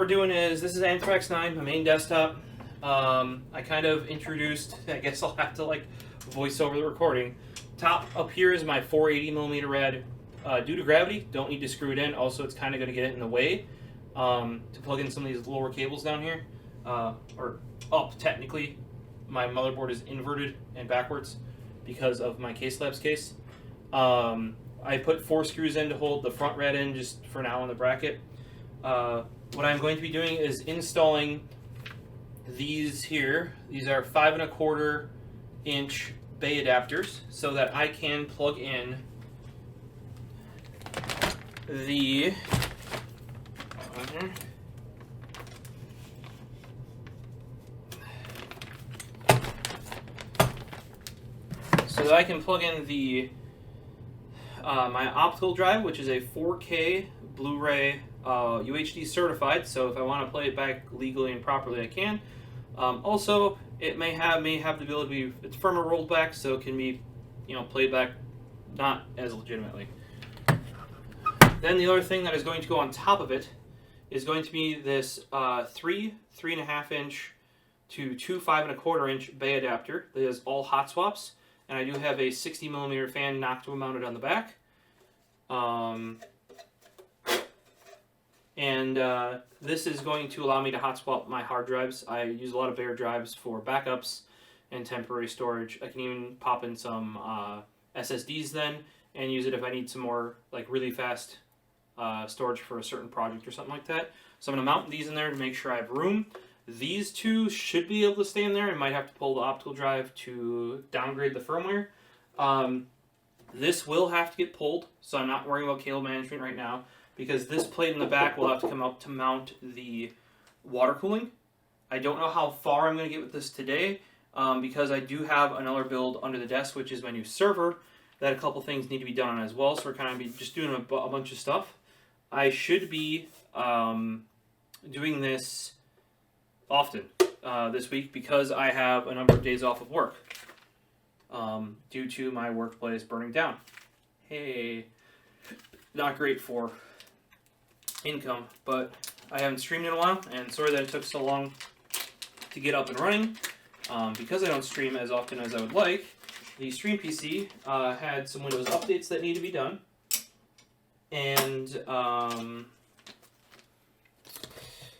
we're doing is, this is Anthrax 9, my main desktop. I kind of introduced, I guess I'll have to like voice over the recording. Top up here is my 480mm rad. Due to gravity, don't need to screw it in. Also, it's kind of going to get in the way to plug in some of these lower cables down here. Or up, technically. My motherboard is inverted and backwards because of my K-slabs case. I put 4 screws in to hold the front rad in just for now on the bracket. What I'm going to be doing is installing these here. These are 5¼ inch bay adapters so that I can plug in the my optical drive, which is a 4K Blu-ray UHD certified. So if I want to play it back legally and properly, I can. Also, it may have the ability to be, it's firmware rolled back, so it can be, played back not as legitimately. Then the other thing that is going to go on top of it is going to be this 3.5 inch to 2 5¼ inch bay adapter that is all hot swaps, and I do have a 60mm fan Noctua mounted on the back. This is going to allow me to hot swap my hard drives. I use a lot of bare drives for backups and temporary storage. I can even pop in some SSDs then and use it if I need some more like really fast storage for a certain project or something like that. So I'm going to mount these in there to make sure I have room. These two should be able to stay in there. I might have to pull the optical drive to downgrade the firmware. This will have to get pulled, so I'm not worrying about cable management right now, because this plate in the back will have to come up to mount the water cooling. I don't know how far I'm going to get with this today, because I do have another build under the desk, which is my new server, that a couple things need to be done on as well, so we're kind of just doing a bunch of stuff. I should be doing this often this week because I have a number of days off of work due to my workplace burning down. Hey, not great for income, but I haven't streamed in a while, and sorry that it took so long to get up and running. Because I don't stream as often as I would like, the Stream PC had some Windows updates that need to be done, and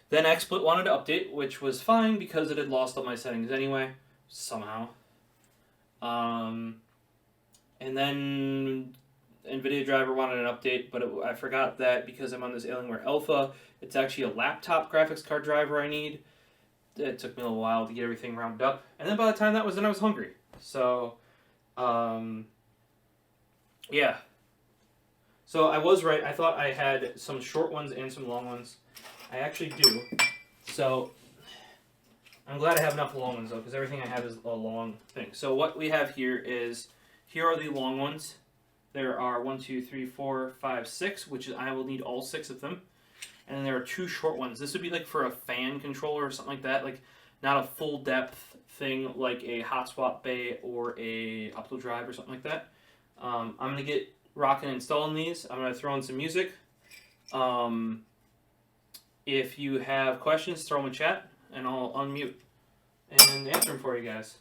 then XSplit wanted to update, which was fine because it had lost all my settings anyway, somehow. And then NVIDIA driver wanted an update, but I forgot that because I'm on this Alienware Alpha, it's actually a laptop graphics card driver I need. It took me a little while to get everything rounded up. And then by the time that was done, I was hungry. So, yeah. So I was right. I thought I had some short ones and some long ones. I actually do. So I'm glad I have enough long ones though, because everything I have is a long thing. So what we have here are the long ones. There are 1, 2, 3, 4, 5, 6, which is, I will need all 6 of them. And then there are 2 short ones. This would be like for a fan controller or something like that, like not a full depth thing like a hot swap bay or a optical drive or something like that. I'm gonna get rocking and installing these. I'm gonna throw in some music. If you have questions, throw them in chat, and I'll unmute and answer them for you guys.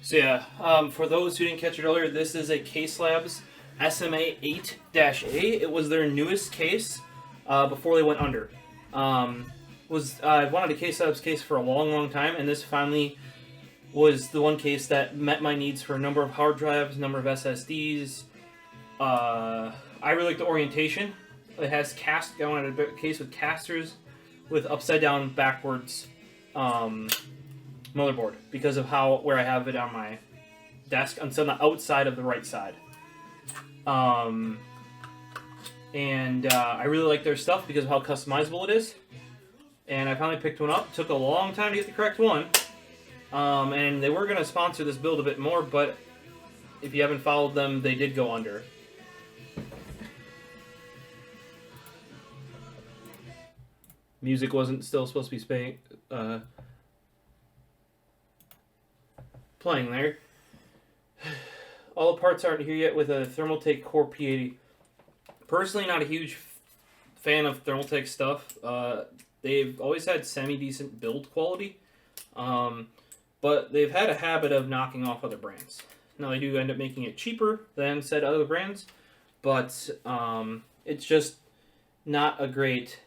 So yeah, for those who didn't catch it earlier, this is a K-Slabs SMA8-A. It was their newest case before they went under. I've wanted a K-Slabs case for a long time, and this finally was the one case that met my needs for a number of hard drives, number of SSDs. I really like the orientation. It has I wanted a case with casters with upside down backwards motherboard because of where I have it on my desk. It's on the outside of the right side. And I really like their stuff because of how customizable it is. And I finally picked one up. It took a long time to get the correct one. And they were going to sponsor this build a bit more, but if you haven't followed them, they did go under. Music wasn't still supposed to be playing there. All the parts aren't here yet with a Thermaltake Core P80. Personally, not a huge fan of Thermaltake stuff. They've always had semi-decent build quality, but they've had a habit of knocking off other brands. Now, they do end up making it cheaper than said other brands, but it's just not a great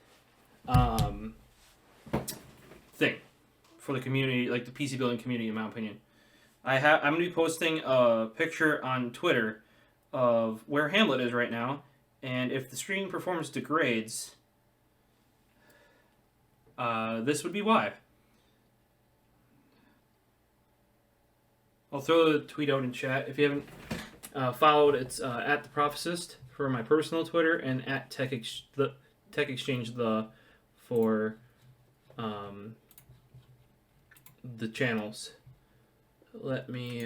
thing for the community, like the PC building community, in my opinion. I'm going to be posting a picture on Twitter of where Hamlet is right now, and if the stream performance degrades, this would be why. I'll throw the tweet out in chat. If you haven't followed, it's at TheProfosist for my personal Twitter, and at Tech Exchange for the channels. Let me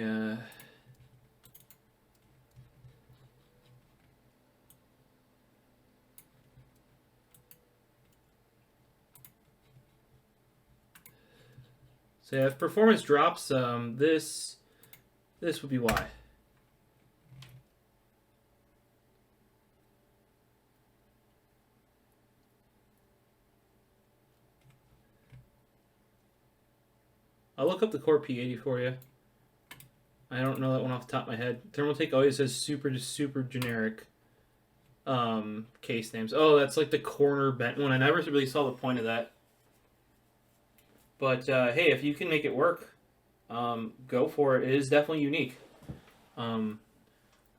so yeah, if performance drops, this would be why. I'll look up the Core P80 for you. I don't know that one off the top of my head. Thermaltake always has super generic case names. Oh, that's like the corner bent one. I never really saw the point of that. But hey, if you can make it work, go for it. It is definitely unique. I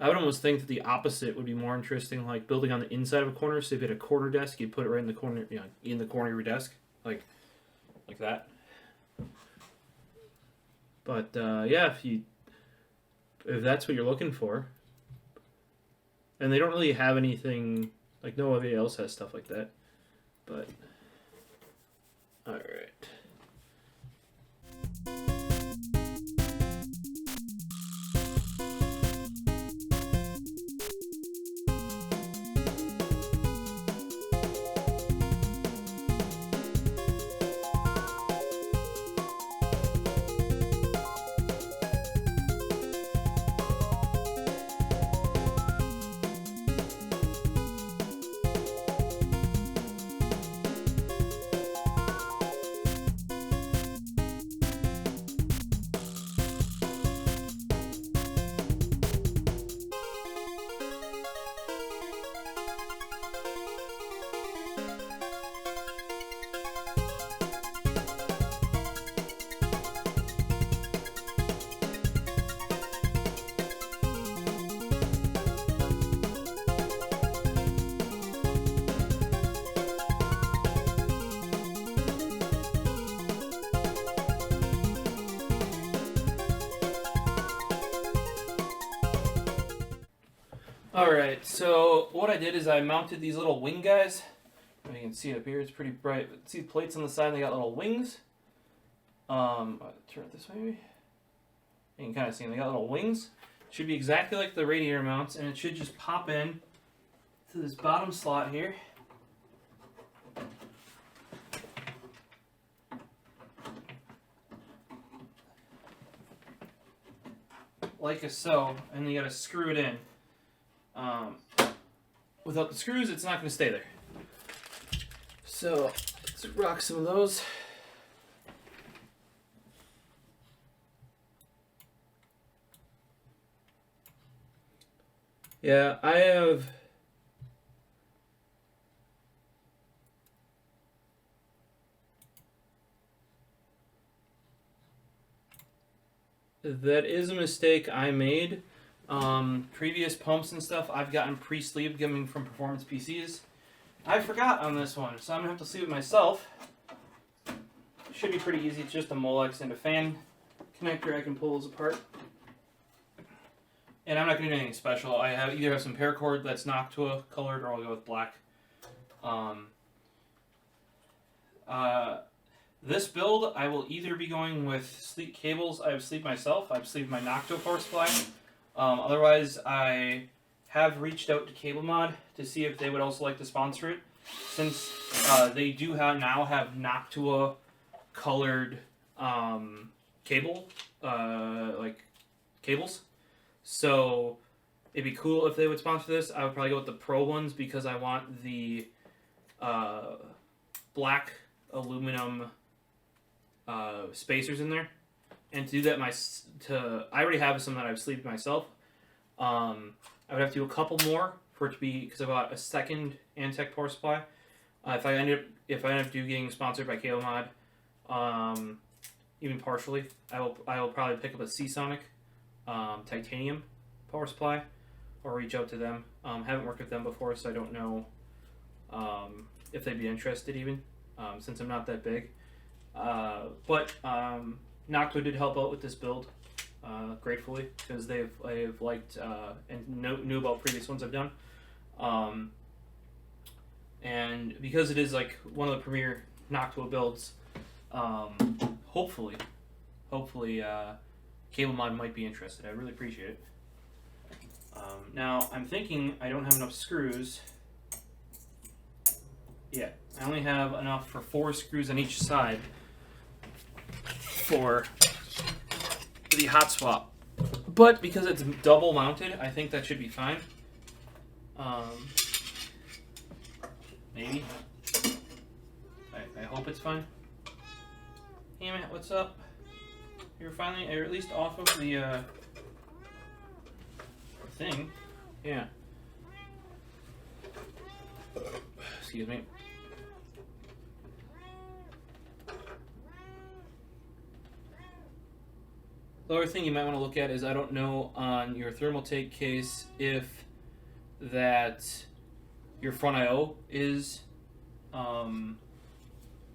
would almost think that the opposite would be more interesting, like building on the inside of a corner. So if you had a corner desk, you'd put it right in the corner, in the corner of your desk, like that. But yeah, if that's what you're looking for, and they don't really have anything, like nobody else has stuff like that. But all right. Alright, so what I did is I mounted these little wing guys. You can see it up here, it's pretty bright. But see the plates on the side, they got little wings. I'll turn it this way maybe. You can kind of see them, they got little wings. Should be exactly like the radiator mounts, and it should just pop in to this bottom slot here. Like so, and you gotta screw it in. Without the screws, it's not going to stay there. So let's rock some of those. Yeah, I have that is a mistake I made. Previous pumps and stuff I've gotten pre-sleeved coming from performance PCs, I forgot on this one, so I'm gonna have to sleeve it myself. Should be pretty easy. It's just a Molex and a fan connector. I can pull those apart. And I'm not gonna do anything special. I either have some paracord that's Noctua colored, or I'll go with black. This build, I will either be going with sleek cables. I've sleeved myself. I've sleeved my Noctua power supply. Otherwise, I have reached out to CableMod to see if they would also like to sponsor it, since they do now have Noctua colored cables. So it'd be cool if they would sponsor this. I would probably go with the Pro ones because I want the black aluminum spacers in there. And to do that, I already have some that I've sleeved myself. I would have to do a couple more for it to be, because I bought a second Antec power supply. If I end up getting sponsored by CableMod, even partially, I will probably pick up a Seasonic titanium power supply, or reach out to them. Haven't worked with them before, so I don't know if they'd be interested even, since I'm not that big. But Noctua did help out with this build, gratefully, because they've liked and knew about previous ones I've done. And because it is like one of the premier Noctua builds, hopefully CableMod might be interested. I really appreciate it. Now, I'm thinking I don't have enough screws. Yeah, I only have enough for 4 screws on each side for the hot swap. But because it's double mounted, I think that should be fine. Maybe. I hope it's fine. Hey man, what's up? You're finally, or at least off of the thing. Yeah. Excuse me. The other thing you might want to look at is, I don't know on your Thermaltake case if that your front I/O is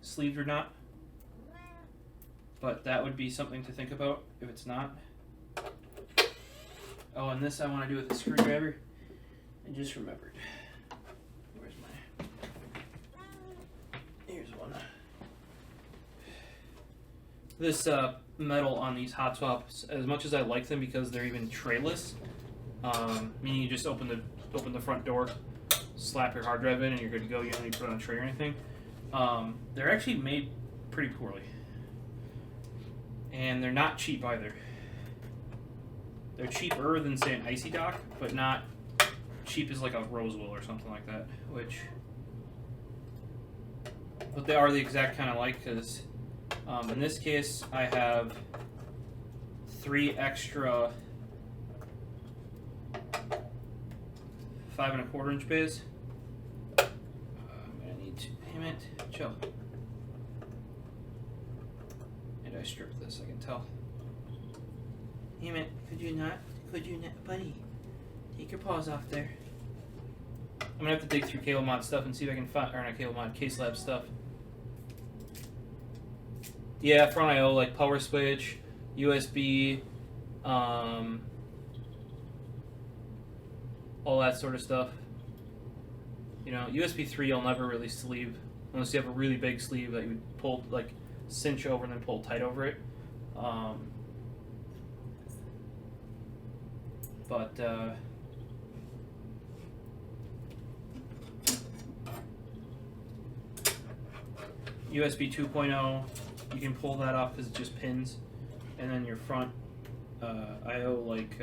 sleeved or not, but that would be something to think about if it's not. Oh, and this I want to do with a screwdriver. I just remembered. Where's my... Here's one. This metal on these hot swaps, as much as I like them because they're even trayless, meaning you just open the front door, slap your hard drive in, and you're good to go. You don't need to put it on a tray or anything. They're actually made pretty poorly, and they're not cheap either. They're cheaper than, say, an Icy Dock, but not cheap as like a Rosewell or something like that. But they are the exact kind I like, because in this case I have 3 extra 5 1/4 inch bays. I'm gonna need to, damn it, chill. And I stripped this, I can tell. Damn it, could you not, buddy? Take your paws off there. I'm gonna have to dig through CableMod stuff and see if I can find, or not CableMod, CaseLab stuff. Yeah, front I/O, like power switch, USB, all that sort of stuff. You know, USB 3 you'll never really sleeve, unless you have a really big sleeve that you would pull, like, cinch over and then pull tight over it. USB 2.0, you can pull that off because it's just pins, and then your front I/O, like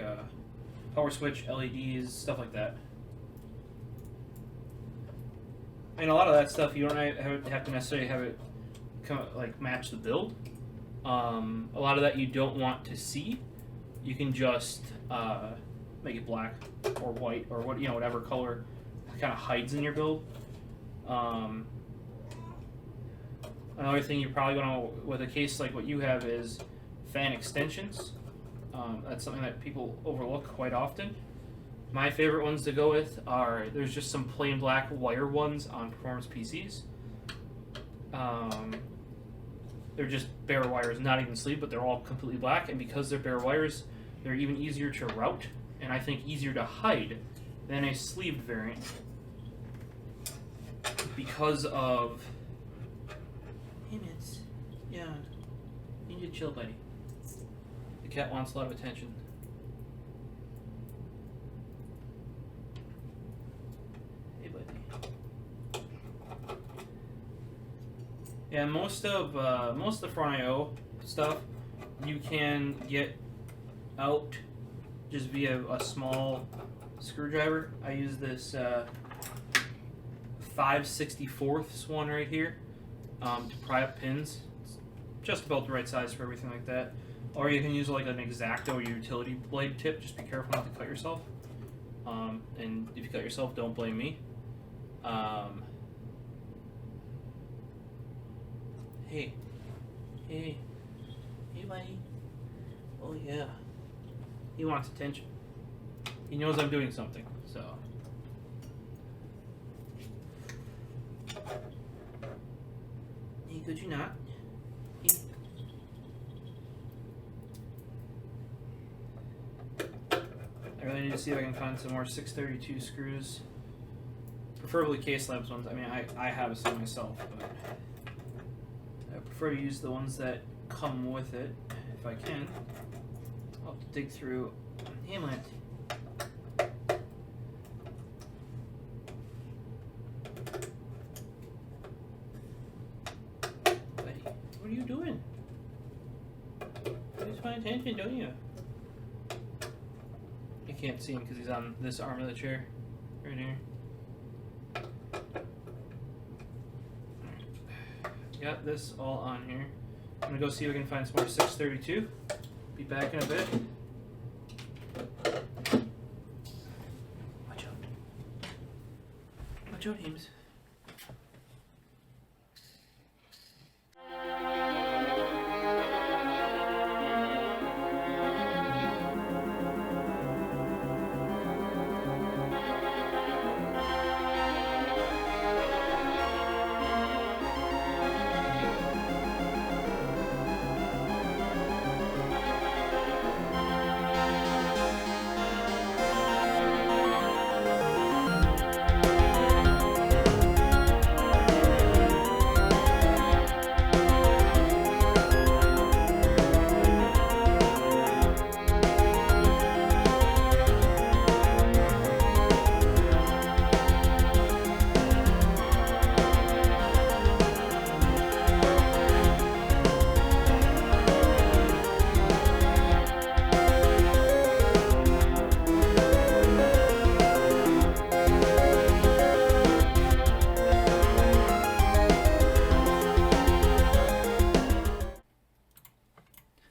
power switch, LEDs, stuff like that. And a lot of that stuff you don't have to necessarily have it like match the build. A lot of that you don't want to see. You can just make it black or white or whatever color kind of hides in your build. Another thing you're probably going to, with a case like what you have, is fan extensions. That's something that people overlook quite often. My favorite ones to go with are, there's just some plain black wire ones on performance PCs. They're just bare wires, not even sleeve, but they're all completely black, and because they're bare wires, they're even easier to route, and I think easier to hide than a sleeved variant. Because of... Hey, Mitz. Yeah. You need to chill, buddy. The cat wants a lot of attention. Hey, buddy. Yeah, most of the front I/O stuff you can get out just via a small screwdriver. I use this 5/64 one right here to pry up pins. It's just about the right size for everything like that. Or you can use like an X-Acto utility blade tip. Just be careful not to cut yourself. And if you cut yourself, don't blame me. Hey, buddy. Oh yeah. He wants attention. He knows I'm doing something, so. Hey, could you not? Hey. I really need to see if I can find some more 632 screws. Preferably K-slabs ones. I mean, I have some myself, but I prefer to use the ones that come with it, if I can. I'll have to dig through Hamlet. Buddy, what are you doing? You just want attention, don't you? You can't see him because he's on this arm of the chair, right here. Got this all on here. I'm gonna go see if I can find some more 632. Be back in a bit. Watch out. Watch out, Heems.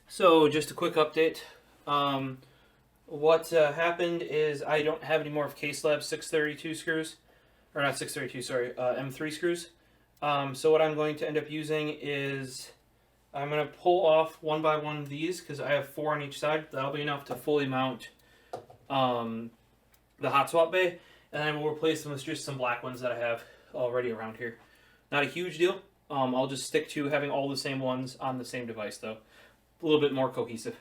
So just a quick update. What happened is I don't have any more of K-Slab 632 screws, or not 632, sorry, M3 screws. So what I'm going to end up using is I'm going to pull off one by one of these because I have 4 on each side. That'll be enough to fully mount the hot swap bay, and I will replace them with just some black ones that I have already around here. Not a huge deal. I'll just stick to having all the same ones on the same device though. A little bit more cohesive.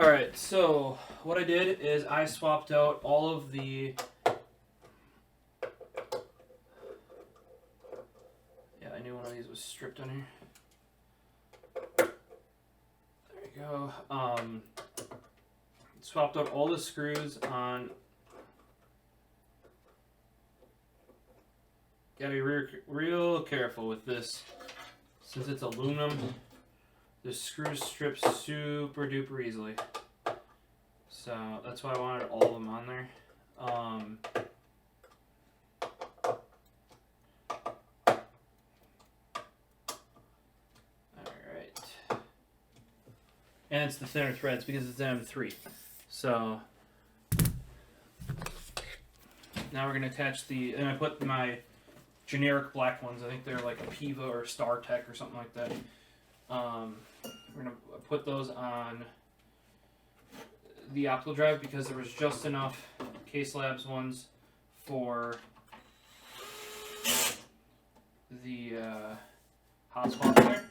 Alright, so what I did is I swapped out all of the... Yeah, I knew one of these was stripped on here. There you go. Swapped out all the screws on... Gotta be real careful with this. Since it's aluminum, the screws strip super duper easily. So that's why I wanted all of them on there. Alright. And it's the thinner threads because it's M3. So now we're going to attach the, and I put my generic black ones. I think they're like a Piva or StarTech or something like that. We're going to put those on the optical drive because there was just enough Case Labs ones for the hotspot there.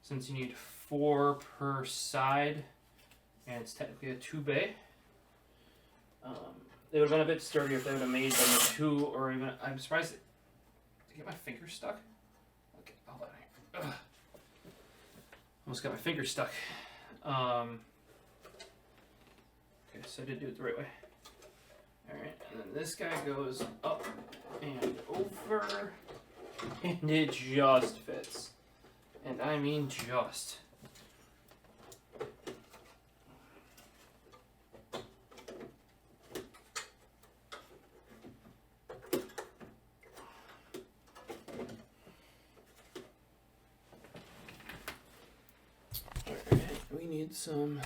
Since you need 4 per side, and it's technically a 2-bay. It would have been a bit sturdier if they would have made them a 2 or even. I'm surprised. Did I get my finger stuck? Okay, hold on here. Ugh. Almost got my finger stuck. Okay, so I did do it the right way. Alright, and then this guy goes up and over, and it just fits. And I mean just. Alright, we need some...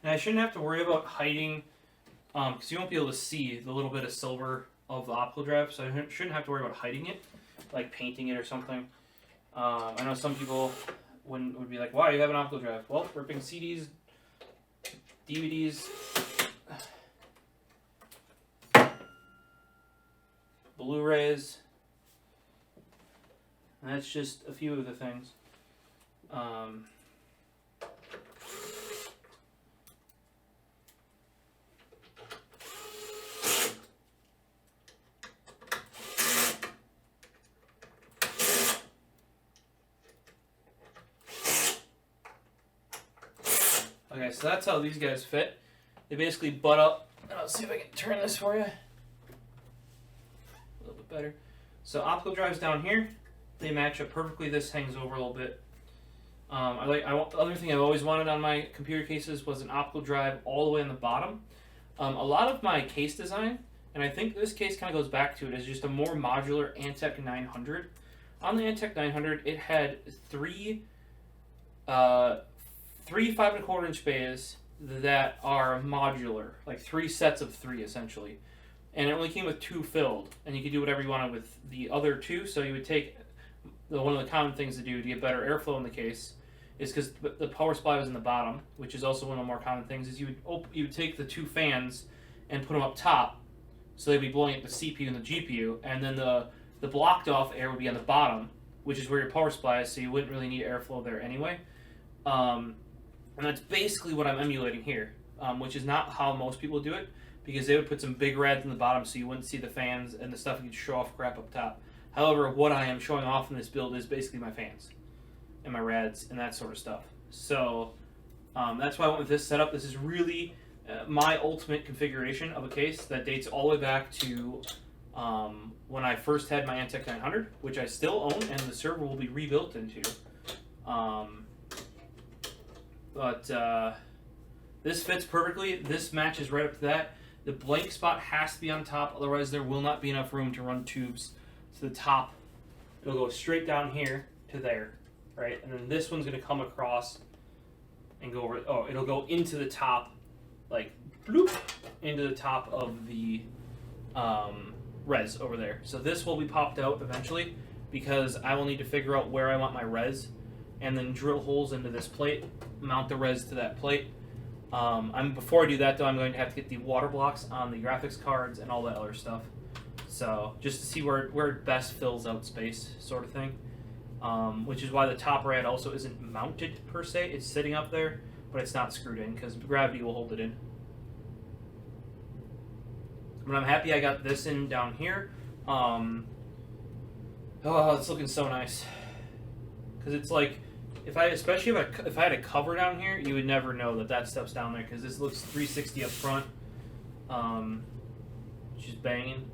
And I shouldn't have to worry about hiding, because you won't be able to see the little bit of silver of the optical drive, so I shouldn't have to worry about hiding it, like painting it or something. I know some people would be like, why do you have an optical drive? Well, ripping CDs, DVDs, Blu-rays, and that's just a few of the things. Okay, so that's how these guys fit. They basically butt up. Let's see if I can turn this for you. A little bit better. So optical drives down here, they match up perfectly. This hangs over a little bit. The other thing I've always wanted on my computer cases was an optical drive all the way on the bottom. A lot of my case design, and I think this case kind of goes back to it, is just a more modular Antec 900. On the Antec 900, it had three 5¼ inch bays that are modular, like 3 sets of 3 essentially, and it only came with 2 filled, and you could do whatever you wanted with the other 2. So you would take one of the common things to do to get better airflow in the case is because the power supply was in the bottom, which is also one of the more common things, is you would take the 2 fans and put them up top, so they'd be blowing up the CPU and the GPU, and then the blocked off air would be on the bottom, which is where your power supply is, so you wouldn't really need airflow there anyway. And that's basically what I'm emulating here, which is not how most people do it, because they would put some big rads in the bottom so you wouldn't see the fans and the stuff you could show off crap up top. However, what I am showing off in this build is basically my fans and my rads and that sort of stuff. So that's why I went with this setup. This is really my ultimate configuration of a case that dates all the way back to when I first had my Antec 900, which I still own and the server will be rebuilt into. But this fits perfectly. This matches right up to that. The blank spot has to be on top, otherwise there will not be enough room to run tubes to the top. It'll go straight down here to there, right? And then this one's going to come across and go over. Oh, it'll go into the top, like bloop, into the top of the res over there. So this will be popped out eventually because I will need to figure out where I want my res and then drill holes into this plate, mount the res to that plate. Before I do that though, I'm going to have to get the water blocks on the graphics cards and all that other stuff. So just to see where it best fills out space, sort of thing. Which is why the top rad also isn't mounted per se. It's sitting up there, but it's not screwed in because gravity will hold it in. But I'm happy I got this in down here. Oh, it's looking so nice. Because it's like, especially if I had a cover down here, you would never know that stuff's down there because this looks 360 up front. Just banging.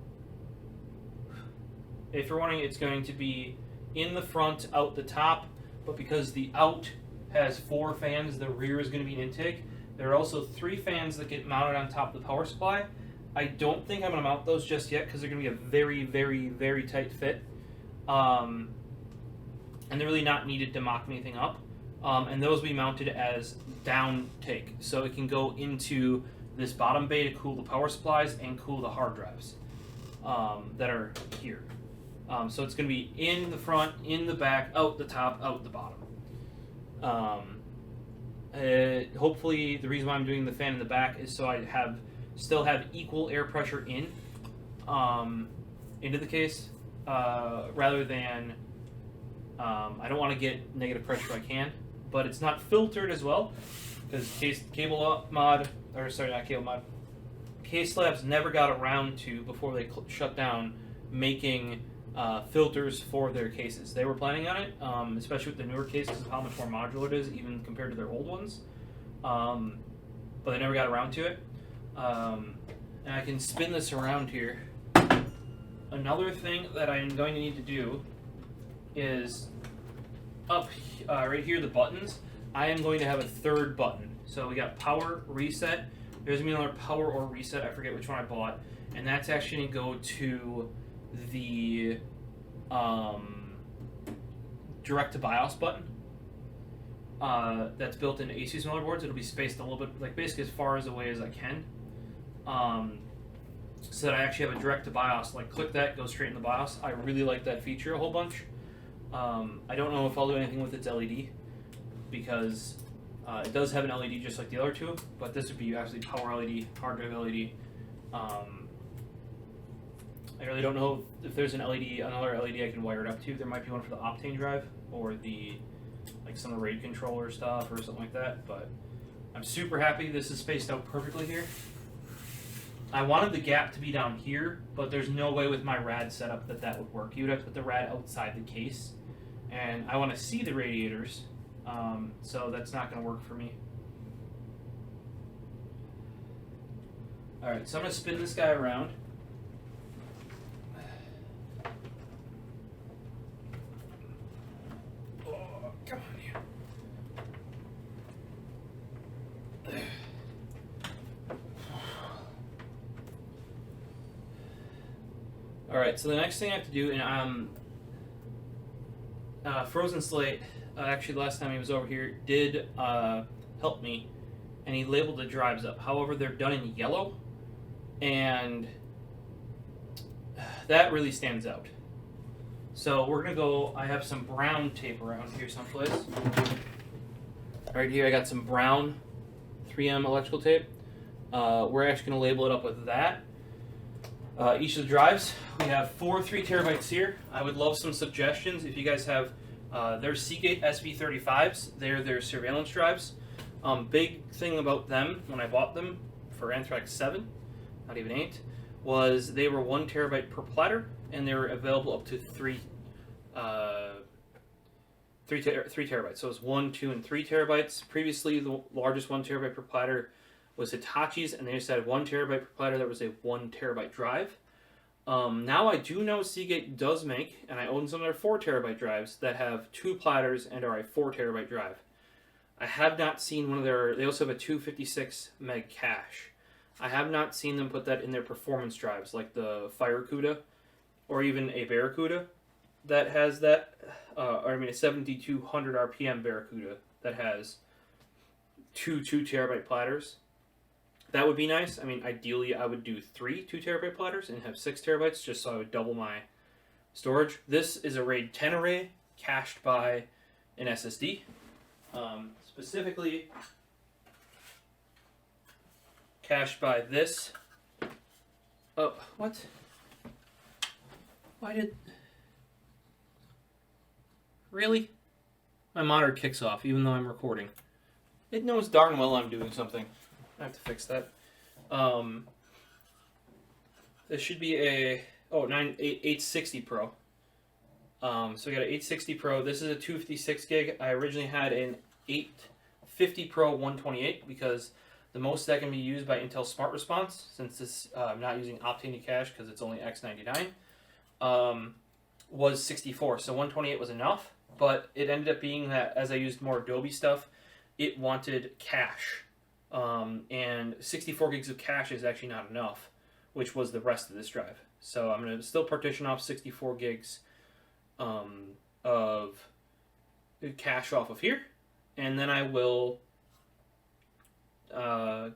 If you're wondering, it's going to be in the front, out the top, but because the out has 4 fans, the rear is going to be an intake. There are also 3 fans that get mounted on top of the power supply. I don't think I'm going to mount those just yet because they're going to be a very, very, very tight fit. And they're really not needed to mock anything up. And those will be mounted as down take. So it can go into this bottom bay to cool the power supplies and cool the hard drives that are here. So it's going to be in the front, in the back, out the top, out the bottom. Hopefully, the reason why I'm doing the fan in the back is so I still have equal air pressure into the case, rather than I don't want to get negative pressure if I can, but it's not filtered as well because K-Slabs never got around to, before they shut down, making filters for their cases. They were planning on it, especially with the newer cases of how much more modular it is, even compared to their old ones. But they never got around to it. And I can spin this around here. Another thing that I'm going to need to do is up right here, the buttons. I am going to have a third button. So we got power, reset. There's going to be another power or reset. I forget which one I bought. And that's actually going to go to the direct to BIOS button that's built into ASUS motherboards. It'll be spaced a little bit, like basically as far away as I can, so that I actually have a direct to BIOS. Like click that, go straight in the BIOS. I really like that feature a whole bunch. I don't know if I'll do anything with its LED because it does have an LED just like the other two, but this would be actually power LED, hard drive LED. I really don't know if there's another LED I can wire it up to. There might be one for the Optane drive or some of the RAID controller stuff or something like that, but I'm super happy this is spaced out perfectly here. I wanted the gap to be down here, but there's no way with my rad setup that would work. You would have to put the rad outside the case, and I want to see the radiators, so that's not going to work for me. Alright, so I'm going to spin this guy around. Come on here. Alright, so the next thing I have to do, and Frozen Slate, actually last time he was over here, did help me, and he labeled the drives up. However, they're done in yellow, and that really stands out. So we're going to go, I have some brown tape around here someplace. Right here I got some brown 3M electrical tape. We're actually going to label it up with that. Each of the drives, we have 4 3 terabytes here. I would love some suggestions if you guys have, they're Seagate SV35s. They're their surveillance drives. Big thing about them, when I bought them for Anthrax 7, not even 8, was they were 1 terabyte per platter, and they were available up to 3 terabytes. So it was 1, 2, and 3 terabytes. Previously, the largest 1 terabyte per platter was Hitachi's, and they just had 1 terabyte per platter that was a 1 terabyte drive. Now I do know Seagate does make, and I own some of their 4 terabyte drives that have 2 platters and are a 4 terabyte drive. I have not seen one of their, they also have a 256 meg cache. I have not seen them put that in their performance drives, like the Firecuda, or even a Barracuda that has that, a 7200 RPM Barracuda that has 2 2-terabyte platters. That would be nice. I mean, ideally I would do 3 2-terabyte platters and have 6 terabytes just so I would double my storage. This is a RAID 10 array cached by an SSD. Specifically cached by this. Oh, what? Why did... Really? My monitor kicks off even though I'm recording. It knows darn well I'm doing something. I have to fix that. This should be a 860 Pro. So we got an 860 Pro. This is a 256 gig. I originally had an 850 Pro 128 because the most that can be used by Intel Smart Response, since this I'm not using Optane cache because it's only X99, was 64. So 128 was enough, but it ended up being that as I used more Adobe stuff, it wanted cache. And 64 gigs of cache is actually not enough, which was the rest of this drive. So I'm going to still partition off 64 gigs of cache off of here, and then I will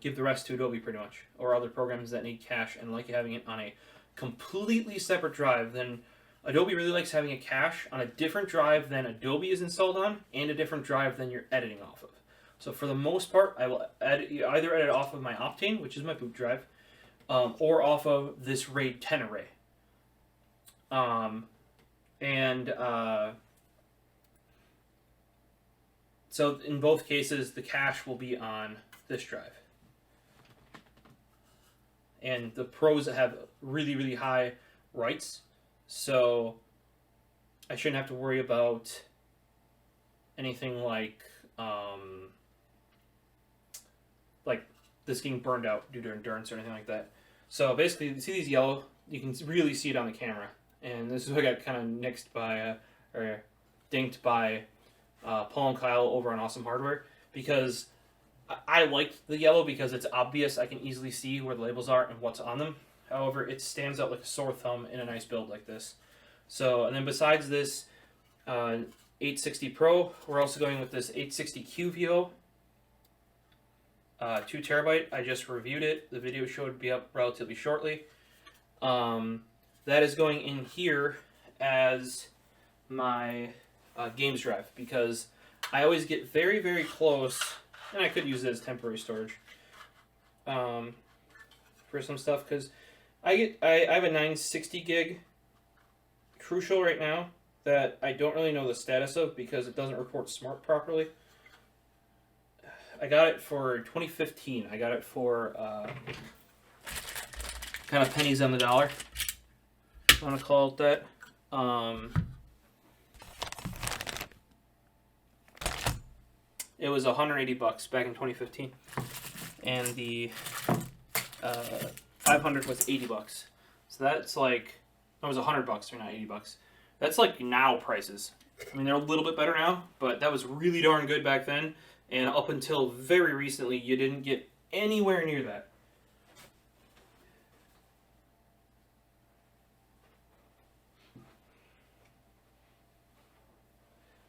give the rest to Adobe pretty much, or other programs that need cache and like having it on a completely separate drive. Then Adobe really likes having a cache on a different drive than Adobe is installed on, and a different drive than you're editing off of. So for the most part, I will either edit off of my Optane, which is my boot drive, or off of this RAID 10 array. So in both cases, the cache will be on this drive. And the Pros have really, really high writes, so I shouldn't have to worry about anything like this getting burned out due to endurance or anything like that. So basically, you see these yellow, you can really see it on the camera. And this is what I got kind of nixed by, or dinked by Paul and Kyle over on Awesome Hardware, because I liked the yellow because it's obvious. I can easily see where the labels are and what's on them. However, it stands out like a sore thumb in a nice build like this. So, and then besides this 860 Pro, we're also going with this 860 QVO, 2 terabyte. I just reviewed it. The video should be up relatively shortly. That is going in here as my games drive, because I always get very, very close, and I could use it as temporary storage for some stuff, because I have a 960 gig Crucial right now that I don't really know the status of because it doesn't report smart properly. I got it for 2015. I got it for kind of pennies on the dollar, if you want to call it that. It was $180 back in 2015, and the 500 was $80. So that's like, it was $100, or not $80. That's like now prices. I mean, they're a little bit better now, but that was really darn good back then. And up until very recently, you didn't get anywhere near that.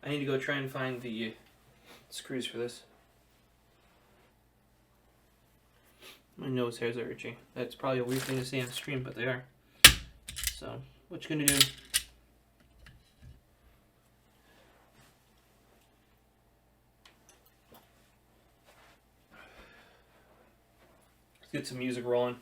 I need to go try and find the screws for this. My nose hairs are itching. That's probably a weird thing to see on stream, but they are. So, what you gonna do? Let's get some music rolling.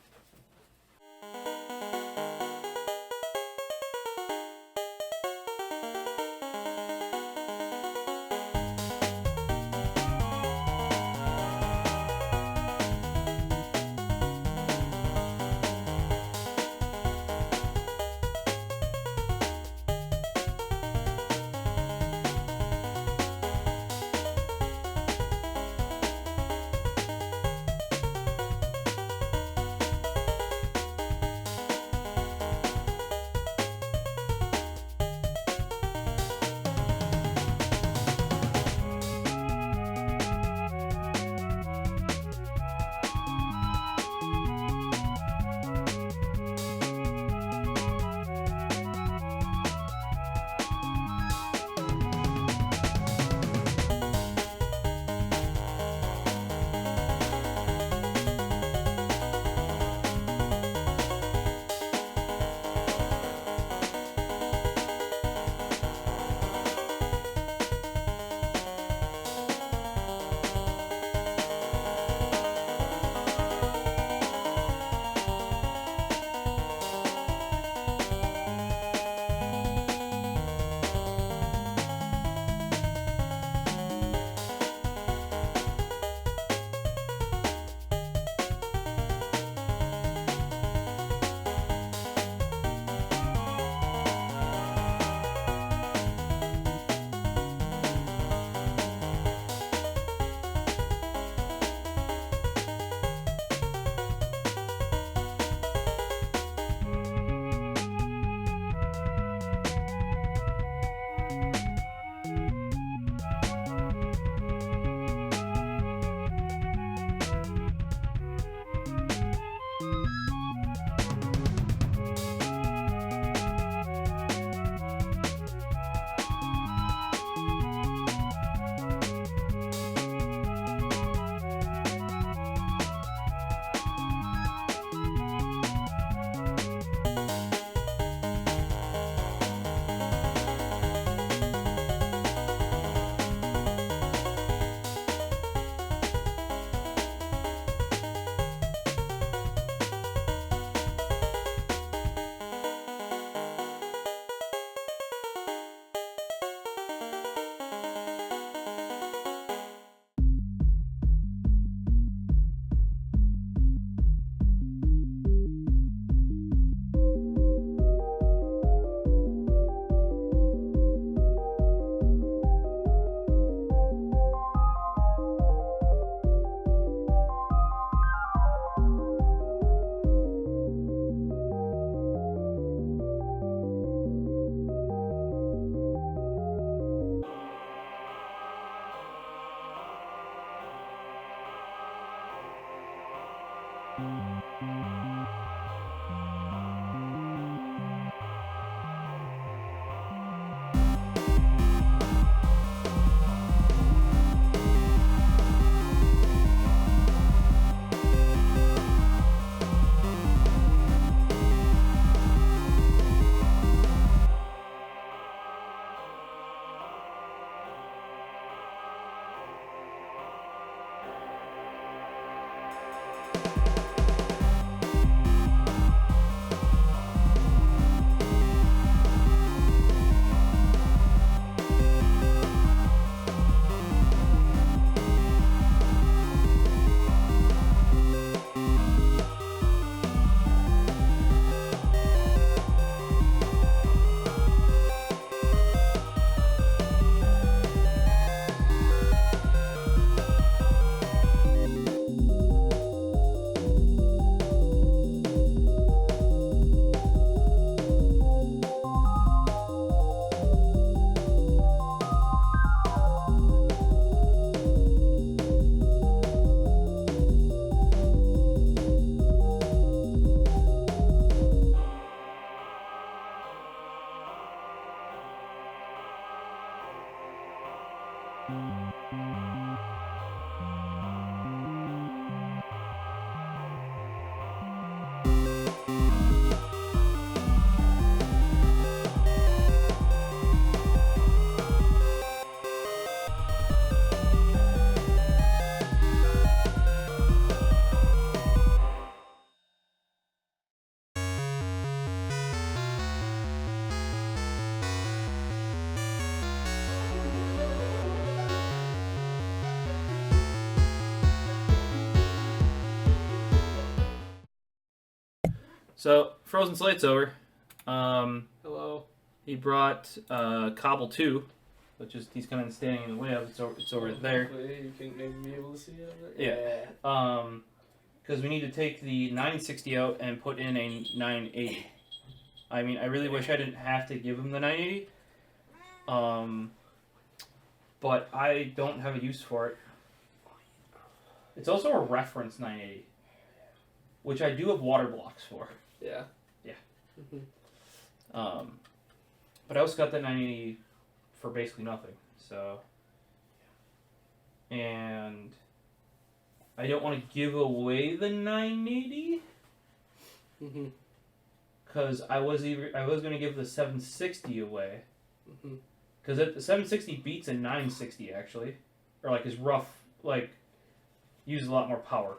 So, Frozen Slate's over. Hello. He brought Cobble 2, which is he's kind of standing in the way of. It's over there. You can maybe be able to see it. Yeah. Because we need to take the 960 out and put in a 980. I mean, I really wish I didn't have to give him the 980. But I don't have a use for it. It's also a reference 980, which I do have water blocks for. Yeah. Yeah. But I also got that 980 for basically nothing. So, and I don't want to give away the 980 because I was going to give the 760 away because the 760 beats a 960 actually, or like is rough, like uses a lot more power.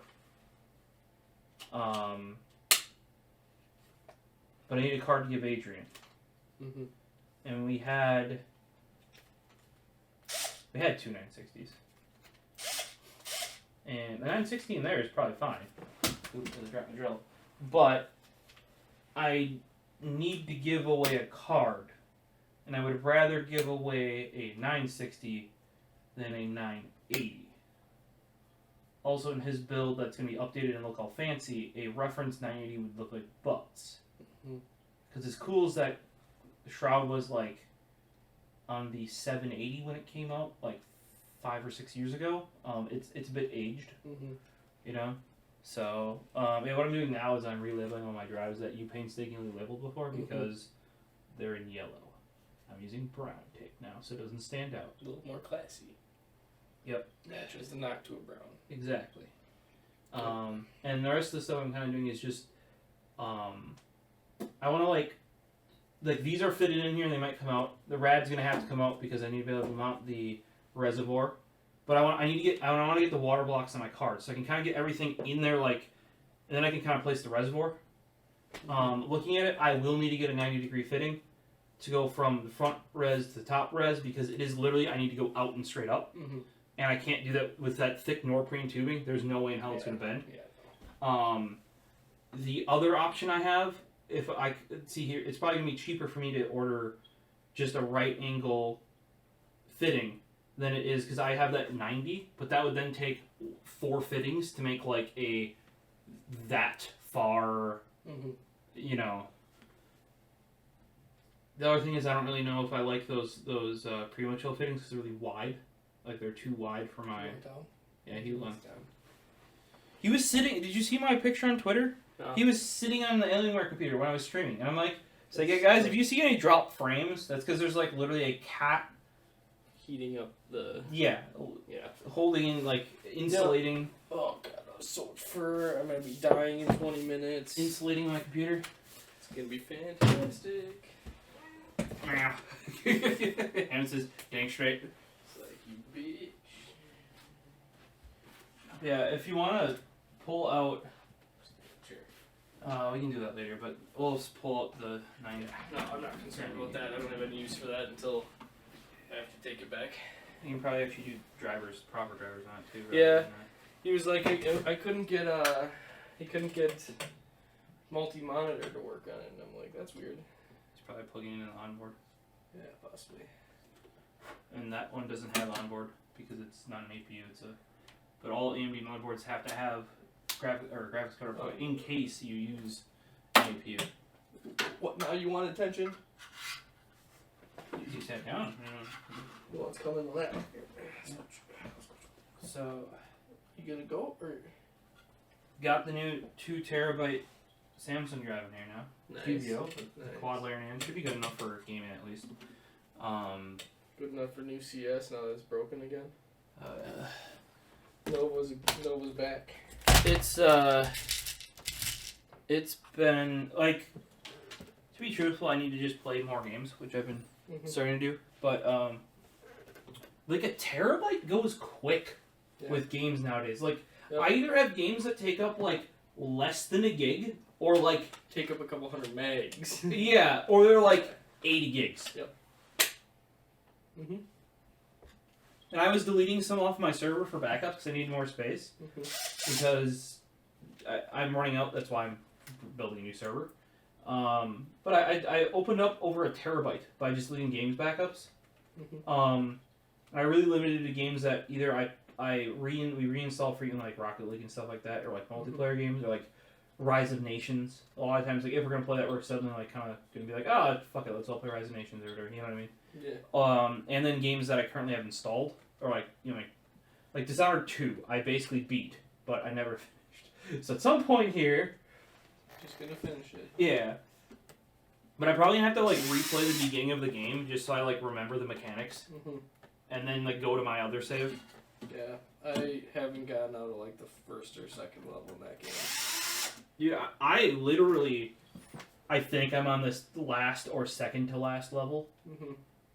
But I need a card to give Adrian. And we had two 960s. And the 960 in there is probably fine. Oops, I dropped my drill. But I need to give away a card. And I would rather give away a 960 than a 980. Also in his build that's going to be updated and look all fancy, a reference 980 would look like butts. Because as cool as that Shroud was like on the 780 when it came out, like 5 or 6 years ago, it's a bit aged, you know? So, yeah, what I'm doing now is I'm relabeling all my drives that you painstakingly labeled before because they're in yellow. I'm using brown tape now so it doesn't stand out. A little more classy. Yep. Matches the Noctua brown. Exactly. And the rest of the stuff I'm kind of doing is just, I want to like these are fitted in here and they might come out. The rad's going to have to come out because I need to be able to mount the reservoir. But I want to get the water blocks on my card so I can kind of get everything in there, like, and then I can kind of place the reservoir. Looking at it, I will need to get a 90-degree fitting to go from the front res to the top res because it is literally, I need to go out and straight up. And I can't do that with that thick Norprene tubing. There's no way in hell it's going to bend. The other option I have, if I see here, it's probably going to be cheaper for me to order just a right angle fitting than it is because I have that 90, but that would then take 4 fittings to make like a that far, you know. The other thing is I don't really know if I like those Primo Chill fittings because they're really wide. Like they're too wide for my. Yeah, he went down. He was sitting. Did you see my picture on Twitter? No. He was sitting on the Alienware computer when I was streaming, and I'm like, so yeah, guys, if you see any drop frames, that's because there's like literally a cat. Heating up the. Yeah. Holding in like insulating. Oh god, so much fur. I'm gonna be dying in 20 minutes. Insulating my computer. It's gonna be fantastic. And it says, dang straight. It's like, you bitch. Yeah, if you want to pull out, Sure. we can do that later, but we'll just pull out the 9. No, I'm not concerned about that. I don't have any use for that until I have to take it back. You can probably actually do proper drivers on it too. Yeah. He was like, I couldn't get, he couldn't get multi-monitor to work on it, and I'm like, that's weird. It's probably plugging in an onboard. Yeah, possibly. And that one doesn't have onboard because it's not an APU. But all AMD motherboards have to have graphics card plug in case you use an APU. What, now you want attention? You sat down. Well, it's coming to that. So, You gonna go, or? got the new 2 terabyte Samsung drive in here now. Nice. QVO, with Nice. quad layer NAND. Should be good enough for gaming at least. Good enough for new CS now that it's broken again? Uh, Nova's back. It's been, like, to be truthful, I need to just play more games, which I've been starting to do. But, like, a terabyte goes quick with games nowadays. Like, I either have games that take up, like, less than a gig, or, like... Take up a couple hundred megs. Yeah, or they're, like, 80 gigs. Yep. And I was deleting some off my server for backup because I need more space. Because I'm running out, that's why I'm building a new server. But I opened up over a terabyte by just deleting games backups. I really limited to games that either we reinstall for like Rocket League and stuff like that, or like multiplayer games, or like Rise of Nations. A lot of times, like if we're gonna play that, we're suddenly like kind of gonna be like, oh fuck it, let's all play Rise of Nations or whatever. You know what I mean? Yeah. And then games that I currently have installed, or like like Dishonored 2, I basically beat, but I never finished. So at some point here, Just gonna finish it. yeah. But I'm probably gonna have to like replay the beginning of the game just so I like remember the mechanics, and then like go to my other save. Yeah, I haven't gotten out of like the first or second level in that game. Yeah, I literally, I think I'm on this last or second to last level,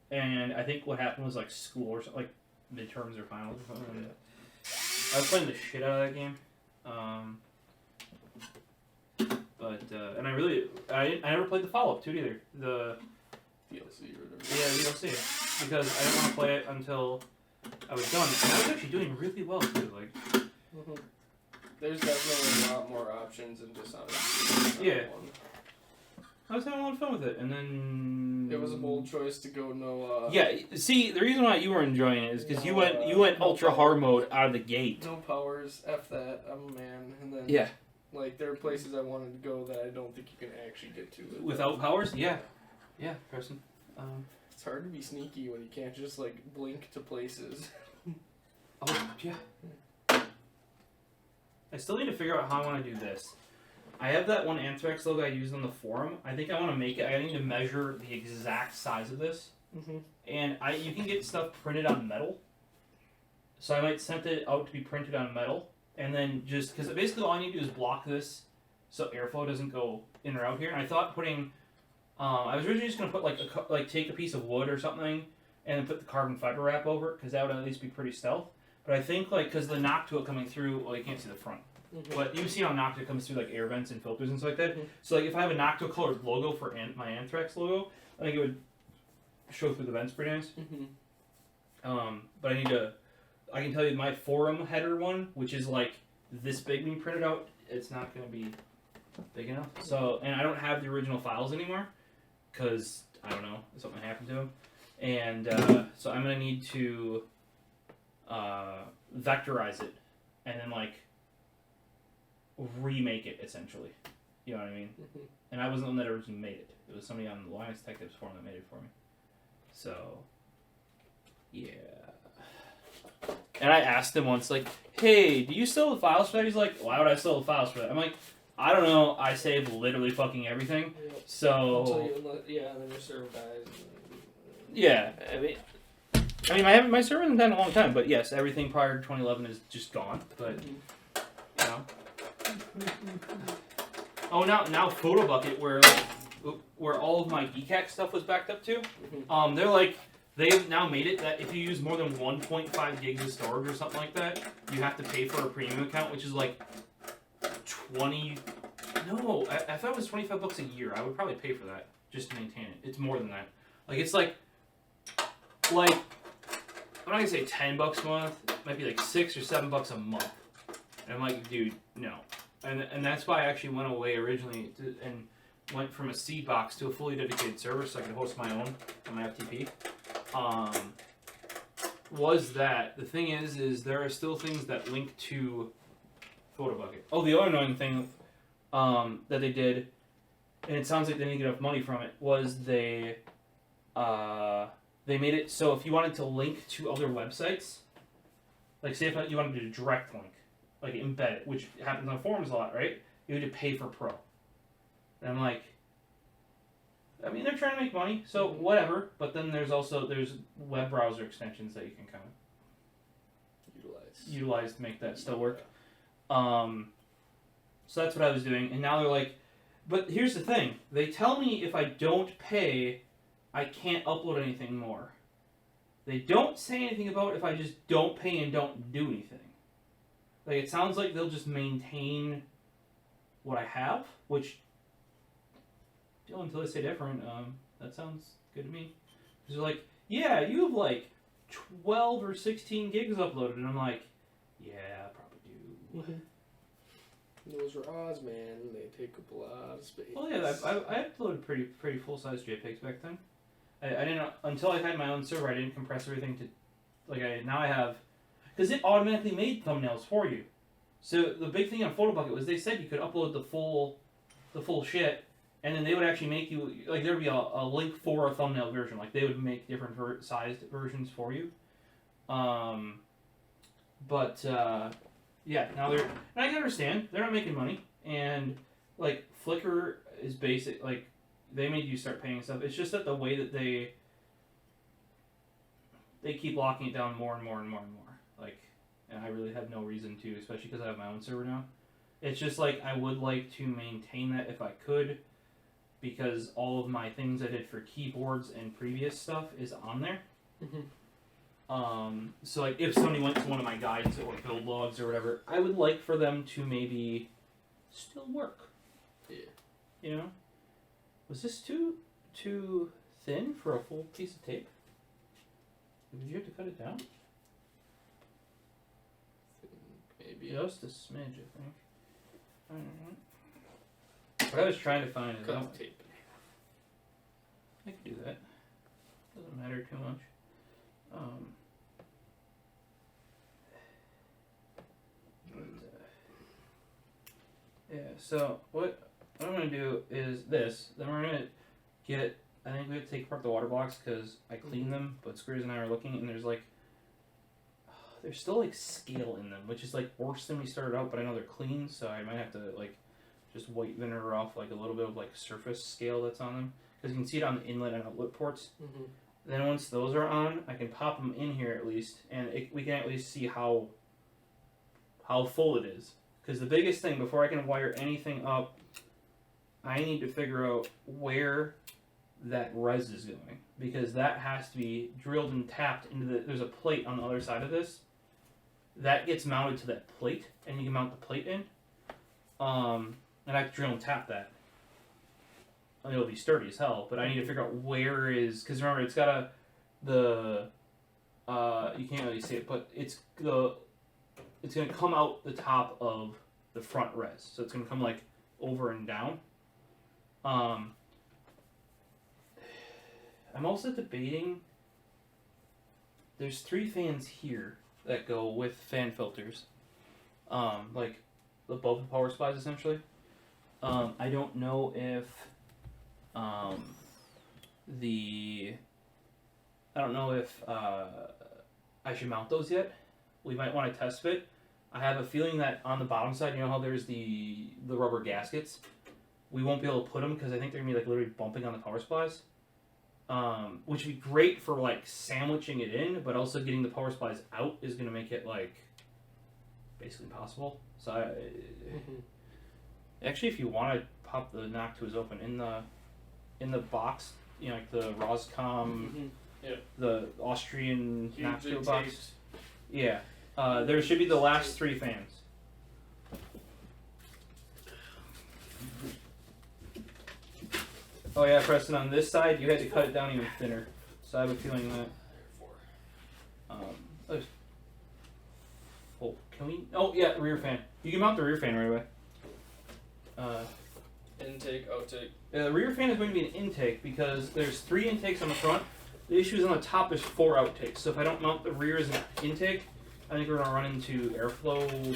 and I think what happened was like school or something, like midterms or finals or something. Yeah. I was playing the shit out of that game, and I never played the follow-up to it either. The DLC or whatever. Yeah, DLC, because I didn't want to play it until I was done, and I was actually doing really well too. Like, there's definitely a lot more options than Dishonored. Yeah. I was having a lot of fun with it, and then It was a bold choice to go no. Yeah, see, the reason why you were enjoying it is because you went ultra hard mode out of the gate. No powers, F that, I'm a man, and then Yeah. like there are places I wanted to go that I don't think you can actually get to Without powers. Yeah, person. It's hard to be sneaky when you can't just like blink to places. Oh yeah. I still need to figure out how I want to do this. I have that one Anthrax logo I used on the forum. I think I want to make it. I need to measure the exact size of this, and you can get stuff printed on metal. So I might send it out to be printed on metal, and then just because basically all I need to do is block this so airflow doesn't go in or out here. And I thought putting, I was originally just gonna put take a piece of wood or something, and then put the carbon fiber wrap over it because that would at least be pretty stealth. But I think because the Noctua coming through, well, you can't see the front. But you see how Noctua comes through like air vents and filters and stuff like that. So like if I have a Noctua colored logo for my Anthrax logo, I think it would show through the vents pretty nice. But I can tell you my forum header one, which is like this big when you print it out, it's not going to be big enough. So, and I don't have the original files anymore because I don't know, something happened to them. And so I'm going to need to vectorize it and then like remake it essentially. You know what I mean? And I wasn't the one that originally made it. It was somebody on the Linux Detectives forum that made it for me. So, yeah. And I asked him once, like, hey, do you still have files for that? He's like, why would I still have files for that? I'm like, I don't know. I save literally fucking everything. Yep. So. And then your server dies. Yeah, I mean, my server hasn't been a long time, but yes, everything prior to 2011 is just gone. But you know. Oh, now PhotoBucket, where all of my GCAC stuff was backed up to, they're like, they've now made it that if you use more than 1.5 gigs of storage or something like that, you have to pay for a premium account, which is like 20. No, I thought it was $25 a year. I would probably pay for that just to maintain it. It's more than that. Like it's like I'm not gonna say $10 a month. It might be like $6 or $7 a month. And I'm like, dude, no. And that's why I actually went away originally and went from a seed box to a fully dedicated server so I could host my own on my FTP. Was that the thing is there are still things that link to PhotoBucket. Oh, the other annoying thing that they did, and it sounds like they didn't get enough money from it, was they made it so if you wanted to link to other websites, like say if you wanted to do a direct link, like embed it, which happens on forums a lot, right? You had to pay for Pro. And I'm like, I mean, they're trying to make money, so whatever. But then there's web browser extensions that you can kind of utilize to make that still work. So that's what I was doing, and now they're like, but here's the thing: they tell me if I don't pay, I can't upload anything more. They don't say anything about if I just don't pay and don't do anything. Like it sounds like they'll just maintain what I have, which until they say different, that sounds good to me. They're like, yeah, you have like 12 or 16 gigs uploaded, and I'm like, yeah, I probably do. Those are Oz, man. They take up a lot of space. Well, yeah, I uploaded pretty full size JPEGs back then. I didn't until I had my own server. I didn't compress everything to now I have because it automatically made thumbnails for you. So the big thing on PhotoBucket was they said you could upload the full shit. And then they would actually make you, like, there would be a link for a thumbnail version. Like, they would make different sized versions for you. Yeah, now and I can understand, they're not making money. And, like, Flickr is basic, like, they made you start paying stuff. It's just that the way that they keep locking it down more and more and more and more. Like, and I really have no reason to, especially because I have my own server now. It's just, like, I would like to maintain that if I could. Because all of my things I did for keyboards and previous stuff is on there. So like if somebody went to one of my guides or build logs or whatever, I would like for them to maybe still work. Yeah. You know? Was this too thin for a full piece of tape? Did you have to cut it down? Maybe. Just a smidge, I think. I don't know. What I was trying to find is tape. I could do that. Doesn't matter too much. Yeah. So what I'm gonna do is this. Then we're gonna get. I think we have to take apart the water blocks because I cleaned them, but Screws and I are looking, and there's still like scale in them, which is like worse than we started out. But I know they're clean, so I might have to like. Just white vinegar off like a little bit of like surface scale that's on them because you can see it on the inlet and outlet ports. Then once those are on, I can pop them in here at least, and we can at least see how full it is. Because the biggest thing before I can wire anything up, I need to figure out where that res is going because that has to be drilled and tapped into there's a plate on the other side of this that gets mounted to that plate, and you can mount the plate in. And I have to drill and tap that. It'll be sturdy as hell, but I need to figure out where because remember, it's got you can't really see it, but it's going to come out the top of the front res. So it's going to come like over and down. I'm also debating, there's 3 fans here that go with fan filters. Like above the power supplies essentially. I don't know if I should mount those yet we might want to test fit. I have a feeling that on the bottom side, you know how there's the rubber gaskets? We won't be able to put them because I think they're going to be like literally bumping on the power supplies. Which would be great for like sandwiching it in, but also getting the power supplies out is going to make it like basically impossible. So actually, if you want to pop the Noctuas open in the box, you know, like the Roscom, the Austrian Noctua box. Yeah, there should be the last 3 fans. Oh yeah, Preston, on this side, you had to cut it down even thinner. So I have a feeling that... oh, can we... Oh, yeah, rear fan. You can mount the rear fan right away. Intake, outtake. The rear fan is going to be an intake because there's 3 intakes on the front. The issue is on the top there's 4 outtakes. So if I don't mount the rear as an intake, I think we're going to run into airflow.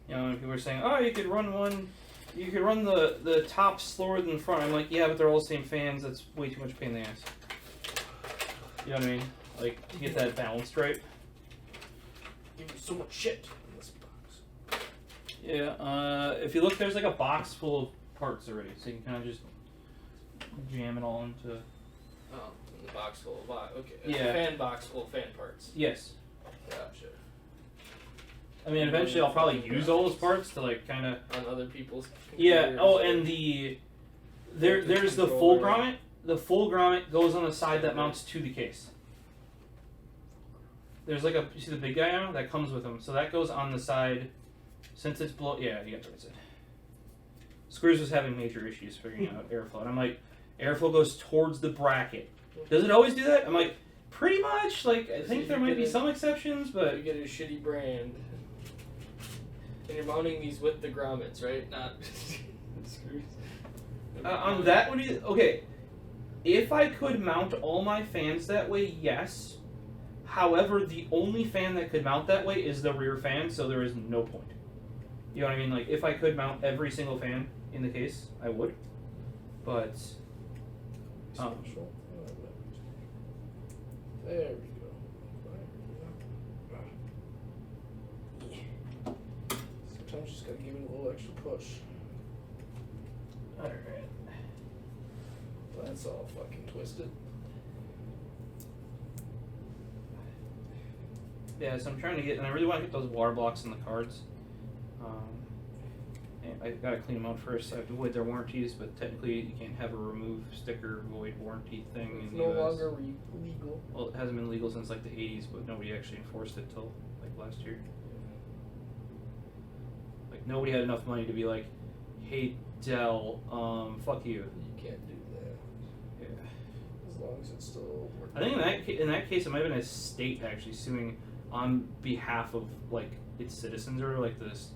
You know, people are saying, oh, you could run one... You could run the top slower than the front. I'm like, yeah, but they're all the same fans. That's way too much pain in the ass. You know what I mean? Like, to get that balanced right. Give you so much shit in this box. Yeah, if you look, there's like a box full of parts already. So you can kind of just jam it all into... Oh, in the box full of... Okay, yeah. A fan box full of fan parts. Yes. Gotcha. I mean, eventually I'll probably use all those parts to like kind of... On other people's... Yeah, oh, and there's the full grommet. The full grommet goes on the side that mounts to the case. There's like you see the big guy on that comes with them, so that goes on the side. Since it's yeah, you got the right side. Screws was having major issues figuring out airflow, and I'm like, airflow goes towards the bracket. Does it always do that? I'm like, pretty much. Like, I think there might be some exceptions, but you get a shitty brand. And you're mounting these with the grommets, right? Not screws. On that one, okay. If I could mount all my fans that way, yes. However, the only fan that could mount that way is the rear fan, so there is no point. You know what I mean? Like, if I could mount every single fan in the case, I would. But... There we go. Sometimes you just gotta give it a little extra push. Alright. That's all fucking twisted. Yeah, so I'm trying to get, and I really want to get those water blocks in the cards. And I gotta clean them out first. I have to void their warranties, but technically you can't have a remove sticker void warranty thing It's in the no US. longer legal. Well, it hasn't been legal since like the 80s, but nobody actually enforced it till like last year. Like nobody had enough money to be like, hey Dell, fuck you. You can't do that. Yeah. As long as it's still working. I think in that case it might have been a state actually suing on behalf of like its citizens or like this,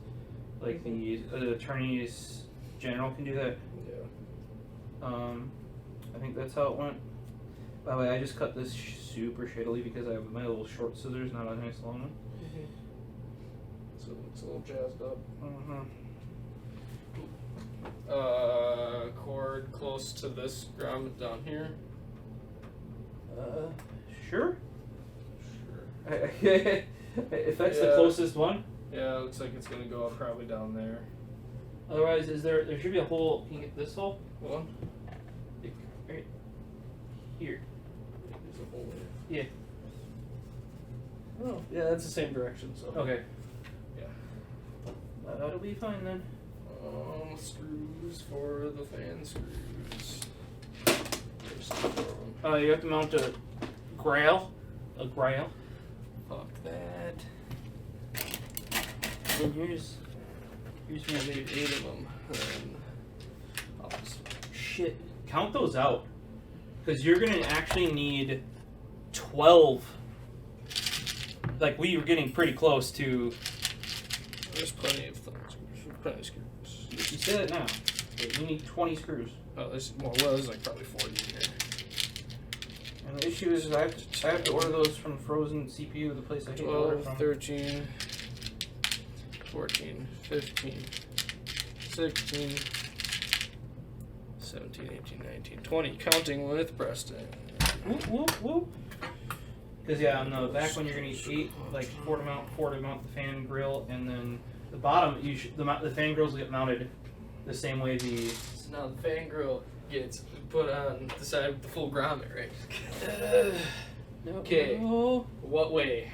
like the attorneys general can do that. Yeah. I think that's how it went. By the way, I just cut this super shittily because I have my little short scissors, not a nice long one. So it looks a little jazzed up. Mm-hmm. Cord close to this grommet down here. Sure. Sure. If that's the closest one. Yeah, it looks like it's gonna go up probably down there. Otherwise, there should be a hole. Can you get this hole? One? Right here. There's a hole there. Yeah. Oh, yeah, that's the same direction, so. Okay. Yeah. That'll be fine then. Screws for the fan screws. You have to mount a grail. A grail. Fuck that. And here's my video. 8 of them. And I'll just... Shit. Count those out. Because you're going to actually need 12. Like, we were getting pretty close to... There's plenty of things. Plenty of screws. You say that now. But we need 20 screws. Oh, there's like probably 40 in here. And the issue is I have to order those from Frozen CPU, the place I hate to order 12, from. 13, 14, 15, 16, 17, 18, 19, 20. Counting with Preston. Whoop, whoop, whoop. Because yeah, on the back one you're gonna need 8, like 4 to mount the fan grill, and then the bottom the fan grills will get mounted the same way the. So now the fan grill gets put on the side with the full grommet, right? Okay. No. What way?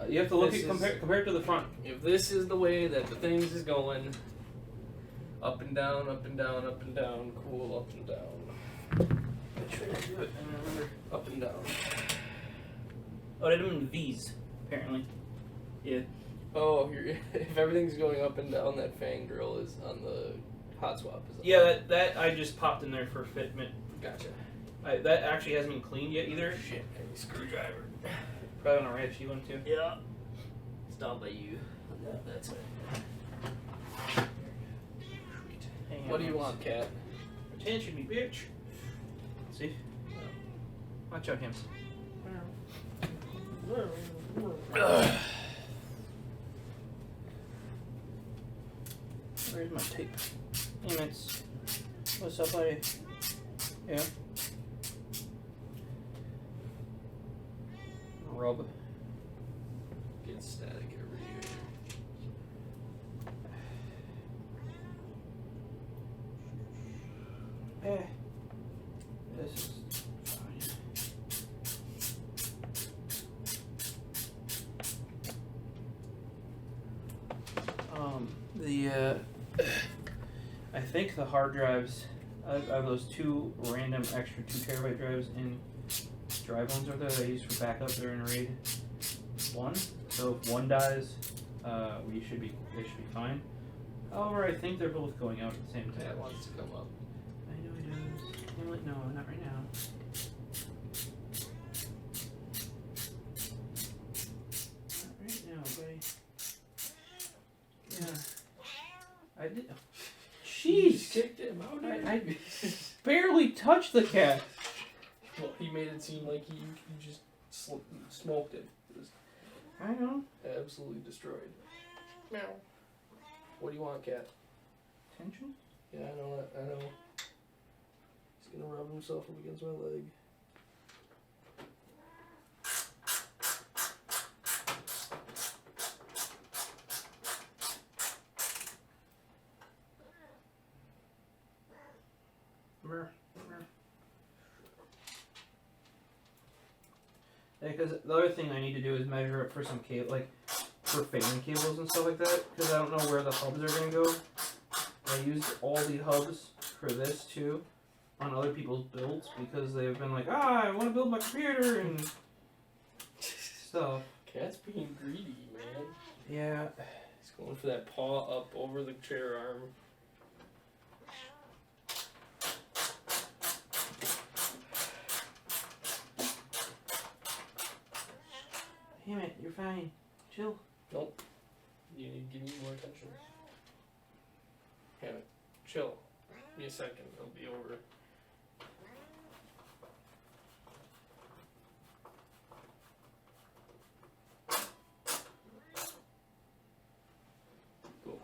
You have to look at compare it to the front. If this is the way that the things is going, up and down, up and down, up and down, cool, up and down. Which way did I do it? I don't remember. Up and down. Oh, I did them in V's, apparently. Yeah. Oh, if everything's going up and down, that fan grill is on the hot swap. Is Yeah, that I just popped in there for fitment. Gotcha. That actually hasn't been cleaned yet either. Shit, heavy screwdriver. Probably on a wrench. You want to? Yeah. Stop by you. No, that's it. What do you want, cat? Attention, me bitch. See? Watch out, him. Where's my tape? Damn it. What's up, buddy? Yeah. Rub. Get static over here. Eh. This is fine. I think the hard drives, I have those 2 random extra 2 terabyte drives in drive ones over there that I use for backup. They're in RAID 1, so if one dies, they should be fine. However, I think they're both going out at the same time. Cat wants to come up. I know he does. I'm like, no, not right now. Not right now, buddy. Yeah. I did. Jeez! Kicked him out. I barely touched the cat. Well, he made it seem like you just smoked it. It was I know. absolutely destroyed. Meow. What do you want, cat? Tension? Yeah, I know that. I know. He's gonna rub himself up against my leg. Because the other thing I need to do is measure up for some cable, like for fan cables and stuff like that. Because I don't know where the hubs are gonna go. I used all the hubs for this too on other people's builds because they've been like, I want to build my computer and stuff. Cat's being greedy, man. Yeah. He's going for that paw up over the chair arm. Damn it, you're fine. Chill. Nope. You need to give me more attention. Damn it. Chill. Give me a second. It'll be over. Cool.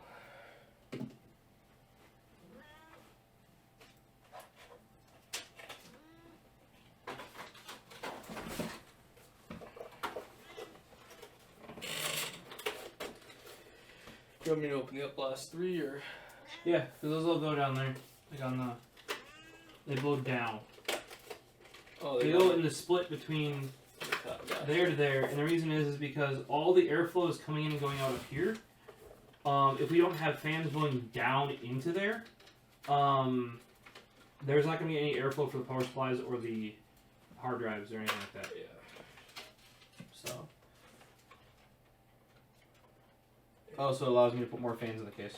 You want me to open the up last 3 or? Yeah, because those will go down there. Like on the. They blow down. Oh, They go in the split between there to there, and the reason is because all the airflow is coming in and going out of here. If we don't have fans blowing down into there, there's not going to be any airflow for the power supplies or the hard drives or anything like that. Yeah. So. Also allows me to put more fans in the case.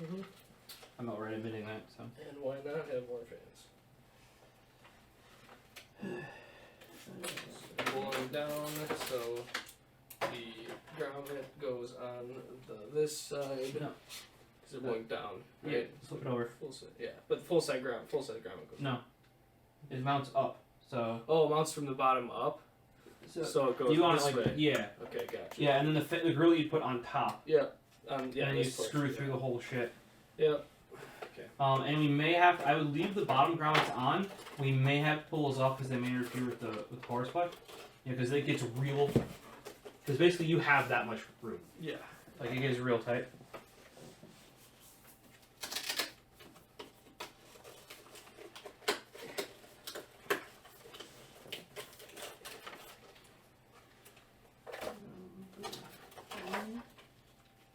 Mm-hmm. I'm already admitting that, so. And why not have more fans? Blowing down, so the grommet goes on this side. No. Because they're blowing down, right? Yeah, flip it over. Full side, yeah, but full side grommet goes. No. It mounts up, so. Oh, it mounts from the bottom up. So it goes you want this it like way. yeah. Okay, gotcha. Yeah, and then the grill you put on top. Yeah. Yeah. And then you screw through the whole shit. Yep. Okay. And we may have to, I would leave the bottom grommets on. We may have to pull those off because they may interfere with the power supply. Yeah, because it gets real. Because basically you have that much room. Yeah. Like it gets real tight.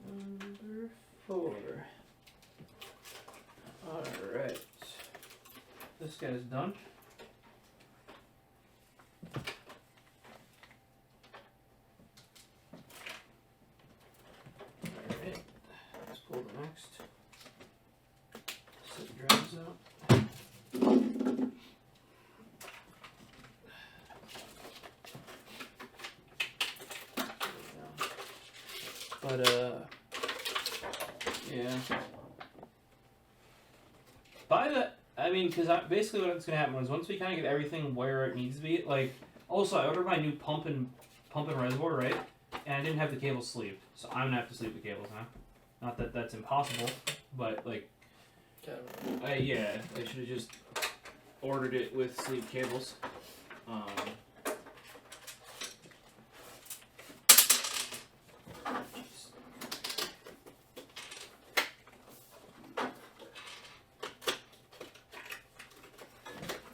Number 4. Alright. This guy's done. Alright. Let's pull the next. Set the drives out. But yeah. By the, I mean, because basically what's gonna happen is once we kind of get everything where it needs to be, like, also I ordered my new pump and reservoir, right? And I didn't have the cables sleeved, so I'm gonna have to sleeve the cables now. Not that that's impossible, but like, yeah, I should have just ordered it with sleeved cables.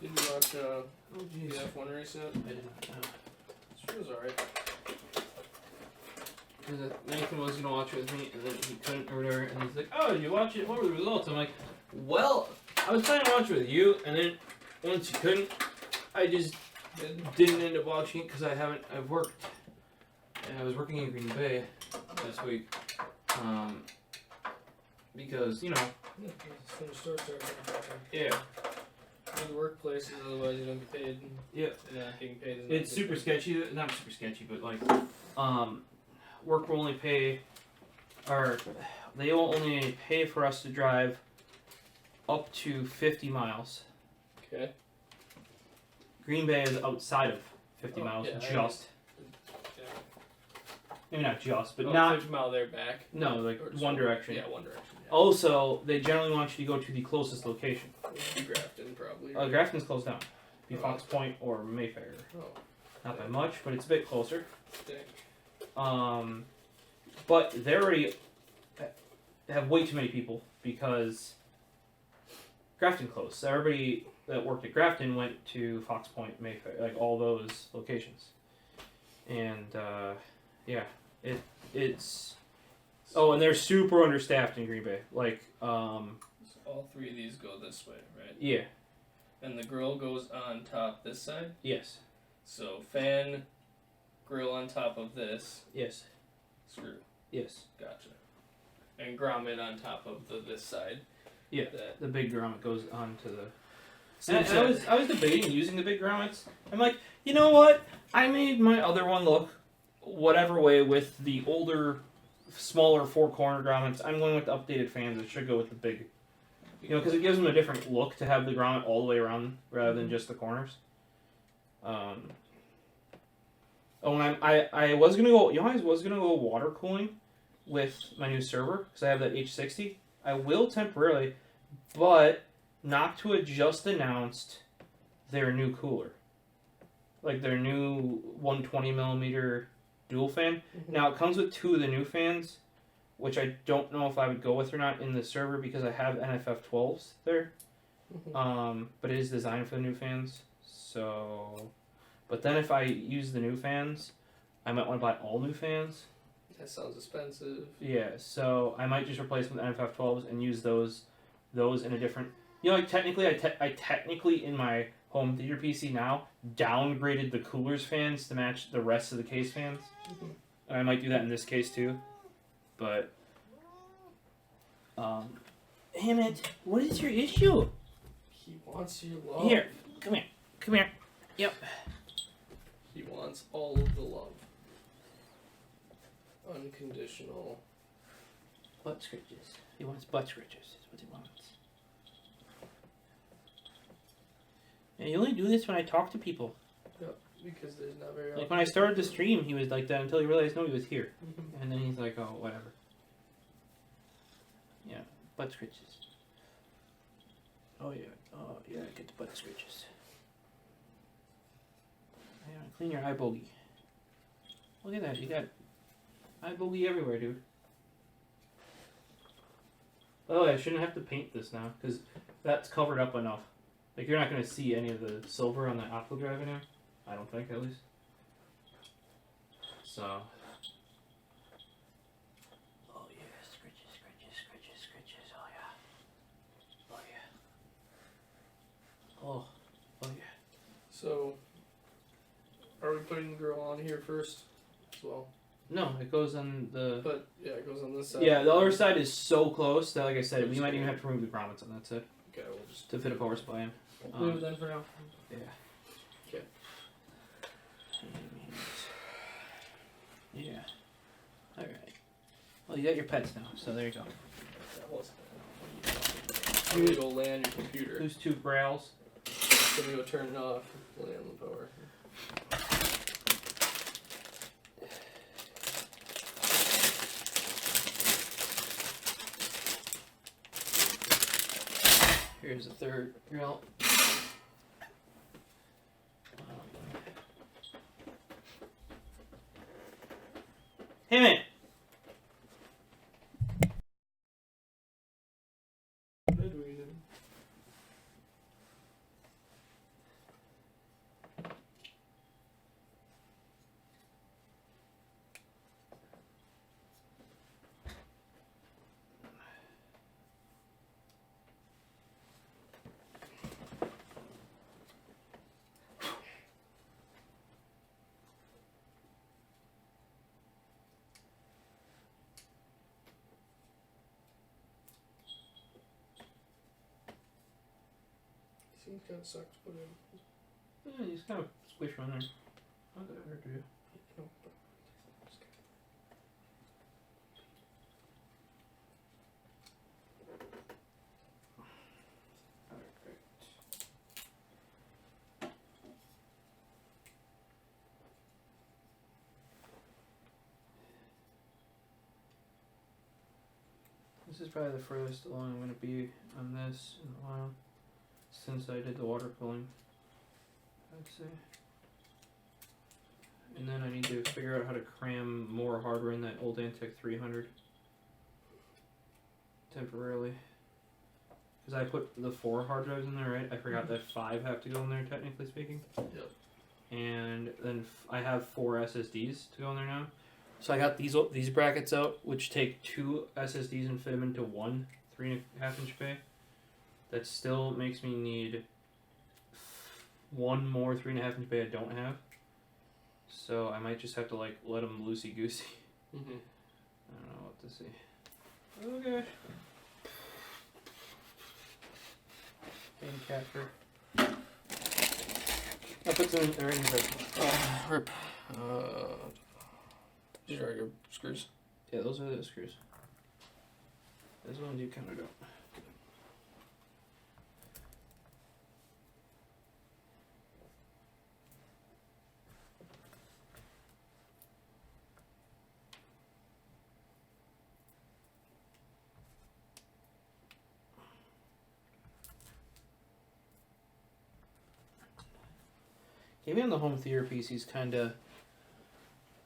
Did you watch Oh jeez. the F1 race yet? I didn't know. She was alright. Because Nathan was gonna watch it with me, and then he couldn't or whatever, and he's like, "Oh, did you watch it? What were the results?" I'm like, "Well, I was planning to watch it with you, and then once you couldn't, I just didn't end up watching it because I've worked, and I was working in Green Bay this week, because you know, yeah, the workplaces, otherwise you don't get paid. yeah, Getting paid is it's super sketchy. Not super sketchy, but like, work will only pay, or they will only pay for us to drive up to 50 miles. Okay. Green Bay is outside of 50 miles, yeah, just. Yeah. Maybe not just, but Oh, not. 50 mile there back. No, like Or one direction. Yeah, one direction. Yeah. Also, they generally want you to go to the closest location. Grafton, probably. Grafton's closed down. Be Oh. Fox Point or Mayfair. Oh, Not by much, but it's a bit closer. dang. But they already have way too many people because Grafton closed. So everybody that worked at Grafton went to Fox Point, Mayfair, like all those locations. And yeah, it's. Oh, and they're super understaffed in Green Bay. Like, So all three of these go this way, right? yeah, And the grill goes on top this side. yes, So fan, grill on top of this, yes, screw. yes. Gotcha. And grommet on top of this side. Yeah, That. the big grommet goes onto the. So And I was debating using the big grommets. I'm like, you know what? I made my other one look whatever way with the older, smaller 4-corner grommets. I'm going with the updated fans. It should go with the big. You know, because it gives them a different look to have the grommet all the way around rather than just the corners. Oh, and I was gonna go. You know, I was gonna go water cooling with my new server because I have that H60. I will temporarily, but Noctua just announced their new cooler, like their new 120mm dual fan. Mhm. Now it comes with 2 of the new fans, which I don't know if I would go with or not in the server because I have NF-A12s there. But it is designed for the new fans. So, but then if I use the new fans, I might want to buy all new fans. That sounds expensive. Yeah, so I might just replace them with NF-A12s and use those in a different. You know, like technically, I technically in my home theater PC now downgraded the cooler's fans to match the rest of the case fans. Mhm. And I might do that in this case too. But, damn it! What is your issue? He wants your love. Here, come here. Yep. He wants all of the love. Unconditional. Butt scratches. He wants butt scratches. That's what he wants. And you only do this when I talk to people. Yep, because there's not very Like when I started the stream, he was like that until he realized no, he was here, Mhm. and then he's like, oh, whatever. Yeah, butt scratches. Oh yeah, get the butt scratches. Clean your eye bogey. Look at that. You got eye bogey everywhere, dude. Oh, I shouldn't have to paint this now because that's covered up enough. Like, you're not going to see any of the silver on the optical drive in here. I don't think, at least. So. Oh, yeah. Scratches, scratches, scratches, scratches. Oh, yeah. Oh, yeah. Oh. Oh, yeah. So, are we putting the grill on here first as well? No, it goes on the... But, yeah, it goes on this side. Yeah, the other side is so close that, like I said, we might even have to remove the grommets on that side. Okay, we'll just... To fit a power supply in. Leave it then for now. Yeah. Okay. Yeah. Alright. Well, you got your pets now, so there you go. That was... I'm gonna go lay on your computer. Who's two growls? Then we go turn it off, lay on the power. Here's the third grill. Hey man! Seems kind of sucks to put in. Yeah, you just kind of squish on there. Not that it hurt you. No, This is probably the furthest along I'm going to be on this in a while, since I did the water cooling, I'd say. And then I need to figure out how to cram more hardware in that old Antec 300 temporarily. Because I put the 4 hard drives in there, right? I forgot that 5 have to go in there, technically speaking. Yep. And then I have 4 SSDs to go in there now. So I got these brackets out, which take 2 SSDs and fit them into one 3.5-inch bay. That still makes me need 1 more 3.5-inch bay I don't have. So I might just have to like let them loosey goosey. I don't know what to see. Oh gosh. Game capture. I'll put some in the right. Rip. These are your screws. Yeah, those are the screws. Those ones you counted out. Gaming on the home theater PC is kind of,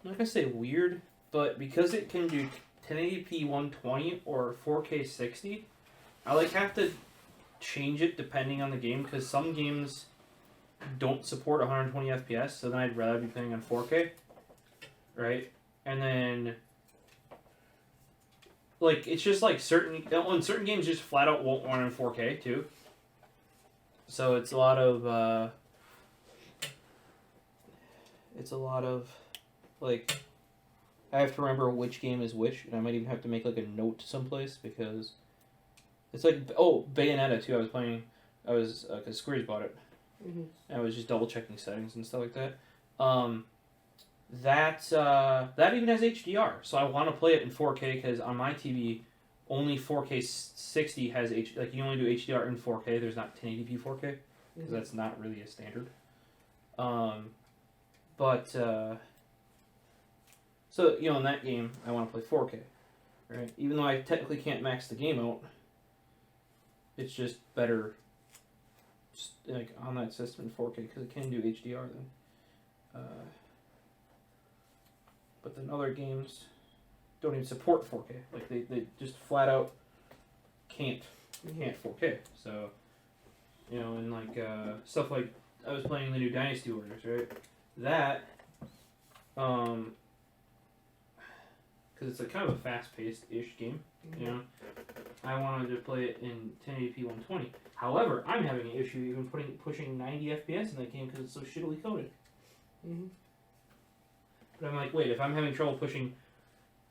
I'm not gonna say weird, but because it can do 1080p 120 or 4K 60, I like have to change it depending on the game because some games don't support 120 FPS, so then I'd rather be playing on 4K, right? And then, like, it's just like certain games just flat out won't run in 4K too. So it's a lot of like, I have to remember which game is which, and I might even have to make like a note someplace because it's like, oh, Bayonetta too. Because Squares bought it. And I was just double checking settings and stuff like that. That even has HDR, so I want to play it in 4K because on my TV, only 4K 60 has like you only do HDR in 4K. There's not 1080p 4K because that's not really a standard. So, you know, in that game, I want to play 4K, right? Even though I technically can't max the game out, it's just better, like, on that system in 4K, because it can do HDR then. But then other games don't even support 4K. Like they just flat out can't 4K. So, you know, and like stuff like I was playing the new Dynasty Warriors, right? That, because it's a kind of a fast-paced-ish game, you know. I wanted to play it in 1080p 120. However, I'm having an issue even pushing 90 FPS in that game because it's so shittily coded. But I'm like, wait, if I'm having trouble pushing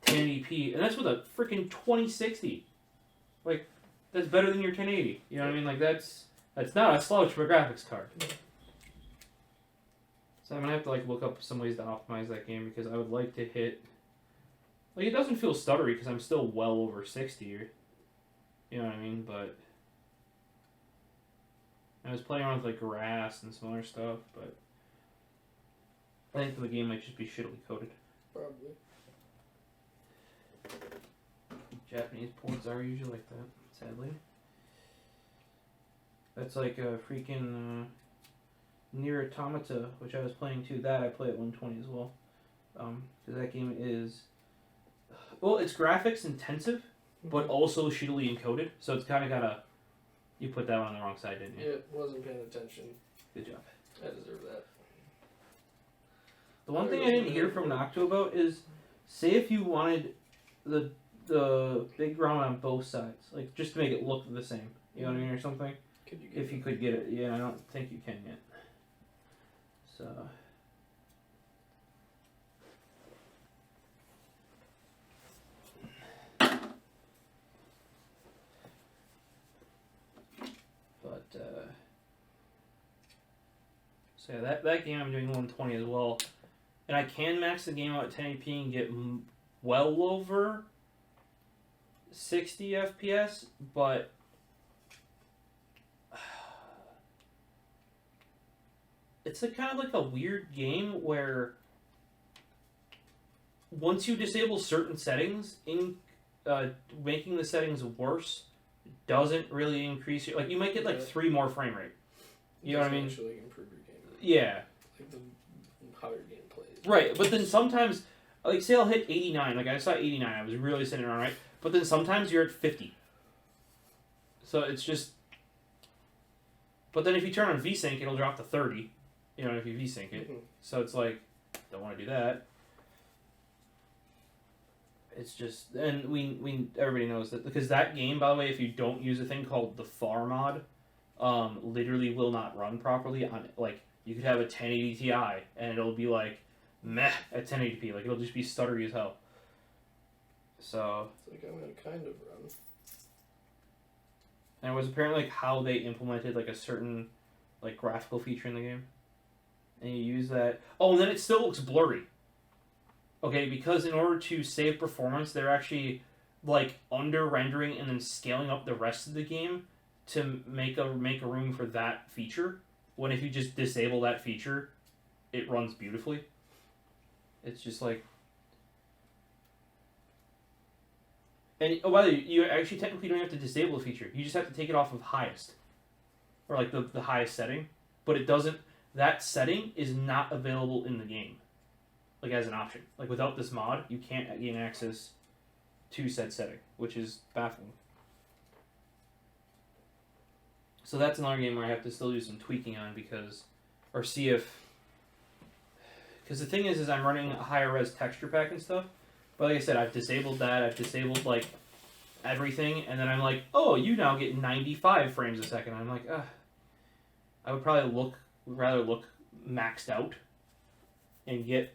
1080p, and that's with a freaking 2060, like, that's better than your 1080. You know what I mean? Like, that's not a slouch for a graphics card. So I'm gonna have to like look up some ways to optimize that game because I would like to hit. Like, it doesn't feel stuttery because I'm still well over 60. Or, you know what I mean? But I was playing around with like grass and some other stuff, but I think the game might just be shittily coded. Probably. Japanese ports are usually like that, sadly. That's like a freaking Nier Automata, which I was playing too. That I play at 120 as well. Because that game is... Well, it's graphics intensive, but also shittily encoded. So it's kind of got a... You put that one on the wrong side, didn't you? Yeah, wasn't paying attention. Good job. I deserve that. The one thing I didn't hear from Noctua about is, say if you wanted the big ground on both sides, like just to make it look the same, you know what I mean, or something. If you could get it, yeah, I don't think you can yet. So. But so yeah, that game I'm doing 120 as well. And I can max the game out at 1080p and get well over 60 FPS, but it's kind of like a weird game where once you disable certain settings, making the settings worse doesn't really increase your... Like, you might get like 3 more frame rate. You know what I mean? Actually improve your game. Yeah. Like the higher game plays. Right, but then sometimes, like, say I'll hit 89, like I saw 89, I was really sitting around, right? But then sometimes you're at 50. So it's just... But then if you turn on VSync, it'll drop to 30, you know, if you VSync it. So it's like, don't want to do that. It's just... And everybody knows that, because that game, by the way, if you don't use a thing called the FAR mod, literally will not run properly on, like, you could have a 1080 Ti, and it'll be like, meh, at 1080p. Like, it'll just be stuttery as hell. So... It's like I'm going to kind of run. And it was apparently like how they implemented like a certain like graphical feature in the game. And you use that... Oh, and then it still looks blurry. Okay, because in order to save performance, they're actually like under-rendering and then scaling up the rest of the game to make a room for that feature. When if you just disable that feature, it runs beautifully. It's just like... And, oh, by the way, you actually technically don't have to disable the feature. You just have to take it off of highest. Or, like, the highest setting. But it doesn't... That setting is not available in the game. Like, as an option. Like, without this mod, you can't gain access to said setting. Which is baffling. So that's another game where I have to still do some tweaking on because... Or see if... Because the thing is I'm running a higher res texture pack and stuff. But like I said, I've disabled that. I've disabled, like, everything. And then I'm like, oh, you now get 95 frames a second. I'm like, ugh. I would probably rather look maxed out and get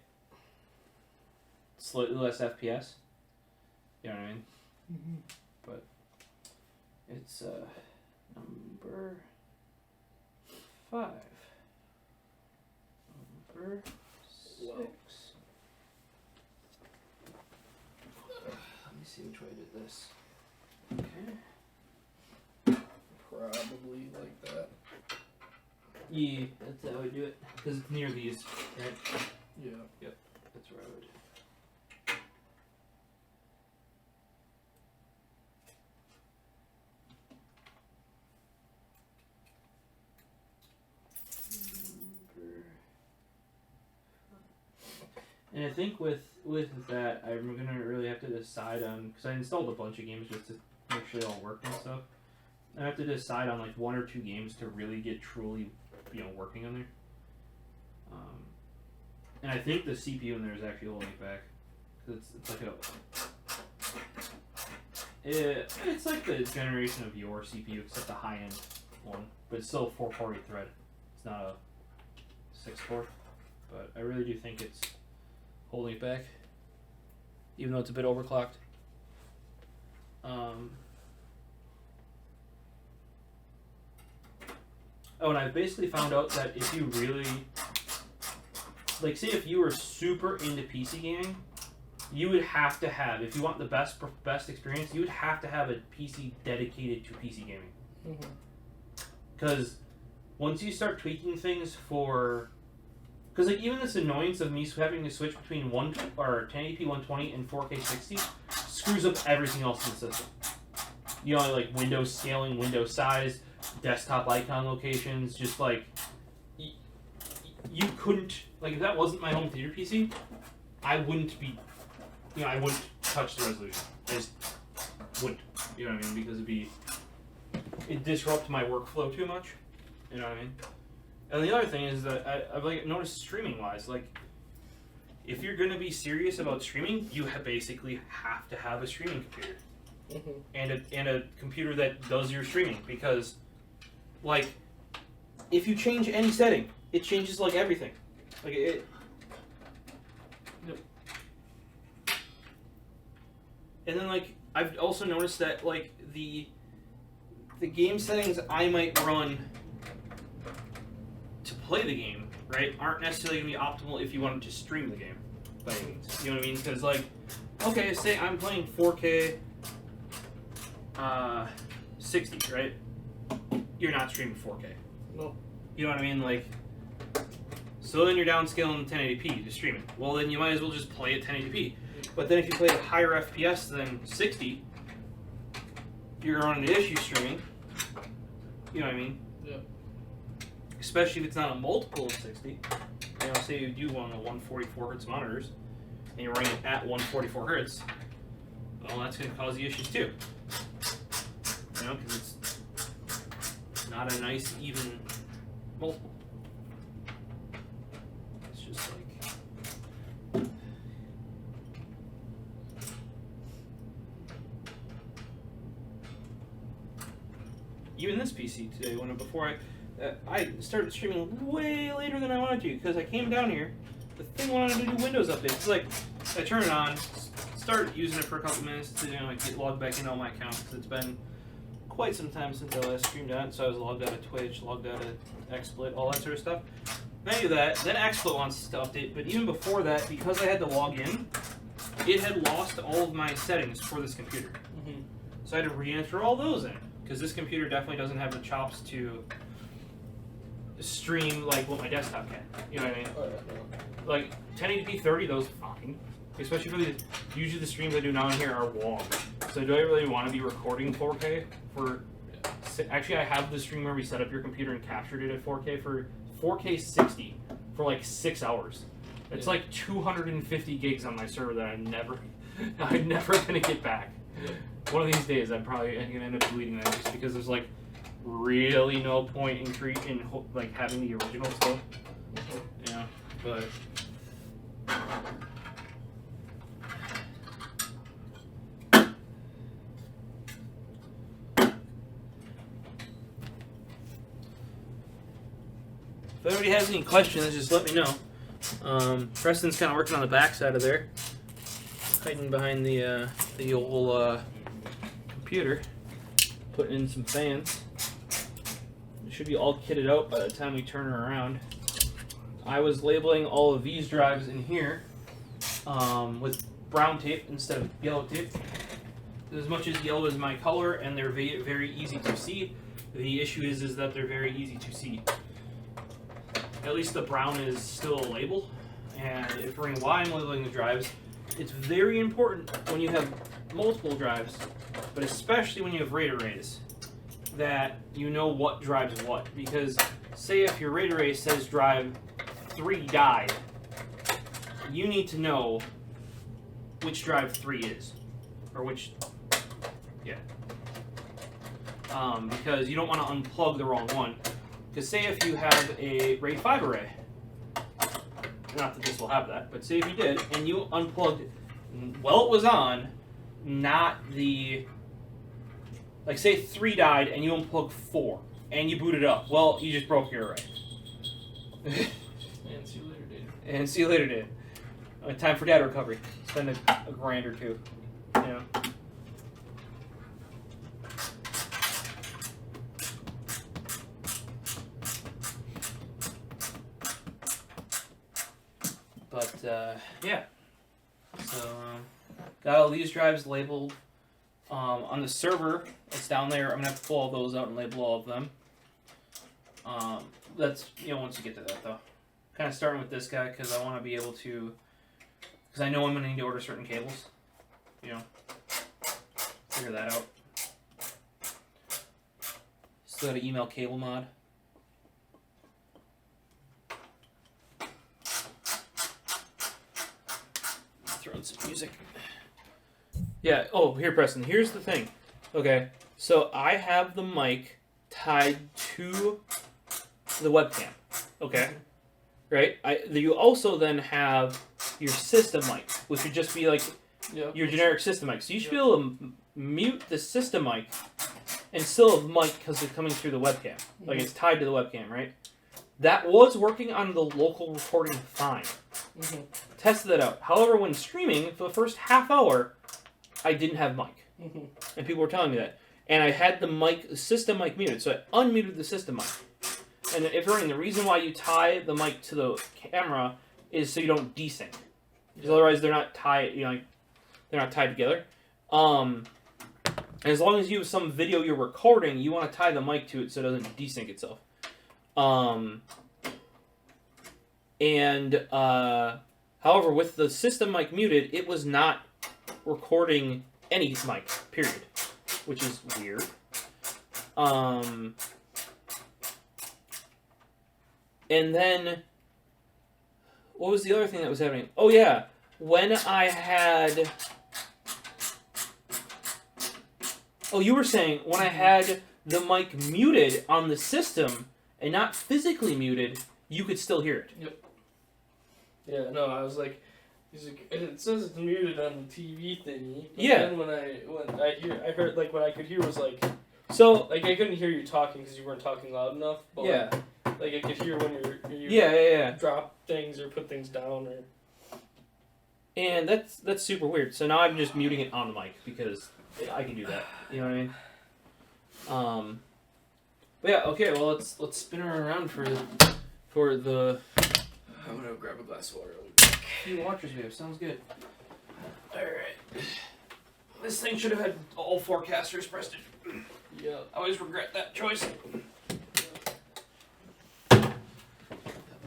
slightly less FPS. You know what I mean? But it's number 5. Number 6. Let me see which way I did this. Okay. Probably like that. Yeah, that's how I do it. Because it's near these, right? Yeah. Yep, that's where I would. And I think with that, I'm gonna really have to decide on, because I installed a bunch of games just to make sure they all work and stuff. I have to decide on like 1 or 2 games to really get truly, working on there. And I think the CPU in there is actually holding it back, because it's like it's like the generation of your CPU, except the high end one, but it's still a 4-core thread. It's not a 6-core, but I really do think it's holding it back, even though it's a bit overclocked. Oh, and I basically found out that if you really, like, say if you were super into PC gaming, you would have to have, if you want the best experience, you would have to have a PC dedicated to PC gaming. Because once you start tweaking things for, because like even this annoyance of me having to switch between 1080p 120 and 4K 60 screws up everything else in the system. Like window scaling, window size, desktop icon locations, just like you couldn't, like if that wasn't my home theater PC, I wouldn't be, I wouldn't touch the resolution. I just wouldn't, you know what I mean? Because it'd disrupt my workflow too much, you know what I mean? And the other thing is that I've like noticed streaming wise, like if you're gonna be serious about streaming, you basically have to have a streaming computer. And a computer that does your streaming, because like if you change any setting, it changes like everything. Like it. Yep. And then like I've also noticed that like the game settings I might run to play the game, right, aren't necessarily gonna be optimal if you wanted to stream the game. By any means. You know what I mean? Because like, okay, say I'm playing 4K 60, right? You're not streaming 4K. No. You know what I mean? Like, so then you're downscaling 1080p to stream it. Well, then you might as well just play at 1080p. But then if you play at higher FPS than 60, you're on an issue streaming. You know what I mean? Yeah. Especially if it's not a multiple of 60. Say you do want a 144 hertz monitors, and you're running it at 144 hertz. Well, that's going to cause you issues too. Because it's not a nice, even multiple. It's just like... Even this PC today, before I started streaming way later than I wanted to, because I came down here, the thing wanted to do Windows updates. It's like, I turned it on, started using it for a couple minutes to get logged back into all my accounts, because it's been quite some time since I last streamed on it, so I was logged out of Twitch, logged out of XSplit, all that sort of stuff. Then I do that, then XSplit wants to update, but even before that, because I had to log in, it had lost all of my settings for this computer. So I had to re-enter all those in, because this computer definitely doesn't have the chops to stream like what my desktop can. You know what I mean? Like 1080p 30, those fine. Especially for the, usually the streams I do now in here are long. So do I really want to be recording 4K for, actually I have the stream where we set up your computer and captured it at 4K for 4K 60 for like 6 hours. It's like 250 gigs on my server that I'm never gonna get back. One of these days I'm probably gonna end up deleting that just because there's like really no point in like having the original stuff. Yeah, but if anybody has any questions, just let me know. Preston's kind of working on the back side of there, hiding behind the old computer, putting in some fans. It should be all kitted out by the time we turn her around. I was labeling all of these drives in here with brown tape instead of yellow tape. As much as yellow is my color and they're very easy to see, the issue is that they're very easy to see. At least the brown is still a label, and if you're wondering why I'm labeling the drives, it's very important when you have multiple drives, but especially when you have RAID arrays, that you know what drives what. Because say if your RAID array says drive 3 died, you need to know which drive 3 is, or which, yeah. Because you don't want to unplug the wrong one. Because say if you have a RAID 5 array, not that this will have that, but say if you did, and you unplugged while it was on, not the, like say 3 died and you unplugged 4, and you booted up, well, you just broke your array. And see you later, dude. And see you later, dude. Time for data recovery. Spend a grand or two, you know. But yeah, so got all these drives labeled. On the server, it's down there. I'm gonna have to pull all those out and label all of them. That's, you know, once you get to that though. Kind of starting with this guy because I want to be able to, because I know I'm gonna need to order certain cables. You know, figure that out. Still got to email cable mod. Throw in some music. Yeah, oh, here, Preston, here's the thing. Okay, so I have the mic tied to the webcam. Okay? Right? You also then have your system mic, which would just be like your generic system mic. So you should be able to mute the system mic and still have mic because it's coming through the webcam. Like it's tied to the webcam, right? That was working on the local recording fine. Tested that out. However, when streaming, for the first half hour, I didn't have mic. And people were telling me that. And I had the system mic muted, so I unmuted the system mic. And if you're wondering, the reason why you tie the mic to the camera is so you don't desync. Because otherwise they're not tied, you know, like, they're not tied together. And as long as you have some video you're recording, you want to tie the mic to it so it doesn't desync itself. However, with the system mic muted, it was not recording any mic, period, which is weird. And then, what was the other thing that was happening? Oh yeah, when I had, oh, you were saying when I had the mic muted on the system and not physically muted, you could still hear it. Yep. Yeah, no, I was like, he's like, it says it's muted on the TV thingy. But Yeah. Then when I heard, like, what I could hear was like, so like I couldn't hear you talking because you weren't talking loud enough. But yeah. Like I could hear when you Yeah. drop things or put things down or. And that's super weird. So now I'm just muting it on the mic because I can do that. You know what I mean? But yeah. Okay. Well, let's spin her around for the. I'm gonna grab a glass of water. Few watchers we have. Sounds good. All right. This thing should have had all 4 casters, Preston. Yeah. I always regret that choice.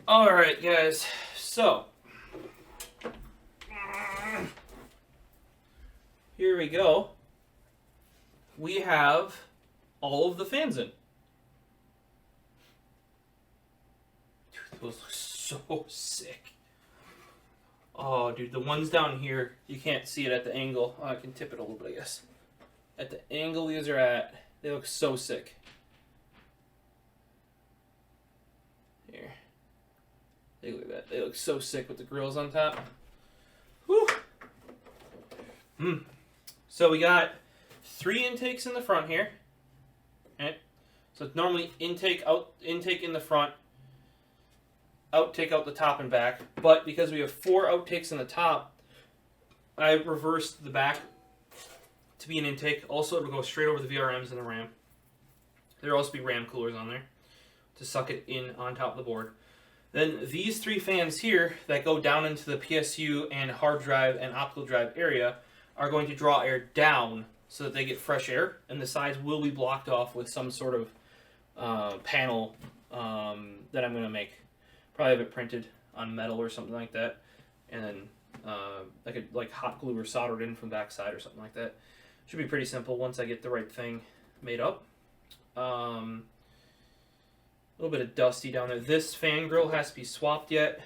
All right, guys. So here we go. We have all of the fans in. Dude, those look so sick. Oh, dude, the ones down here, you can't see it at the angle. Oh, I can tip it a little bit, I guess. At the angle these are at, they look so sick. Here. Take a look at that. They look so sick with the grills on top. Whew. So we got 3 intakes in the front here. Okay. So it's normally intake in the front, outtake out the top and back. But because we have 4 outtakes in the top, I reversed the back to be an intake. Also, it'll go straight over the VRMs and the RAM. There'll also be RAM coolers on there to suck it in on top of the board. Then these 3 fans here that go down into the PSU and hard drive and optical drive area are going to draw air down so that they get fresh air, and the sides will be blocked off with some sort of panel that I'm going to make. Probably have it printed on metal or something like that, and then I could like hot glue or solder it in from the back side or something like that. Should be pretty simple once I get the right thing made up. A little bit of dusty down there. This fan grill has to be swapped yet.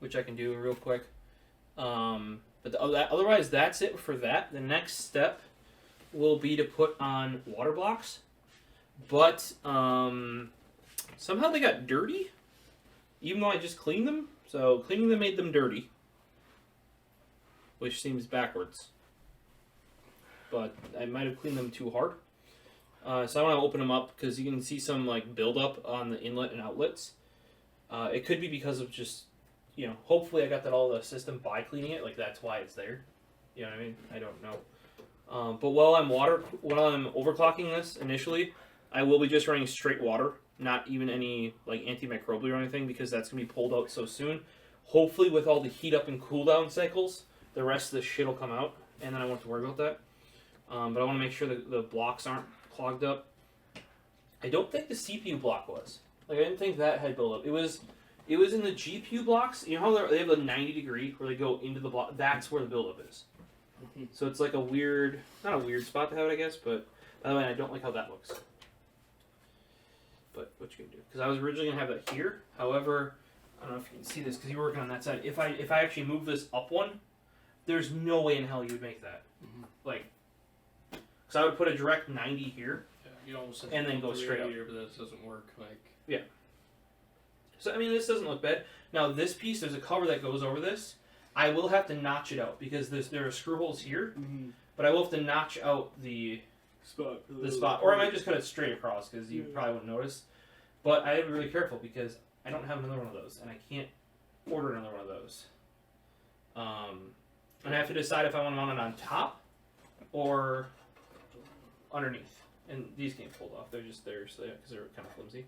which I can do real quick. Otherwise, that's it for that. The next step will be to put on water blocks, but somehow they got dirty, even though I just cleaned them. So cleaning them made them dirty, which seems backwards. But I might have cleaned them too hard. So I want to open them up because you can see some like buildup on the inlet and outlets. It could be because of just, hopefully I got that all the system by cleaning it. Like that's why it's there. You know what I mean? I don't know. But while I'm overclocking this initially, I will be just running straight water, not even any like antimicrobial or anything, because that's gonna be pulled out so soon. Hopefully, with all the heat up and cool down cycles, the rest of the shit will come out, and then I won't have to worry about that. But I want to make sure that the blocks aren't clogged up. I don't think the CPU block was. Like I didn't think that had built up. It was in the GPU blocks. You know how they have a 90 degree where they go into the block. That's where the buildup is. So it's like not a weird spot to have it, I guess. But by the way, I don't like how that looks. But what you can do? Because I was originally gonna have that here. However, I don't know if you can see this because you're working on that side. If I actually move this up one, there's no way in hell you would make that. Like, because I would put a direct 90 here. You almost and then go straight up. Here, but that doesn't work. Yeah. So I mean, this doesn't look bad. Now this piece, there's a cover that goes over this. I will have to notch it out because there are screw holes here, but I will have to notch out the spot, or I might just cut it straight across because you probably wouldn't notice. But I have to be really careful because I don't have another one of those, and I can't order another one of those. And I have to decide if I want to mount it on top or underneath. And these can't fold off; they're just there, so because they're kind of flimsy.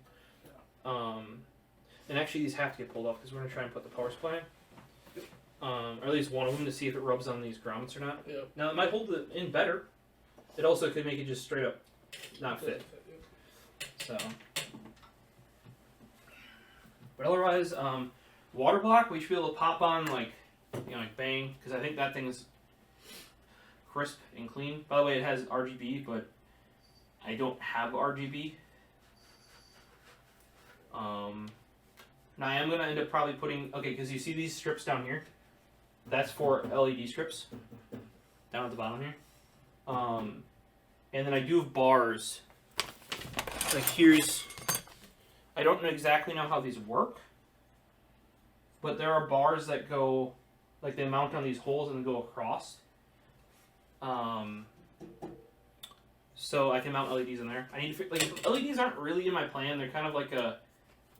And actually, these have to get pulled off because we're gonna try and put the power supply in. Or at least one of them to see if it rubs on these grommets or not. Yep. Now it might hold it in better. It also could make it just straight up not fit. So, but otherwise, water block we should be able to pop on like bang, because I think that thing is crisp and clean. By the way, it has RGB, but I don't have RGB. Now I am gonna end up probably putting because you see these strips down here. That's for LED strips down at the bottom here. And then I do have bars. Like I don't exactly know how these work, but there are bars that go, like they mount on these holes and go across. So I can mount LEDs in there. I need to LEDs aren't really in my plan. They're kind of like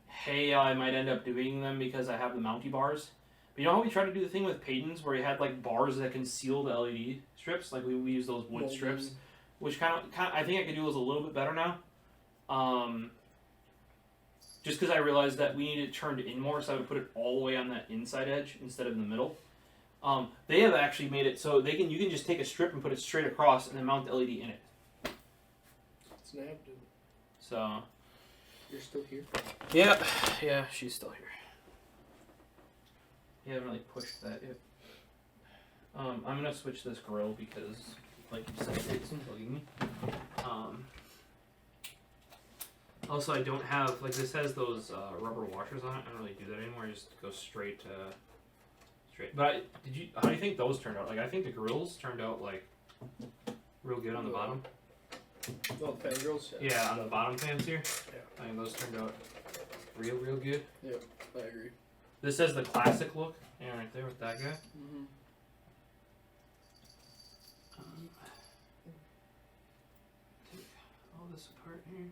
hey, I might end up doing them because I have the mounty bars. But you know how we tried to do the thing with Payton's where you had like bars that conceal the LED strips? Like we use those wood strips, which kind of I think I could do those a little bit better now. Just because I realized that we needed it turned in more, so I would put it all the way on that inside edge instead of in the middle. They have actually made it so you can just take a strip and put it straight across and then mount the LED in it. Snapped it. So. You're still here? Yeah, she's still here. You haven't really pushed that yet. I'm gonna switch this grill because, like you said, it's bugging me. Also, I don't have this has those rubber washers on it. I don't really do that anymore. I just go straight. But how do you think those turned out? Like I think the grills turned out real good on the bottom. Well, fan grills. Yeah, on the bottom fans here. Yeah. I mean, those turned out real good. Yep, I agree. This has the classic look. Yeah, right there with that guy. Take all this apart here.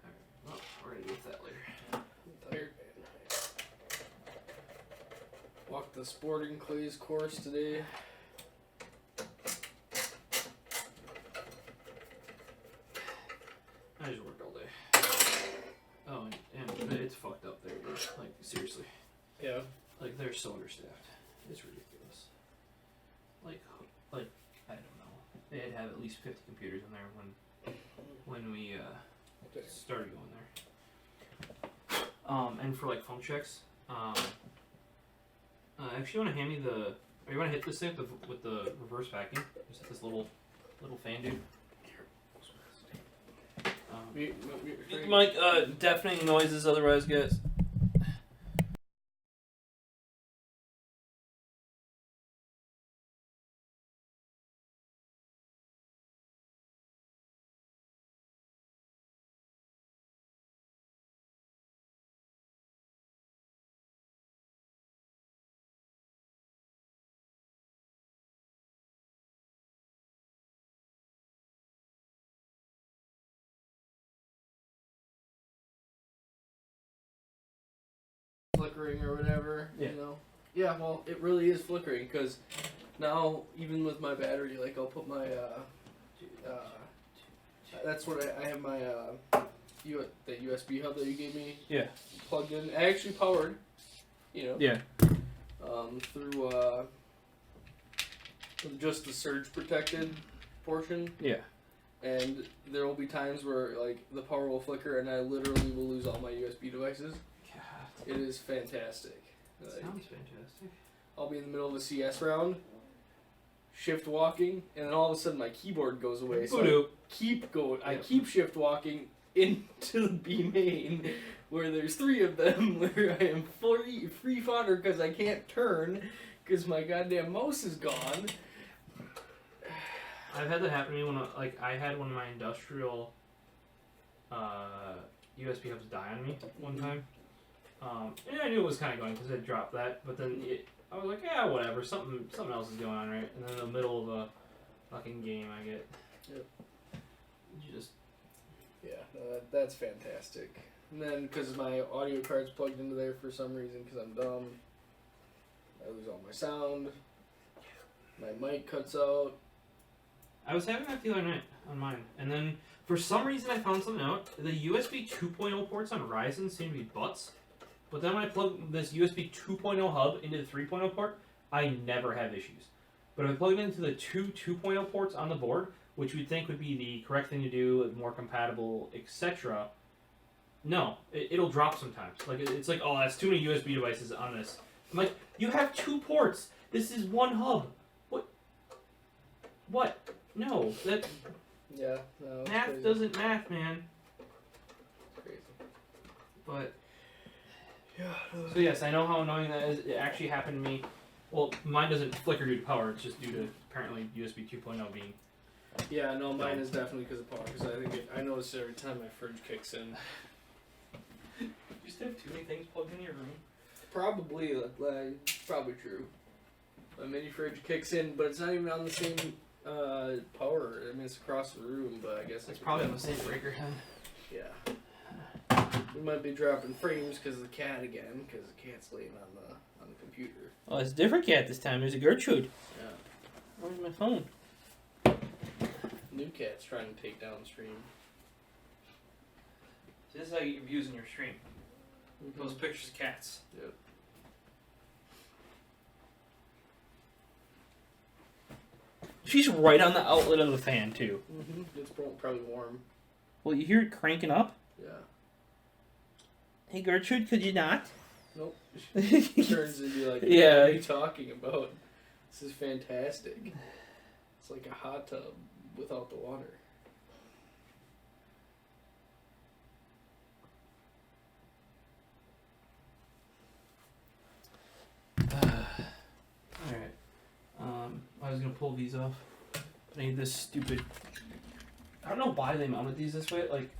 Alright, well, we're gonna get that later. I'm tired, man. Walked the sporting clays course today. I just worked all day. Oh, and it's fucked up there, dude. Like, seriously. Yeah. Like, they're so understaffed. It's ridiculous. Like, I don't know. They'd have at least 50 computers in there when we started going there. And for, phone checks, actually, you want to hand me you want to hit this thing with the reverse vacuum? Just hit this little fan, dude. Mike, deafening noises otherwise, guys. flickering or whatever. Yeah. You know. Yeah. Well, it really is flickering because now even with my battery, like I'll put my that's what I have my the USB hub that you gave me. Yeah. Plugged in. I actually powered. You know. Yeah. Through just the surge protected portion. Yeah. And there will be times where like the power will flicker and I literally will lose all my USB devices. God. It is fantastic. Like, Sounds fantastic. I'll be in the middle of a CS round, shift walking, and then all of a sudden my keyboard goes away. So I keep going. I keep shift walking into the B main, where there's 3 of them, where I am free fodder because I can't turn because my goddamn mouse is gone. I've had that happen to me when I had one of my industrial USB hubs die on me one time. And I knew it was kind of going because I dropped that, but then I was like, yeah, whatever, something else is going on, right? And then in the middle of a fucking game, I get just That's fantastic. And then because my audio card's plugged into there for some reason because I'm dumb, I lose all my sound. My mic cuts out. I was having that the other night on mine, and then for some reason I found something out. The USB 2.0 ports on Ryzen seem to be butts, but then when I plug this USB 2.0 hub into the 3.0 port, I never have issues. But if I plug it into the 2.0 ports on the board, which you'd think would be the correct thing to do, more compatible, etc., no, it'll drop sometimes. Like it's like, oh, that's too many USB devices on this. I'm like, you have 2 ports. This is 1 hub. What? No, that math crazy. doesn't math, man. It's crazy. But so yes, I know how annoying that is. It actually happened to me. Well, mine doesn't flicker due to power. It's just due to apparently USB 2.0 being. Yeah, no, mine is definitely because of power. Because I think I notice every time my fridge kicks in. You just have too many things plugged in your room. Probably, probably true. My mini fridge kicks in, but it's not even on the same power. I mean, it's across the room, but I guess It's probably on the same breaker head. Yeah. We might be dropping frames because of the cat again, because the cat's laying on the computer. Oh, it's a different cat this time. There's a Gertrude. Yeah. Where's my phone? New cat's trying to take down the stream. So this is how you get views in your stream. Those pictures of cats. Yep. She's right on the outlet of the fan, too. Mm-hmm. It's probably warm. Well, you hear it cranking up? Yeah. Hey, Gertrude, could you not? Nope. She turns and be like, Yeah. what are you talking about? This is fantastic. It's like a hot tub without the water. Alright. I was gonna pull these off. I need this stupid. I don't know why they mounted these this way. Like,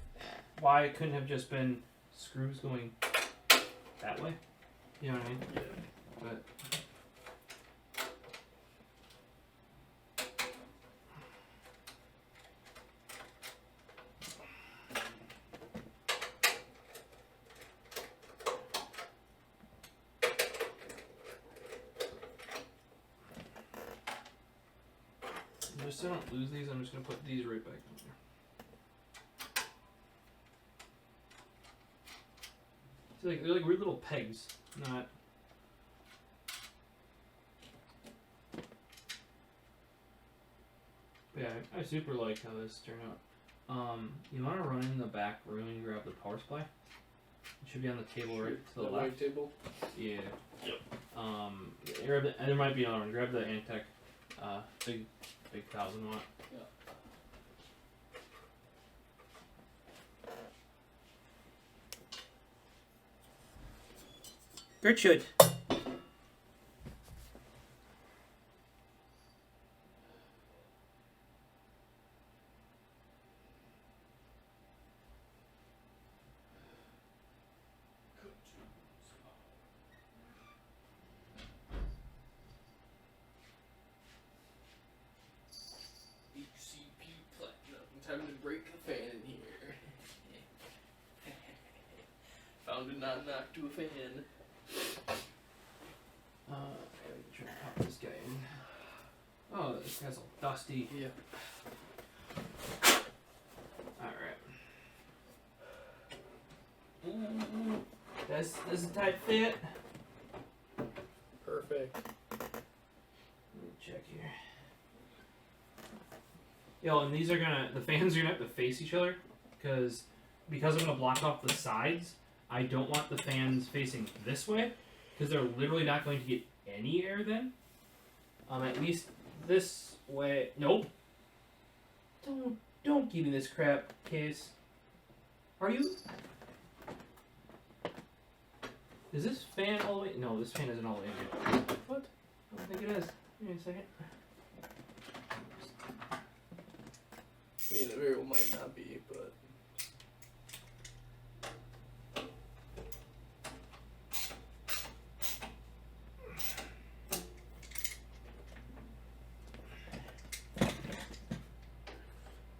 why it couldn't have just been screws going that way. You know what I mean? Yeah. But. Just so I don't lose these, I'm just going to put these right back in there. So they're like weird little pegs, not... But yeah, I super like how this turned out. You want to run in the back room and grab the power supply. It should be on the table right to the left. White table? Yeah. Yep. Grab the, and there might be another one. Grab the Antec, big 1000-watt. Yeah. Gertrude. Time to break the fan in here. Found a non-knock to a fan. That's all dusty. Yep. Alright. Does a tight fit? Perfect. Let me check here. Yo, and these are gonna, the fans are gonna have to face each other because I'm gonna block off the sides. I don't want the fans facing this way because they're literally not going to get any air then. At least this way. Nope. Don't give me this crap case. Are you? Is this fan all the way? No, this fan isn't all the way in here. What? I don't think it is. Give me a second. Yeah, the very well might not be, but.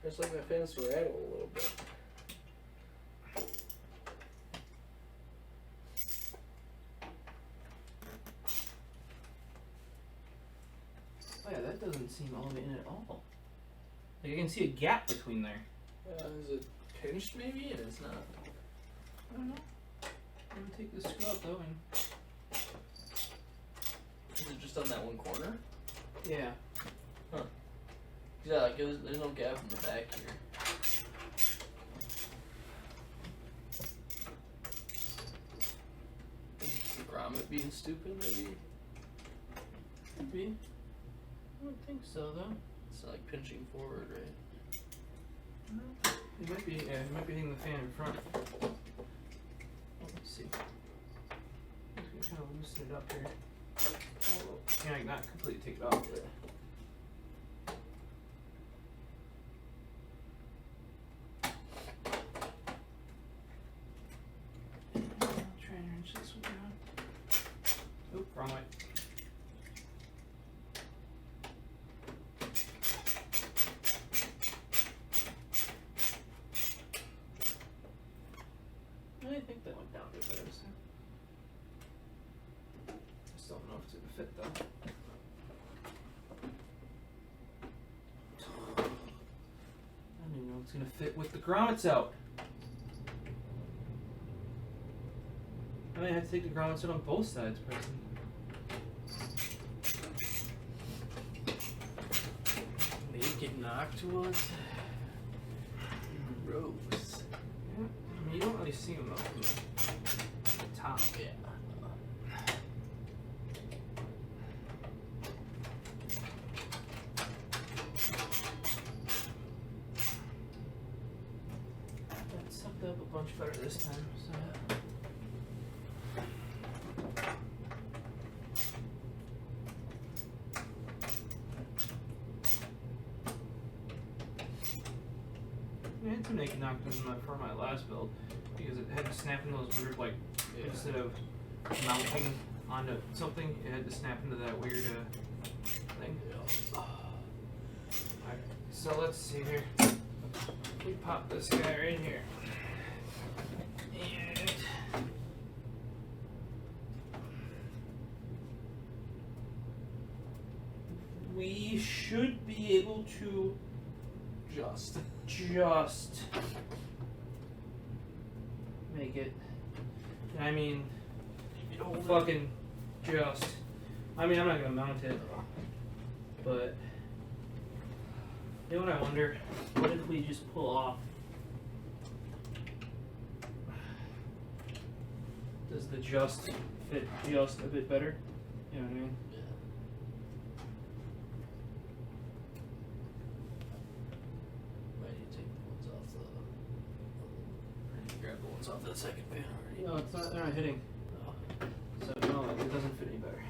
It's like my fans to rattle a little bit. Oh yeah, that doesn't seem all the way in at all. Like I can see a gap between there. Is it pinched maybe? And it's not. I don't know. I'm gonna take this screw out though and. Is it just on that one corner? Yeah. Huh. Yeah, like there's no gap in the back here. Is the grommet being stupid maybe? Could be. I don't think so though. It's not like pinching forward, right? No. It might be. Yeah, it might be hitting the fan in front. Let's see. I'm just gonna kind of loosen it up here. Can I not completely take it off yet? I'll try and wrench this one down. Oop, wrong way. I think that went down a bit better this time. I still don't know if it's gonna fit though. I don't even know if it's gonna fit with the grommets out. I might have to take the grommets out on both sides, person. They get knocked once. Gross. Yeah, I mean you don't really see them though from the top. Yeah. That sucked up a bunch better this time, so. I had to make Noctua for my last build because it had to snap in those weird, like, instead of mounting onto something, it had to snap into that weird thing. Alright, so let's see here. We pop this guy right here. And we should be able to just make it. I mean, fucking just. I mean, I'm not gonna mount it, but you know what I wonder? What if we just pull off? Does the just fit just a bit better? You know what I mean? Off that second fan already. No, it's not. They're not hitting. So no, it doesn't fit any better.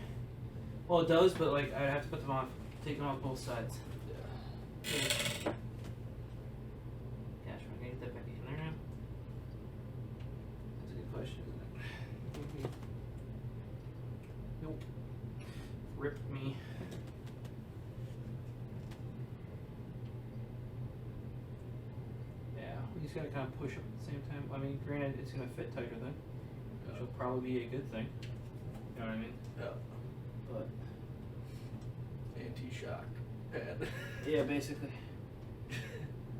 Well, it does, but like I'd have to put them off, take them off both sides. Yeah. Gosh, am I gonna get that back in there now? That's a good question, isn't it? Nope. Ripped me. We just gotta kind of push up at the same time. I mean, granted, it's gonna fit tighter then, which will probably be a good thing. You know what I mean? Yeah. But anti-shock. pad. Yeah, basically.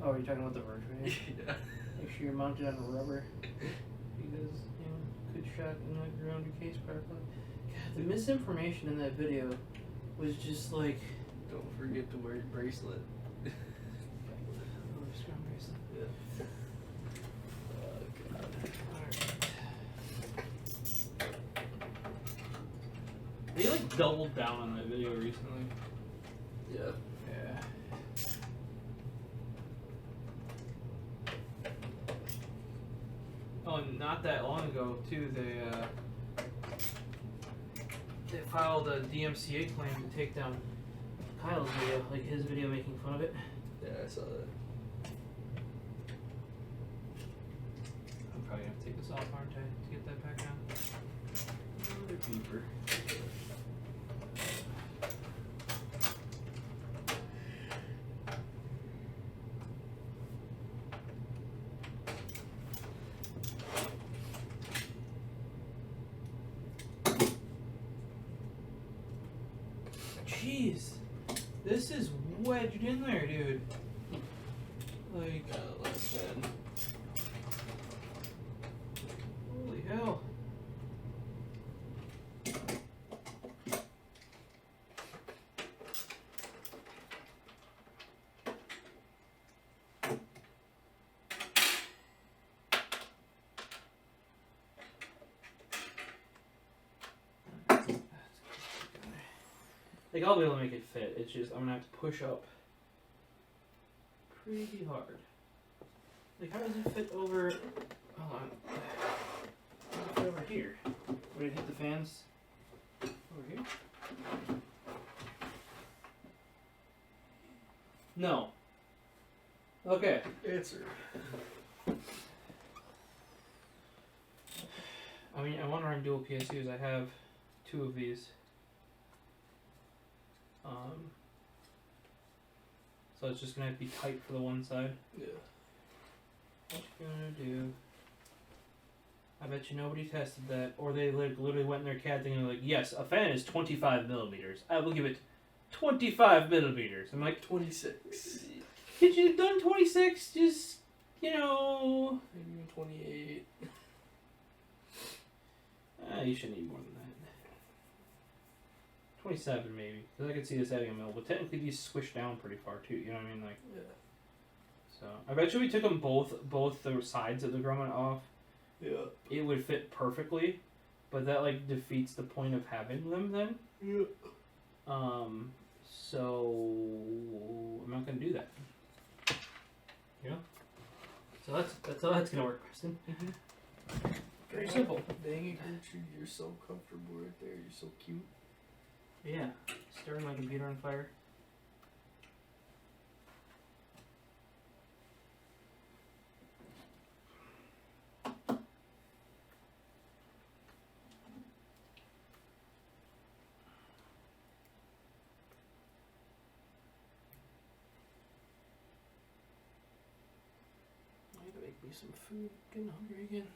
Oh, you're talking about the Verge, right? Yeah. Make sure you're mounted on rubber. Because, you know, good shot and not around your case properly. God, the misinformation in that video was just like... Don't forget to wear your bracelet. Oh, strong bracelet. Yeah. Oh, God. Alright. They like doubled down on that video recently. Yeah. Yeah. Oh, and not that long ago, too, they filed a DMCA claim to take down Kyle's video, like his video making fun of it. Yeah, I saw that. I'm probably gonna have to take this off, aren't I, to get that back on? Another beeper. Jeez, this is wedged in there, dude. Like, Last pen. holy hell. Like, I'll be able to make it fit. It's just, I'm gonna have to push up pretty hard. Like, how does it fit over? Hold on. How does it fit over here? Would it hit the fans over here? No. Okay. Answer. I mean, I want to run dual PSUs. I have 2 of these. So it's just gonna have to be tight for the one side. Yeah. What you gonna do? I bet you nobody tested that, or they literally went in their CAD thing and were like, yes, a fan is 25 millimeters. I will give it 25 millimeters. I'm like, 26. could you have done 26? Just, you know... Maybe even 28. You shouldn't need more than that. 27 maybe, because I could see this adding a mil, but technically these squish down pretty far too, you know what I mean? Like, Yeah. so, I bet you we took them both the sides of the grommet off, Yeah. it would fit perfectly, but that like defeats the point of having them then. Yeah. So I'm not gonna do that. You know? So that's how that's gonna work, Preston. Mm-hmm. Very simple. Dang it, Gertrude, you're so comfortable right there. You're so cute. Yeah. Stirring my computer on fire. I gotta make me some food. Getting hungry again.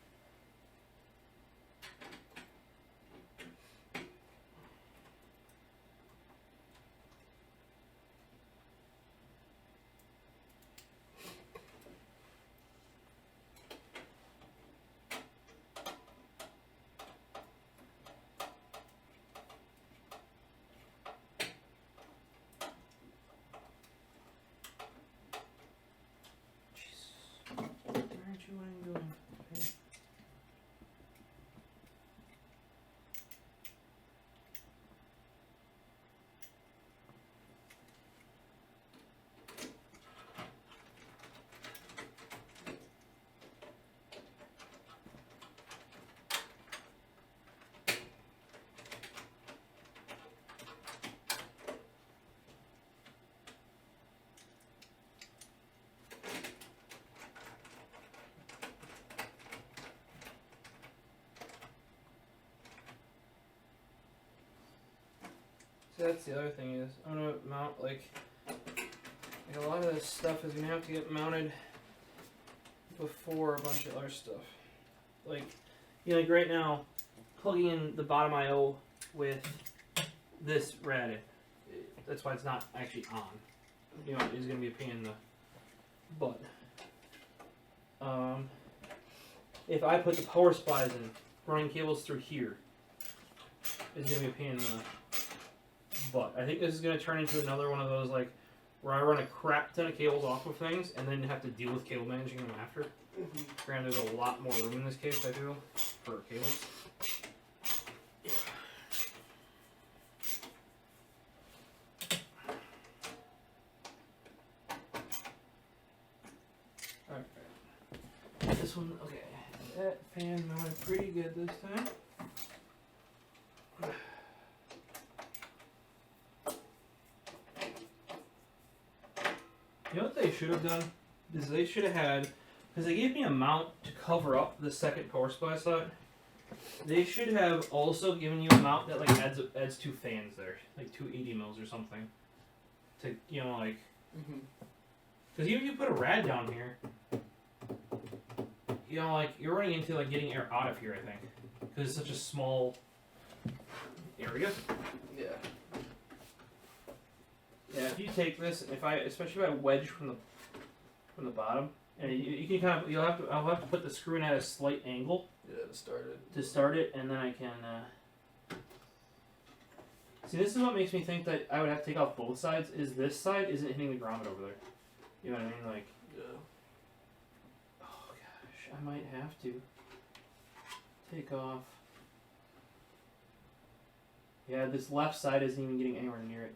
So that's the other thing is, I'm gonna mount like a lot of this stuff is gonna have to get mounted before a bunch of other stuff. Like, you know, like right now, plugging in the bottom I/O with this rad, that's why it's not actually on. You know, it's gonna be a pain in the butt. If I put the power supplies in, running cables through here is gonna be a pain in the butt. I think this is gonna turn into another one of those like where I run a crap ton of cables off of things and then have to deal with cable managing them after. Granted, there's a lot more room in this case, I feel, for cables. Alright. This one, okay. That fan mounted pretty good this time. You know what they should have done? Is they should have had, because they gave me a mount to cover up the second power supply slot. They should have also given you a mount that like adds two fans there, like two 80 mils or something. To, you know, like, because even if you put a rad down here, you know, like you're running into like getting air out of here, I think, because it's such a small area. Yeah. Yeah, if you take this, especially if I wedge from the bottom, and you can kind of, I'll have to put the screw in at a slight angle. Yeah, to start it. To start it, and then I can. See, this is what makes me think that I would have to take off both sides. Is this side isn't hitting the grommet over there? You know what I mean? Like. Yeah. Oh gosh, I might have to take off. Yeah, this left side isn't even getting anywhere near it.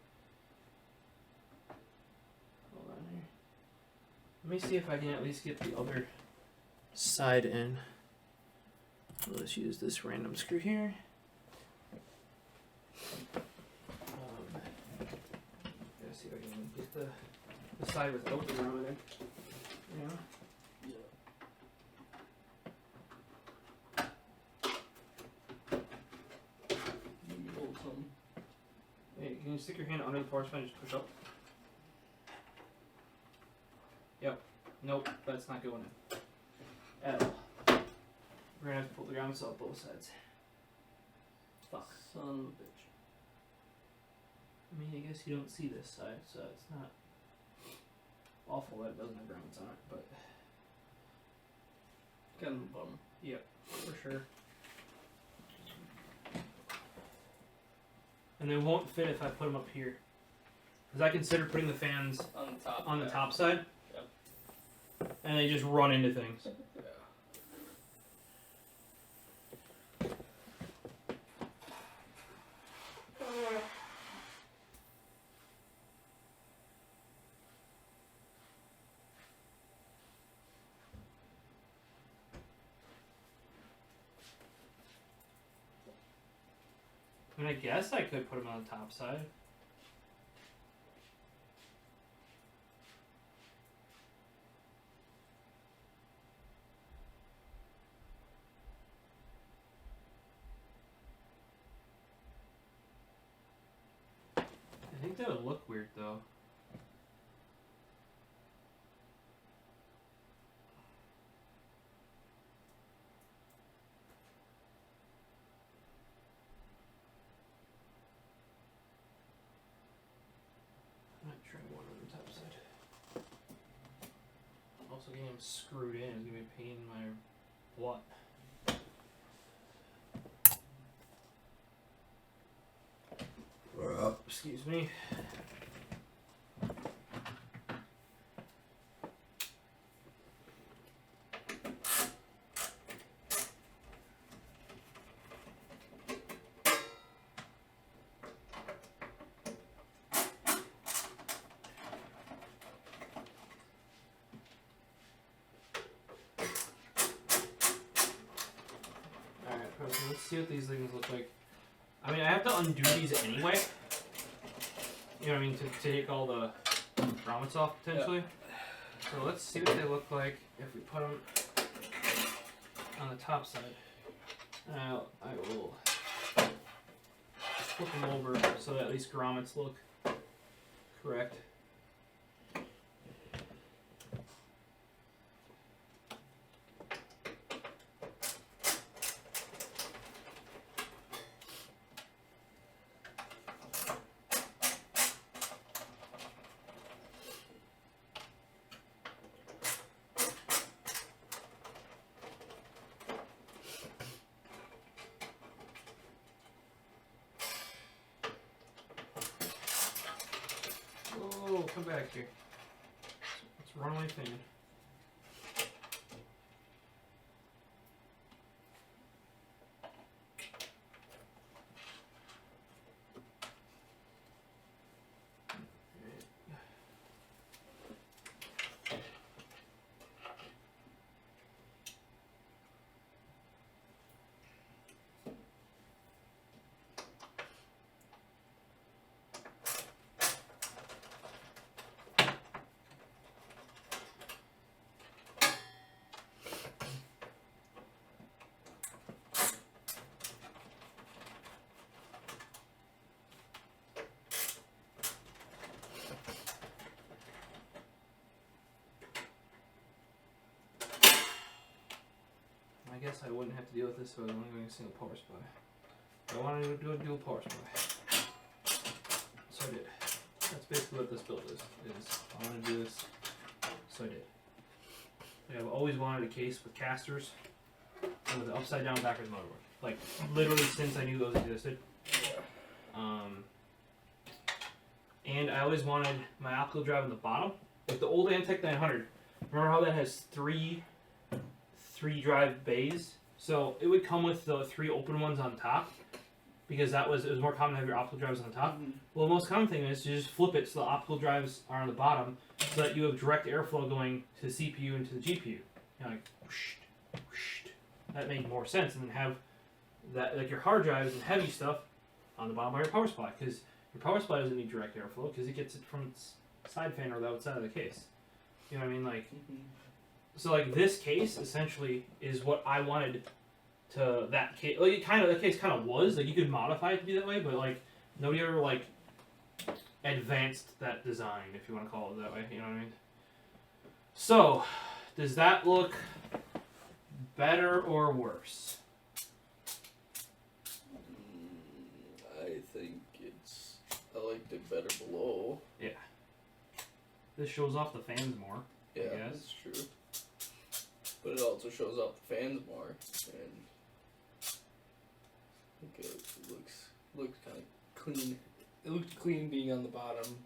Hold on here. Let me see if I can at least get the other side in. Let's use this random screw here. Gotta see if I can get the side without the grommet in. Yeah. Hey, can you stick your hand under the power supply and just push up? Yep. Nope, that's not going in. At all. We're gonna have to pull the grommets off both sides. Fuck. Son of a bitch. I mean, I guess you don't see this side, so it's not awful that it doesn't have grommets on it, but kind of a bummer. yep, for sure. And they won't fit if I put them up here, because I consider putting the fans on the top side. Yep. And they just run into things. Yeah. I mean, I guess I could put them on the top side. I think that would look weird though. I might try one on the top side. Also, getting them screwed in is gonna be a pain in my butt. Excuse me. Let's see what these things look like. I mean, I have to undo these anyway. You know what I mean? To take all the grommets off, potentially. Yep. So let's see what they look like if we put them on the top side. I will flip them over so that at least grommets look correct. back here. Let's run my fan. I guess I wouldn't have to deal with this if I was only doing a single power supply. But I wanted to do a dual power supply. So I did. That's basically what this build is I want to do this, so I did. Like, I've always wanted a case with casters and with an upside down backwards motherboard. Like, literally since I knew those existed. And I always wanted my optical drive on the bottom. Like the old Antec 900. Remember how that has three drive bays? So it would come with the 3 open ones on top, because it was more common to have your optical drives on the top. Well, the most common thing is to just flip it so the optical drives are on the bottom, so that you have direct airflow going to the CPU and to the GPU. You know, like whoosh, whoosh. That made more sense, and then have that, like your hard drives and heavy stuff on the bottom of your power supply, because your power supply doesn't need direct airflow because it gets it from its side fan or the outside of the case. You know what I mean? Like, so like this case essentially is what I wanted to that case. Like the case kind of was like you could modify it to be that way, but like nobody ever like advanced that design, if you want to call it that way. You know what I mean? So, does that look better or worse? I think I liked it better below. Yeah. This shows off the fans more. Yeah, I guess. that's true. But it also shows off the fans more, and I think it looks kind of clean. It looked clean being on the bottom,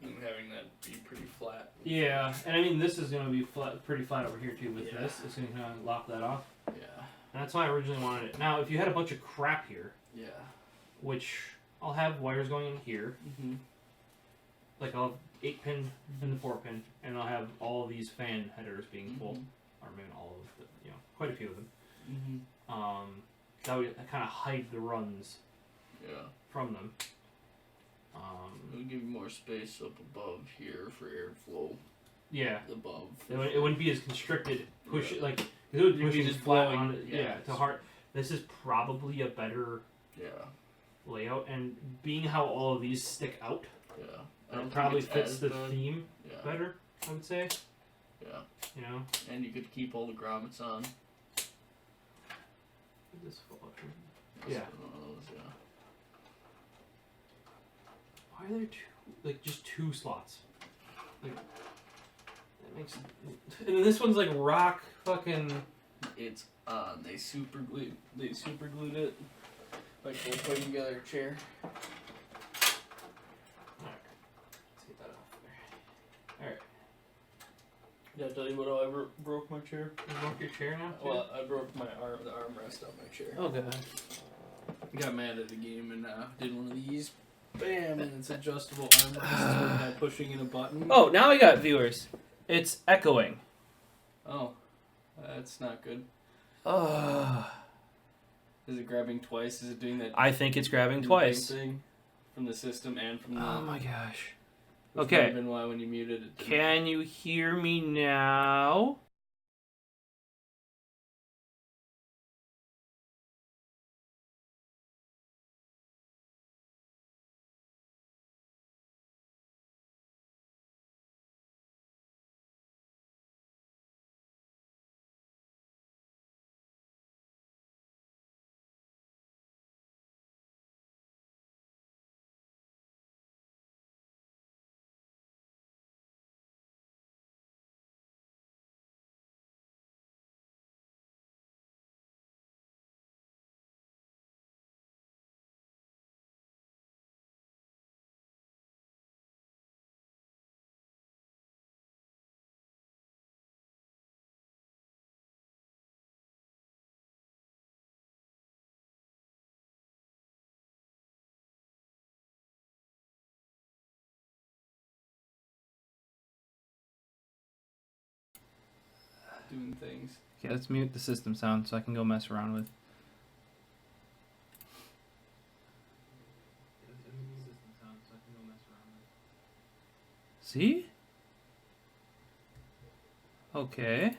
and having that be pretty flat. Yeah, and I mean this is going to be pretty flat over here too with this. It's going to kind of lock that off. Yeah. And that's why I originally wanted it. Now, if you had a bunch of crap here, Yeah. which I'll have wires going in here, like I'll have 8-pin and the 4-pin, and I'll have all of these fan headers being full, or maybe all of the, you know, quite a few of them. That would kind of hide the runs. From them. It would give you more space up above here for airflow. Yeah. Above. It wouldn't be as constricted. Push it like it would push just flat on it. Yeah. To heart. This is probably a better. Layout, and being how all of these stick out. It probably fits the theme better, I would say. Yeah. You know? And you could keep all the grommets on. This Yeah. Why are there just two slots? Like, that makes. And this one's like rock fucking. It's they super glued it. Like we'll put together a chair. Alright. Let's get that off there. Alright. Did I tell you what I broke my chair? You broke your chair now? Too? Well, I broke the armrest on my chair. Oh, god. Got mad at the game and did one of these. Bam! And it's adjustable armrest by pushing in a button. Oh, now we got viewers. It's echoing. Oh, that's not good. Oh. Is it grabbing twice? Is it doing that? I think it's grabbing twice. Thing from the system and from the. Oh my gosh. Which Okay. might have been why when you muted it. Can you hear me now? doing things. Okay, let's mute the system sound so I can go mess around with. See? Okay.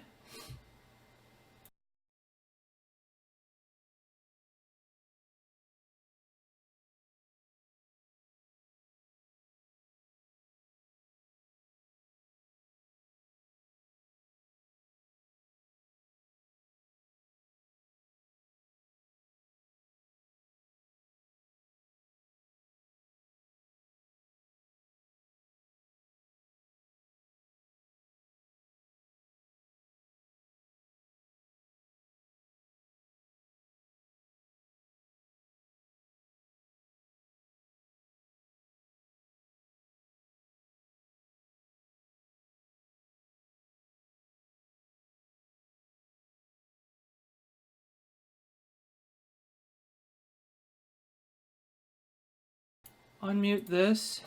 Unmute this.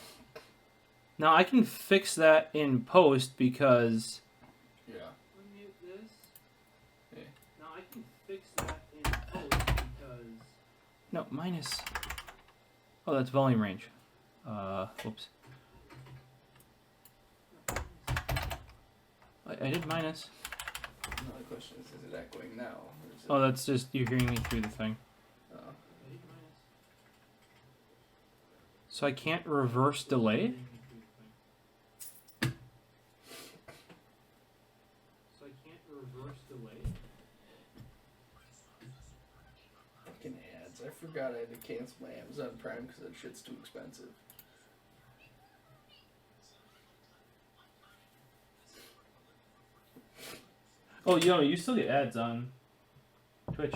Now I can fix that in post because. Yeah. Unmute this. Okay. Now I can fix that in post because. No, minus. Oh, that's volume range. Whoops. I did minus. Another question is it echoing now? Or is it... Oh, that's just you hearing me through the thing. So I can't reverse delay? Fucking ads. I forgot I had to cancel my Amazon Prime because that shit's too expensive. Oh, you still get ads on Twitch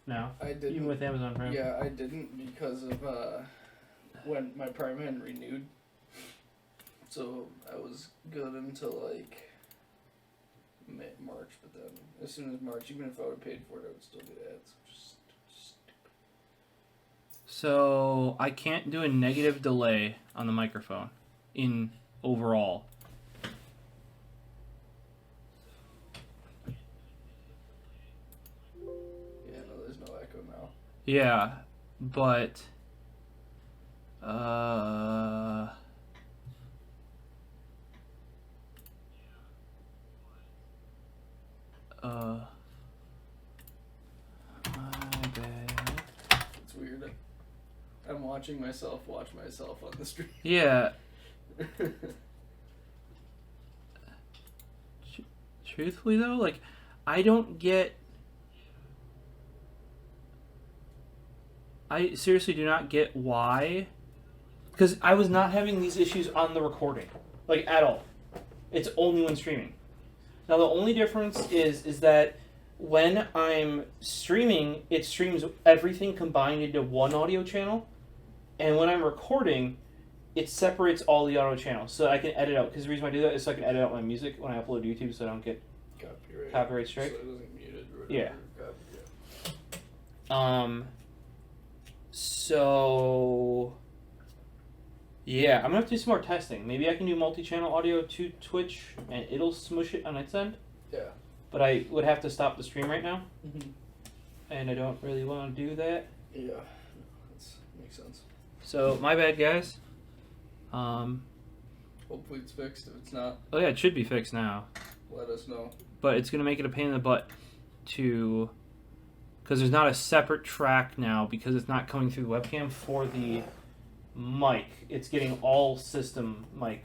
now. I didn't. Even with Amazon Prime. Yeah, I didn't because of when my Prime hadn't renewed. So I was good until like March, but then as soon as March, even if I would have paid for it, I would still get ads. Just stupid. So I can't do a negative delay on the microphone in overall. Yeah, no, there's no echo now. Yeah, but my bad. It's weird. I'm watching myself watch myself on the stream. Yeah. Truthfully though, like, I seriously do not get why, because I was not having these issues on the recording, like, at all. It's only when streaming. Now the only difference is that when I'm streaming, it streams everything combined into one audio channel, and when I'm recording, it separates all the audio channels, so I can edit out, because the reason why I do that is so I can edit out my music when I upload to YouTube so I don't get copyright strike. So it doesn't muted or Yeah. whatever. So yeah, I'm gonna have to do some more testing. Maybe I can do multi-channel audio to Twitch and it'll smush it on its end. Yeah. But I would have to stop the stream right now, Mm-hmm. and I don't really want to do that. Yeah, that makes sense. So my bad, guys. Hopefully it's fixed. If it's not, Oh yeah, it should be fixed now. let us know. But it's gonna make it a pain in the butt to, because there's not a separate track now because it's not coming through the webcam for the mic. It's getting all system mic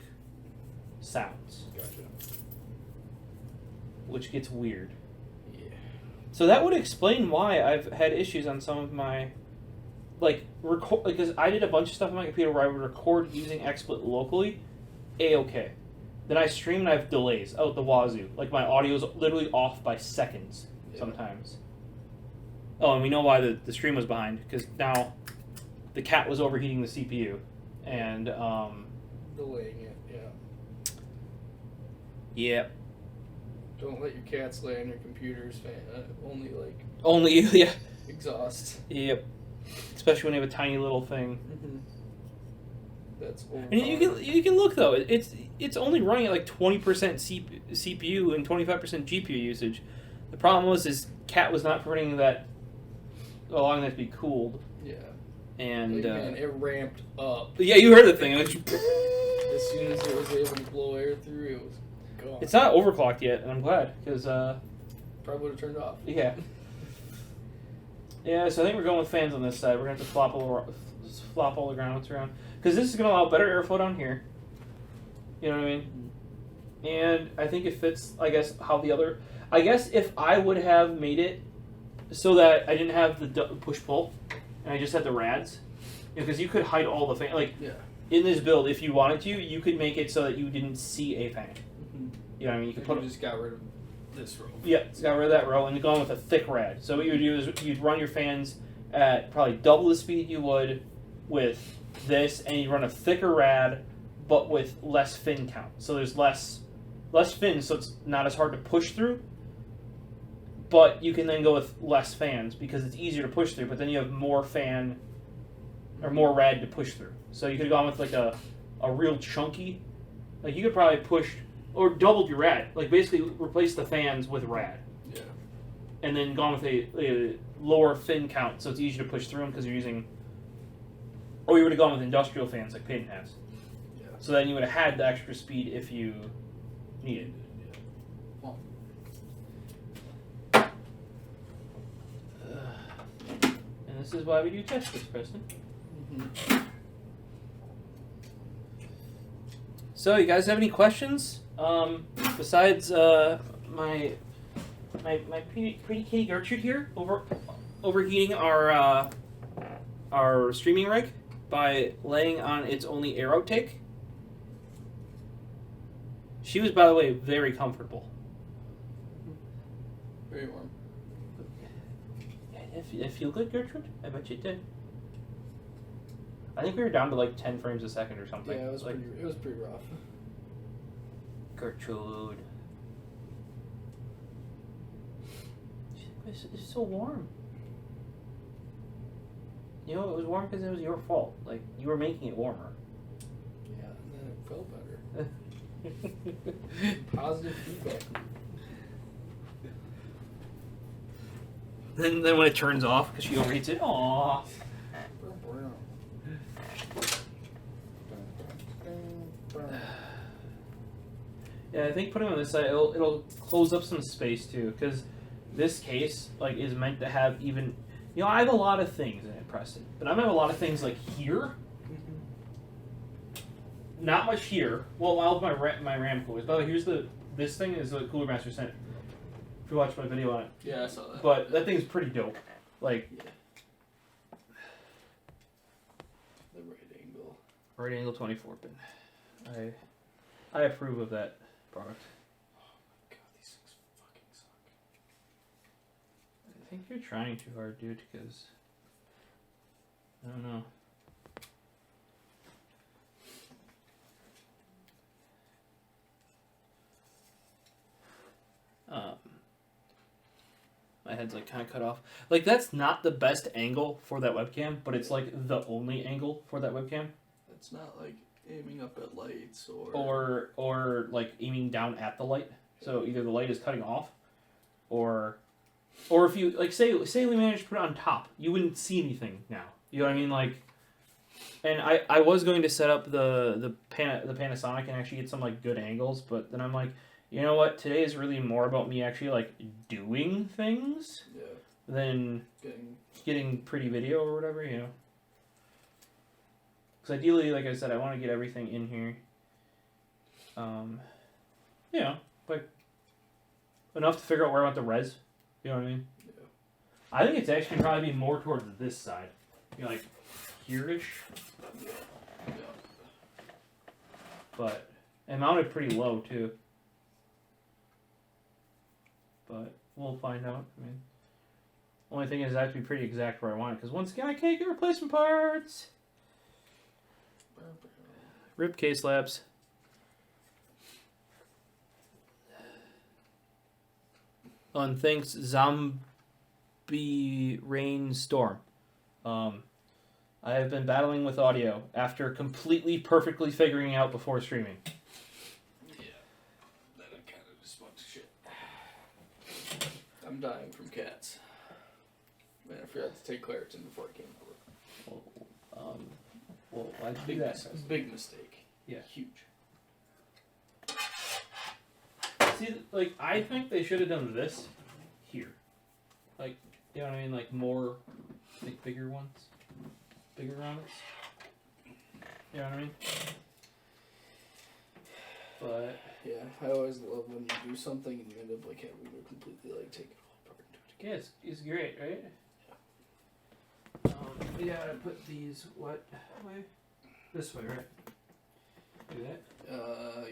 sounds, Gotcha. which gets weird. Yeah. So that would explain why I've had issues on some of my, like, record, because I did a bunch of stuff on my computer where I would record using XSplit locally, A-okay. Then I stream and I have delays out the wazoo. Like, my audio is literally off by seconds sometimes. Oh, and we know why the stream was behind, because now the cat was overheating the CPU, and Delaying it, yeah. yeah. Don't let your cats lay on your computers, Only, yeah. exhaust. Yep. Especially when you have a tiny little thing. Mm-hmm. That's And you can look though. It's it's only running at like 20% CPU and 25% GPU usage. The problem was Cat was not permitting that allowing that to be cooled. Yeah. And man, it ramped up. Yeah, you heard the thing. As soon as it was able to blow air through, it was gone. It's not overclocked yet, and I'm glad because probably would have turned off. Yeah. Yeah, so I think we're going with fans on this side. We're gonna have to flop all the groundworks around because this is gonna allow better airflow down here. You know what I mean? And I think it fits. I guess how the other. I guess if I would have made it so that I didn't have the push pull and I just had the rads, because you could hide all the fan. Like in this build, if you wanted to, you could make it so that you didn't see a fan. Mm-hmm. You know what I mean? You could just got rid of this row. Yeah, it's got rid of that row and gone with a thick rad. So what you would do is you'd run your fans at probably double the speed you would with this, and you run a thicker rad, but with less fin count. So there's less fins, so it's not as hard to push through. But you can then go with less fans because it's easier to push through. But then you have more fan or more rad to push through. So you could have gone with like a real chunky. Like you could probably push or doubled your rad. Like basically replace the fans with rad. Yeah. And then gone with a lower fin count, so it's easier to push through them because you're using. Or you would have gone with industrial fans like Peyton has. Yeah. So then you would have had the extra speed if you needed. And this is why we do test this, Preston. Mm-hmm. So, you guys have any questions? Besides my pretty kitty Gertrude here overheating our streaming rig by laying on its only air outtake. She was, by the way, very comfortable. Very warm. It feel good, Gertrude? I bet you did. I think we were down to like 10 frames a second or something. Yeah, it was like, pretty rough. Gertrude. It's so warm. You know, it was warm because it was your fault. Like, you were making it warmer. Yeah, and then it felt better. Positive feedback. Then when it turns off because she overheats it, aww. Yeah, I think putting it on this side, it'll close up some space too, because this case like is meant to have even. You know, I have a lot of things in it, Preston, but I'm gonna have a lot of things like here. Not much here. Well, I'll have my RAM coolers. By the way, here's this thing is the Cooler Master sent. If you watched my video on it. Yeah, I saw that. But that thing's pretty dope. Like. Yeah. The right angle. Right angle 24 pin. I approve of that product. Oh my god, these things fucking suck. I think you're trying too hard, dude, because I don't know. My head's like kind of cut off. Like that's not the best angle for that webcam, but it's like the only angle for that webcam. It's not like aiming up at lights or like aiming down at the light. So either the light is cutting off, or if you like say we managed to put it on top, you wouldn't see anything now. You know what I mean? Like, and I was going to set up the Panasonic and actually get some like good angles, but then I'm like, you know what? Today is really more about me actually like doing things than getting pretty video or whatever, you know. Because ideally, like I said, I want to get everything in here. You know, like enough to figure out where I want the res. You know what I mean? Yeah. I think it's actually probably be more towards this side. You know, like here-ish. Yeah. But and mounted pretty low too. But we'll find out. I mean, only thing is I have to be pretty exact where I want it, because once again I can't get replacement parts. Rip case labs. On thanks Zombie Rainstorm. I have been battling with audio after completely perfectly figuring out before streaming. I'm dying from cats. Man, I forgot to take Claritin before I came over. Well, why'd you do that? Big mistake. Yeah. Huge. See, like, I think they should have done this here. Like, you know what I mean? Like, more, like, bigger ones. Bigger grommets. You know what I mean? But... Yeah, I always love when you do something and you end up, like, having to completely, like, take it all apart and do it again. yeah, it's great, right? We gotta put these, what way? This way, right? Do that?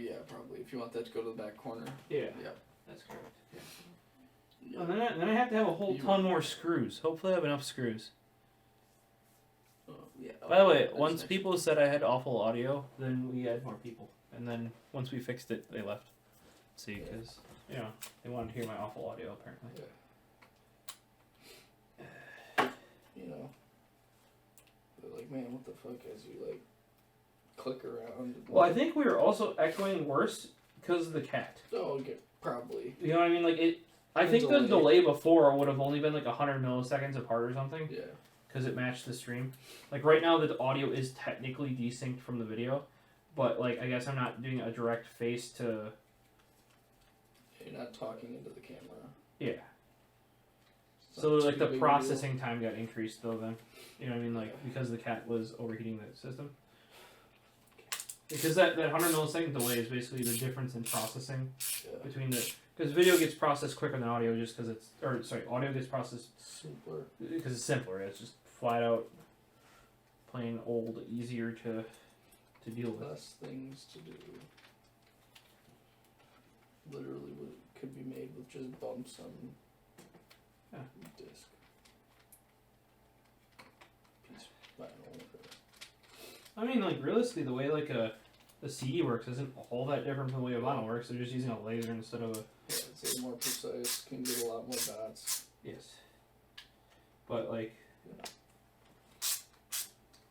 Yeah, probably. If you want that to go to the back corner. Yeah. Yep. That's correct. Yeah. Oh, then I have to have a whole ton more screws. Hopefully I have enough screws. Yeah. By the way, once people said I had awful audio, then we had more people. And then once we fixed it, they left. See, because, you know, they wanted to hear my awful audio, apparently. Yeah. You know. They're like, man, what the fuck, as you, like, click around. Well, I think we were also echoing worse because of the cat. Oh, okay. Probably. You know what I mean? Like, I think the delay before would have only been like 100 milliseconds apart or something. Yeah. Because it matched the stream. Like, right now the audio is technically desynced from the video. But, like, I guess I'm not doing a direct face to... You're not talking into the camera. Yeah. So, like, the processing time got increased, though, then. You know what I mean? Like, because the cat was overheating the system. Because that 100 millisecond delay is basically the difference in processing between the... Because video gets processed quicker than audio just because it's... Or, sorry, audio gets processed... Simpler. Because it's simpler. It's just flat out, plain old, easier to deal with. Less things to do. Literally what could be made with just bumps on disc. Piece of vinyl. I mean, like, realistically, the way, like, the CD works isn't all that different from the way a vinyl works. They're just using a laser instead of a... Yeah, it's more precise, can get a lot more dots. Yes. But, like...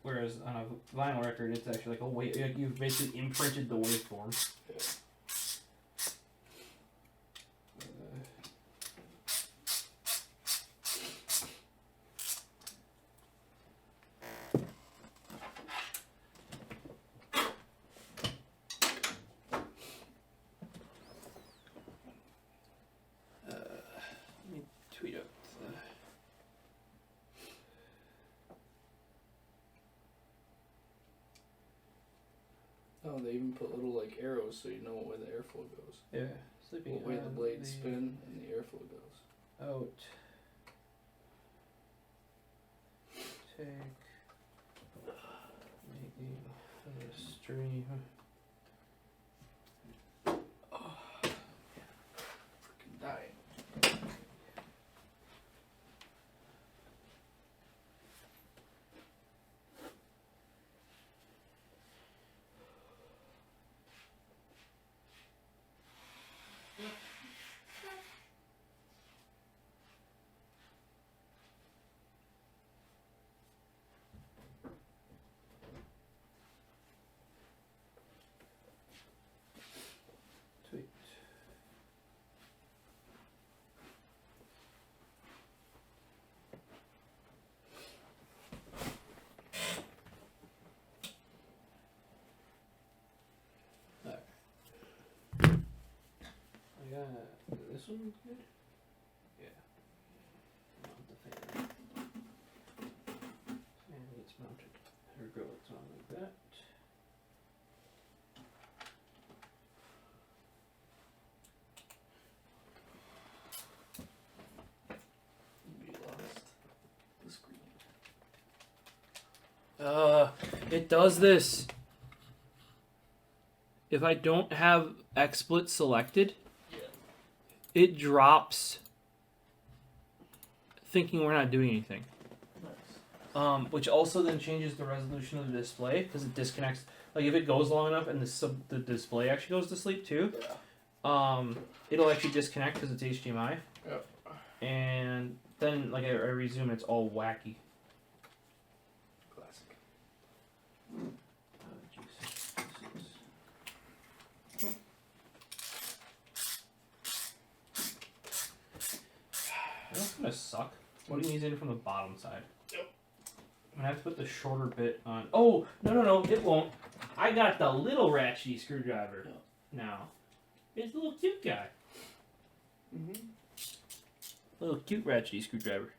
Whereas on a vinyl record, it's actually like a wave... Like, you've basically imprinted the waveform. Yeah. Tweet up Oh, they even put little, like, arrows so you know what way the airflow goes. Yeah, sleeping What way the blades spin and the airflow goes. Out. Take. Making a stream. Oh, freaking dying. Tweet. I got this one good? Yeah. Mount the fan. And it's mounted. There we go, it's on like that. We lost the screen. It does this. If I don't have XSplit selected, it drops thinking we're not doing anything. Nice. Which also then changes the resolution of the display because it disconnects. Like if it goes long enough and the display actually goes to sleep too, it'll actually disconnect because it's HDMI. Yep. And then like I resume, it's all wacky. Classic. putting these in from the bottom side. Yep. I'm gonna have to put the shorter bit on. Oh, no, it won't. I got the little ratchet screwdriver now. It's a little cute guy. Little cute ratchet screwdriver.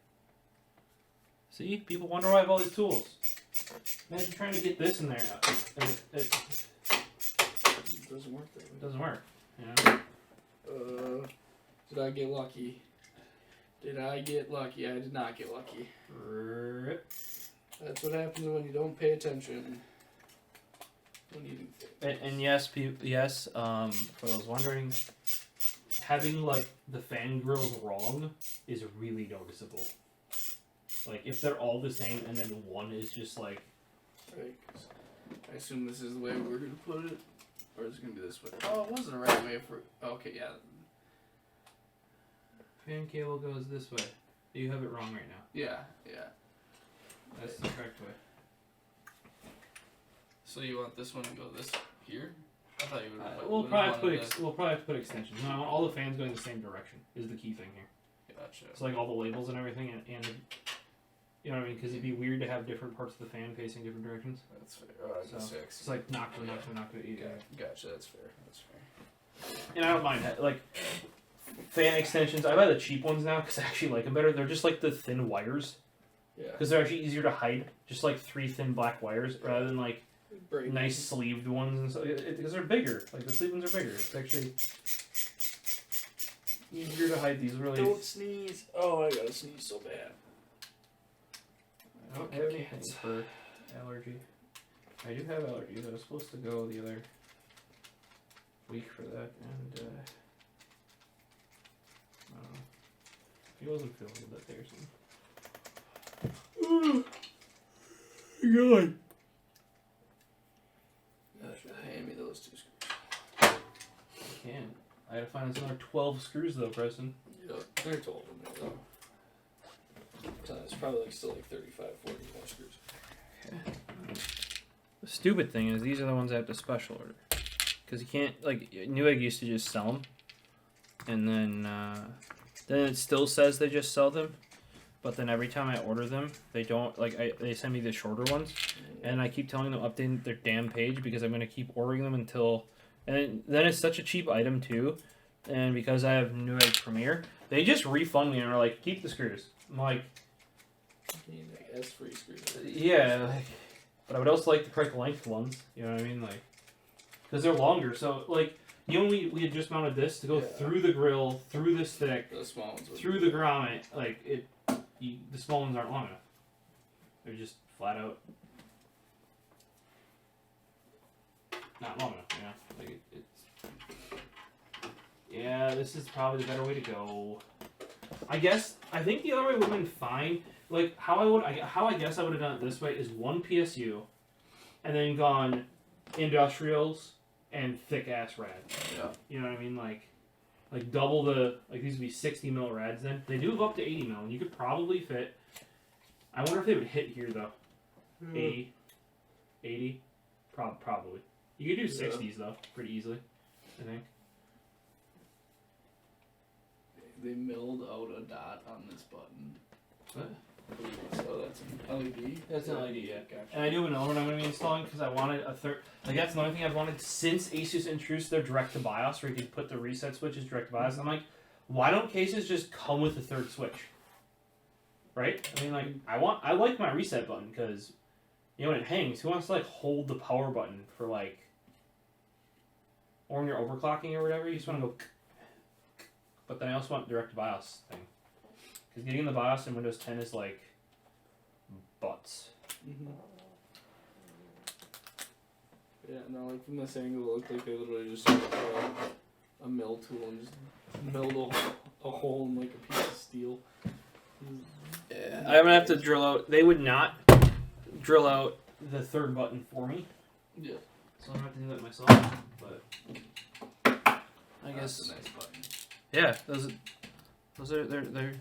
See? People wonder why I have all these tools. Imagine trying to get this in there. It doesn't work that way. Doesn't work. You know? Did I get lucky? Did I get lucky? I did not get lucky. Rip. That's what happens when you don't pay attention. When you do things. And yes, for those wondering, having like the fan grills wrong is really noticeable. Like if they're all the same and then one is just like. Right. 'Cause I assume this is the way we're gonna put it, or is it gonna be this way? Oh, it was the right way for. Okay, yeah. Fan cable goes this way. You have it wrong right now. Yeah. That's the correct way. So you want this one to go this here? I thought you would. We'll probably have to put extensions. No, I want all the fans going the same direction. Is the key thing here. Gotcha. It's like all the labels and everything, and you know what I mean? Because it'd be weird to have different parts of the fan facing different directions. That's fair. Oh, So it's like Noctua. Gotcha. That's fair. And I don't mind that. Like fan extensions. I buy the cheap ones now because I actually like them better. They're just like the thin wires. Yeah. Because they're actually easier to hide. Just like 3 thin black wires rather than like nice sleeved ones and stuff. Because they're bigger. Like the sleeved ones are bigger. It's actually easier to hide these really. Don't sneeze. Oh, I gotta sneeze so bad. I don't have anything for allergy. I do have allergies. I was supposed to go the other week for that, and I don't know. He wasn't feeling good that day or something. God. Hand me those 2 screws. I can. I had to find another 12 screws though, Preston. Yeah, they're 12 in there though. So it's probably like still like 35, 40 more screws. The stupid thing is these are the ones I have to special order. Because you can't, like, Newegg used to just sell them. And then it still says they just sell them. But then every time I order them, they don't, like, they send me the shorter ones. And I keep telling them to update their damn page because I'm going to keep ordering them until, and then it's such a cheap item too. And because I have Newegg Premier, they just refund me and are like, keep the screws. I'm like, you need like S-free screws. Yeah, like, but I would also like the correct length ones. You know what I mean? Like, because they're longer. So, like, we had just mounted this to go through the grill, through the stick, the small ones through the grommet. Like, the small ones aren't long enough. They're just flat out not long enough. You know? Like, yeah, this is probably the better way to go. I think the other way would have been fine. Like, how I guess I would have done it this way is one PSU, and then gone industrials and thick ass rad. Yeah. You know what I mean? Like double the, like, these would be 60 mil rads then. They do go up to 80 mil, and you could probably fit, I wonder if they would hit here though. 80? Probably. You could do 60s though, pretty easily, I think. They milled out a dot on this button. What? So that's an LED? That's an LED, yeah. Gotcha. And I do have another one I'm going to be installing because I wanted a third. Like, that's another thing I've wanted since Asus introduced their direct to BIOS, where you could put the reset switches direct to BIOS. I'm like, why don't cases just come with a third switch? Right? I mean, like, I like my reset button because, you know, when it hangs, who wants to, like, hold the power button for, like, or when you're overclocking or whatever, you just want to go. But then I also want direct to BIOS thing. Because getting the BIOS in Windows 10 is like butts. Yeah, no, like from this angle, it looked like they literally just took a mill tool and just milled a hole in like a piece of steel. Yeah, I'm gonna have to drill out. They would not drill out the third button for me. Yeah. So I'm gonna have to do that myself. But I guess that's a nice button. Yeah, those are they're.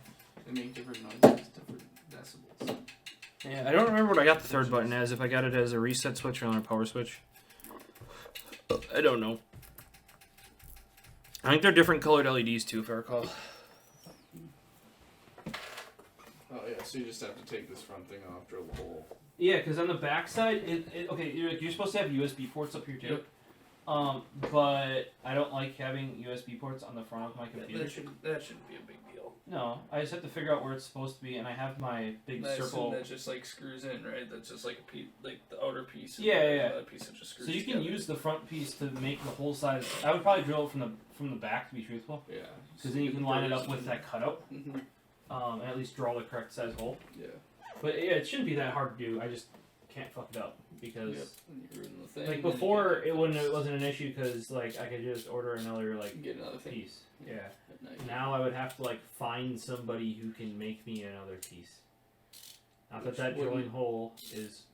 They make different noises, different decibels. Yeah, I don't remember what I got the third button as. If I got it as a reset switch or on a power switch, I don't know. I think they're different colored LEDs too, if I recall. Oh yeah, so you just have to take this front thing off, drill the hole. Yeah, because on the back side, okay, you're supposed to have USB ports up here too. Yep. But I don't like having USB ports on the front of my computer. That shouldn't be a big deal. No, I just have to figure out where it's supposed to be, and I have my big circle. That just like screws in, right? That's just like a piece, like the outer piece. Yeah. That piece that just screws. So you can together. use the front piece to make the whole side. I would probably drill it from the back, to be truthful. Yeah. Because then you can line it up with that cutout, Mm-hmm. and at least draw the correct size hole. Yeah. But yeah, it shouldn't be that hard to do. I just can't fuck it up because And you ruin the thing, like and then before you it wasn't an issue because like I could just order another like get another thing. piece. Yeah. At night. Now I would have to like find somebody who can make me another piece. Not that that drilling hole is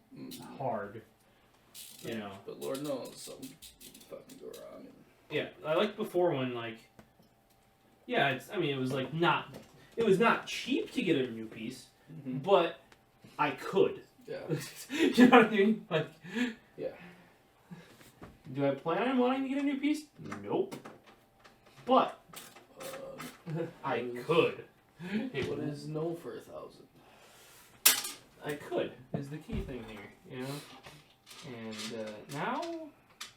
hard, you know. But Lord knows something fucking go wrong. Yeah, I liked before when like, yeah, it was like not, it was not cheap to get a new piece, but I could. Yeah. You know what I mean? Like, yeah. Do I plan on wanting to get a new piece? Nope. But I could. What is no for 1,000? I could is the key thing here, you know. And now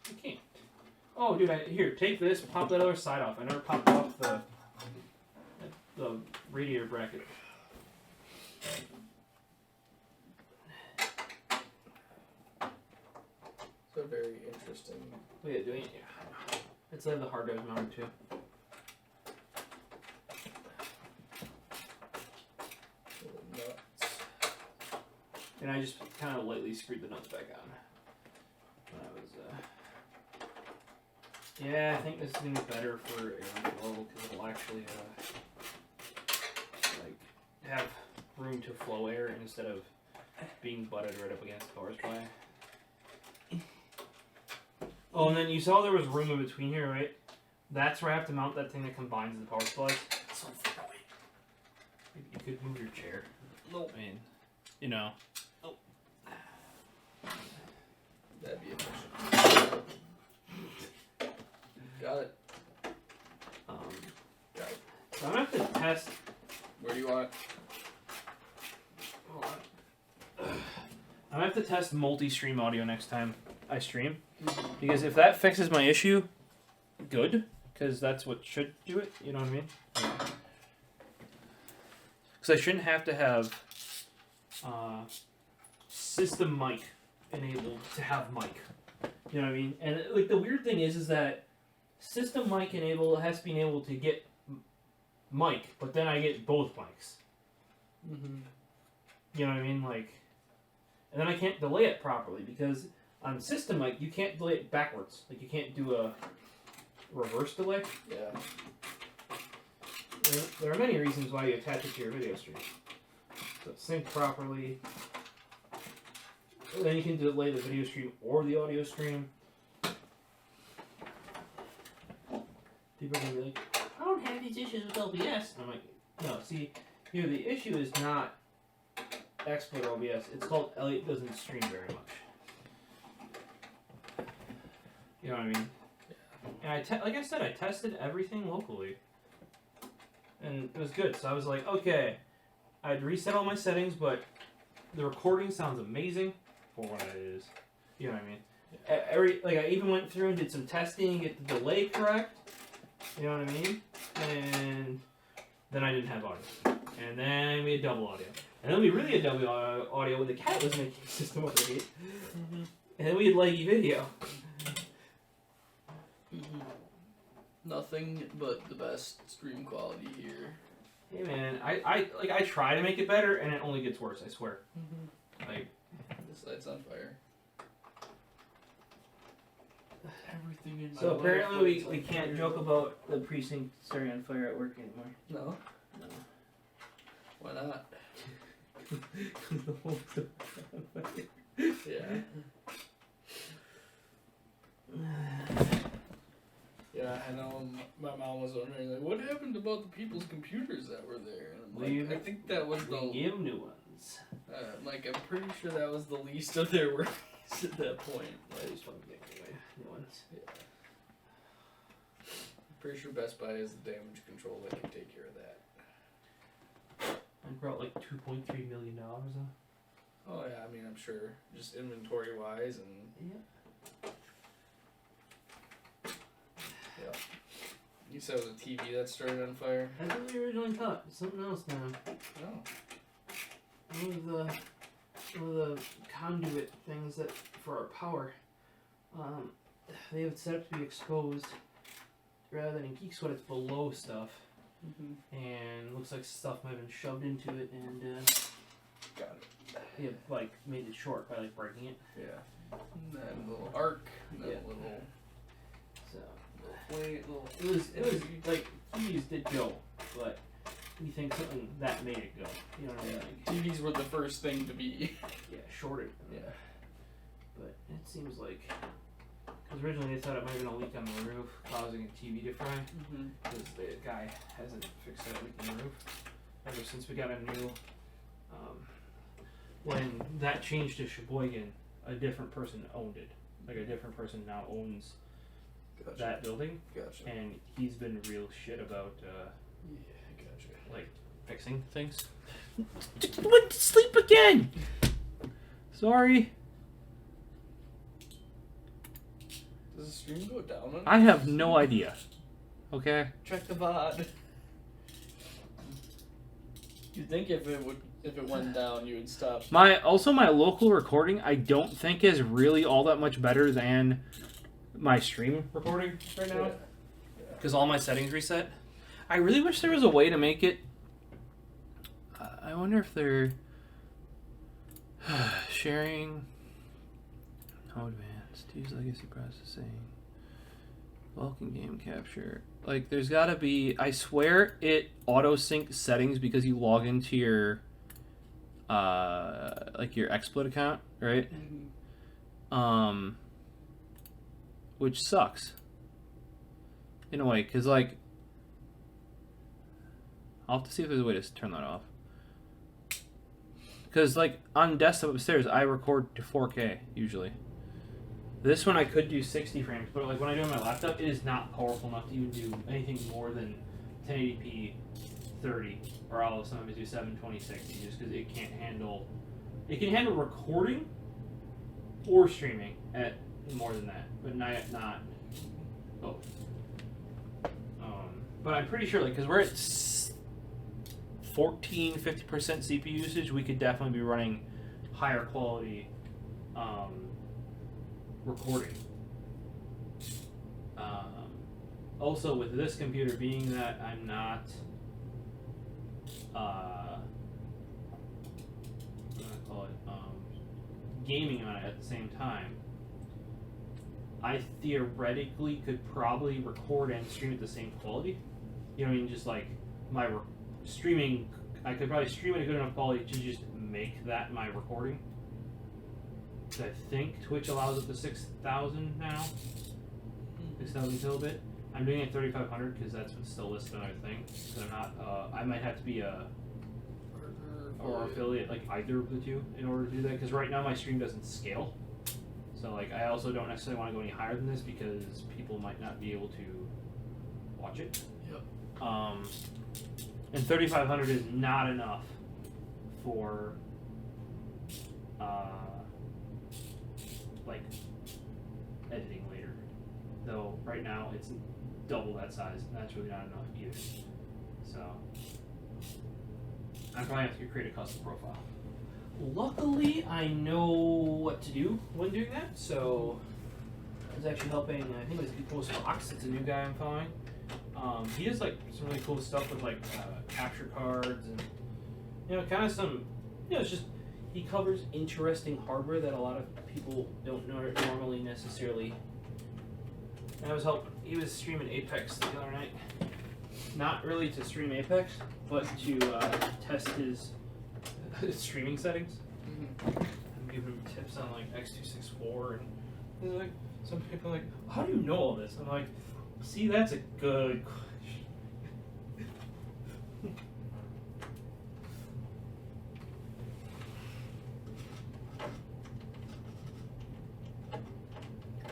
I can't. Oh, dude! Here, take this. Pop that other side off. I never popped off the radiator bracket. It's a very interesting. Oh, yeah, doing it. Yeah. Let's have the hard drive mounted too. Nuts. And I just kind of lightly screwed the nuts back on. When I was, yeah, I think this is gonna be better for airflow because it'll actually, like, have room to flow air instead of being butted right up against the power supply. Oh, and then you saw there was room in between here, right? That's where I have to mount that thing that combines the power supplies. So far away. You could move your chair. Nope. I mean, you know. Oh. That'd be efficient. Got it. Got it. So I'm gonna have to test. Where do you want it? Hold on. I'm gonna have to test multi-stream audio next time I stream. Because if that fixes my issue, good. Because that's what should do it, you know what I mean? Because I shouldn't have to have system mic enabled to have mic. You know what I mean? And like the weird thing is that system mic enabled has to be able to get mic, but then I get both mics. You know what I mean? Like, and then I can't delay it properly because on system mic you can't delay it backwards. Like you can't do a reverse delay. Yeah. There are many reasons why you attach it to your video stream. So sync properly. And then you can delay the video stream or the audio stream. People are gonna be like, I don't have these issues with OBS. And I'm like, no, see, here the issue is not export OBS. It's called Elliot doesn't stream very much. You know what I mean? And like I said, I tested everything locally. And it was good. So I was like, okay, I'd reset all my settings, but the recording sounds amazing for what it is. You know what I mean? I even went through and did some testing, get the delay correct. You know what I mean? And then I didn't have audio. And then we had double audio. And then we really had double audio when the cat was making system update. And then we had laggy video. Nothing but the best stream quality here. Hey man, I try to make it better and it only gets worse, I swear. Like, this light's on fire. Everything in my so life apparently we on can't fire. joke about the precinct starting on fire at work anymore. No. No. Why not? The whole stuff on fire. Yeah. Yeah, I know. My mom was wondering, like, what happened about the people's computers that were there? And I'm like, I think that was We give new ones. like, I'm pretty sure that was the least of their worries at that point. I just want to get new ones. Yeah. I'm pretty sure Best Buy has the damage control that can take care of that. think we're at like $2.3 million. Oh yeah, I mean I'm sure just inventory wise and Yeah. yeah. You said it was a TV that started on fire. That's what we originally thought. It's something else now. Oh. One of the conduit things that for our power, they have it set up to be exposed rather than in Geek Sweat. It's below stuff, and looks like stuff might have been shoved into it and got it. Yeah, like made it short by like breaking it. Yeah. And that little arc, and that little. So. Wait, little. It was like TVs did go, but we think something that made it go. You know what I mean? Like, TVs were the first thing to be. Yeah, shorted. Yeah. But it seems like because originally they thought it might have been a leak on the roof causing a TV to fry. Because the guy hasn't fixed that leak in the roof ever since we got a new. When that changed to Sheboygan, a different person owned it. Like a different person now owns that building. Gotcha. And he's been real shit about like fixing things. Went to sleep again. Sorry. Does the stream go down on I have no idea. Okay. Check the VOD. You'd think if it went down, you would stop. My local recording I don't think is really all that much better than my stream recording right now. Because all my settings reset. I really wish there was a way to make it. I wonder if they're sharing. How advanced? Use legacy processing. Vulkan game capture. Like, there's gotta be. I swear it auto sync settings because you log into your. Like your XSplit account, right? Which sucks. In a way, because like. I'll have to see if there's a way to turn that off. Because, like, on desktop upstairs, I record to 4K, usually. This one I could do 60 frames, but, like, when I do it on my laptop, it is not powerful enough to even do anything more than 1080p 30, or I'll sometimes do 720 60, just because it can't handle... It can handle recording or streaming at more than that, but not both. But I'm pretty sure, like, because we're at 14-50% CPU usage, we could definitely be running higher quality recording. Also, with this computer, being that I'm not what do I call it? Gaming on it at the same time, I theoretically could probably record and stream at the same quality. You know what I mean? Just like my streaming, I could probably stream at a good enough quality to just make that my recording. I think Twitch allows up to 6,000 now. 6,000 kilobit. I'm doing it at 3,500 because that's what's still listed on our thing. So I'm not. I might have to be a or affiliate, like either of the two, in order to do that. Because right now my stream doesn't scale. So like I also don't necessarily want to go any higher than this because people might not be able to watch it. Yep. And 3,500 is not enough for like editing later. Though right now it's double that size, and that's really not enough either. So I probably have to create a custom profile. Luckily, I know what to do when doing that, so I was actually helping, I think it was Equals Fox, it's a new guy I'm following. He does like some really cool stuff with like capture cards and, you know, kind of some, you know, it's just, he covers interesting hardware that a lot of people don't normally necessarily. And he was streaming Apex the other night. Not really to stream Apex, but to test his streaming settings. I'm giving him tips on like X264, and he's like, some people are like, how do you know all this? I'm like, see, that's a good question.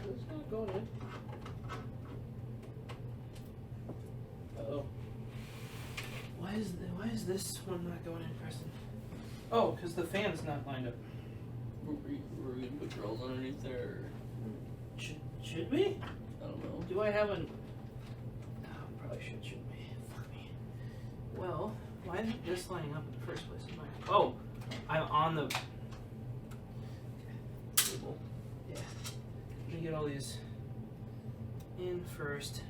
It's not going in. Uh-oh. Why is is this one not going in, Preston? Oh, because the fan's not lined up. Were we gonna put drills underneath there? Should we? I don't know. Do I have an... Oh, probably shouldn't we? Fuck me. Well, why isn't this lining up in the first place? Oh, I'm on the table. Yeah. Let me get all these in first.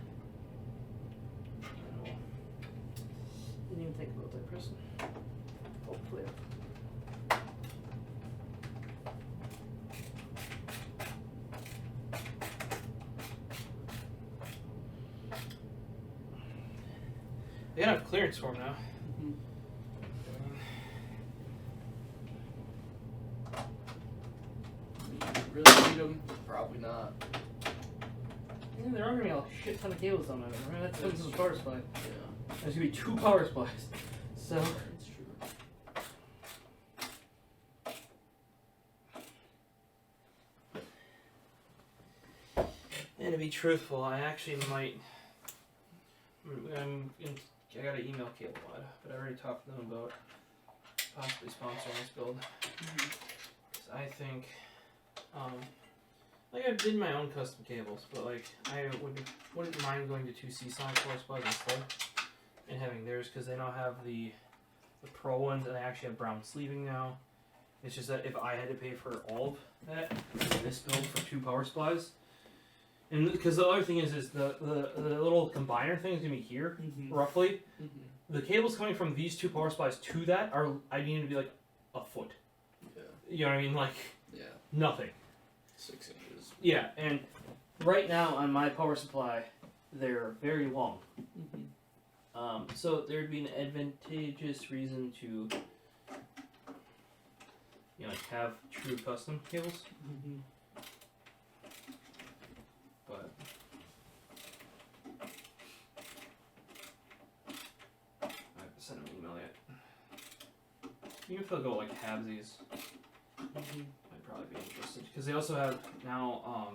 Didn't even think about that, Preston. Hopefully. They gotta have clearance for them now. Really need them? Probably not. Yeah, there are gonna be a shit ton of cables on that. Remember, that's comes with the power supply. Yeah. There's gonna be 2 power supplies. So. That's true. And to be truthful, I actually might. I got an email cable mod, but I already talked to them about possibly sponsoring this build. Because I think, like I did my own custom cables, but like I wouldn't mind going to 2 Seasonic power supplies instead and having theirs, because they now have the pro ones and they actually have brown sleeving now. It's just that if I had to pay for all of that in this build for 2 power supplies. And because the other thing is the little combiner thing is gonna be here, roughly. The cables coming from these 2 power supplies to that I need to be like a foot. Yeah. You know what I mean? Like nothing. 6 inches. Yeah, and right now on my power supply, they're very long. So there'd be an advantageous reason to, like have true custom cables. But I haven't sent him an email yet. Even if they'll go like halvesies, I'd probably be interested, because they also have now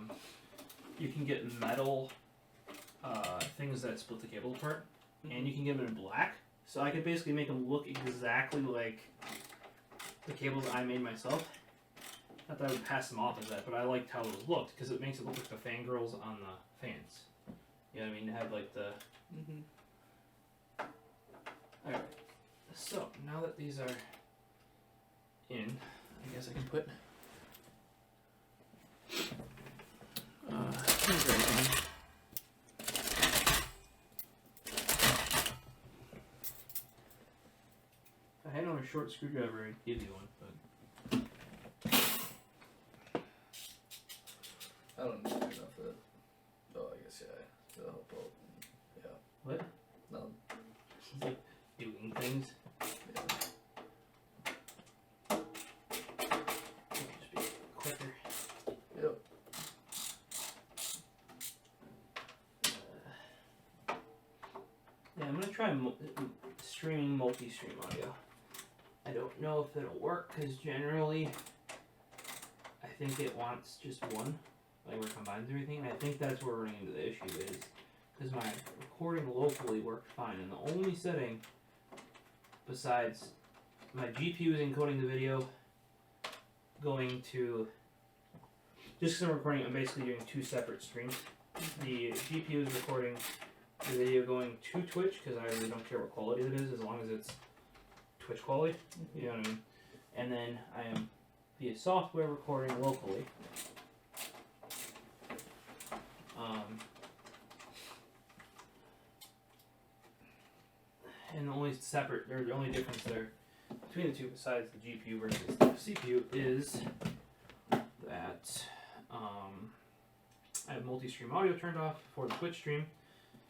you can get metal things that split the cable apart, and you can get them in black. So I could basically make them look exactly like the cables I made myself. Not that I would pass them off as that, but I liked how those looked, because it makes it look like the fangirls on the fans. You know what I mean? To have like the... Alright, so now that these are in, I guess I can put... If I had another short screwdriver, I'd give you one, but... I don't need enough of that. Oh, I guess, to help out. Yeah. What? No. It's like doing things. Yeah. Just be quicker. Yep. Yeah, I'm gonna try streaming multi-stream audio. I don't know if it'll work, because generally I think it wants just one. Like where it combines everything, and I think that's where we're running into the issue is because my recording locally worked fine, and the only setting besides my GPU is encoding the video going to, just because I'm recording, I'm basically doing 2 separate streams. The GPU is recording the video going to Twitch, because I really don't care what quality it is as long as it's Twitch quality, you know what I mean? And then I am via software recording locally. And the only separate, or the only difference there between the two, besides the GPU versus the CPU, is that I have multi-stream audio turned off for the Twitch stream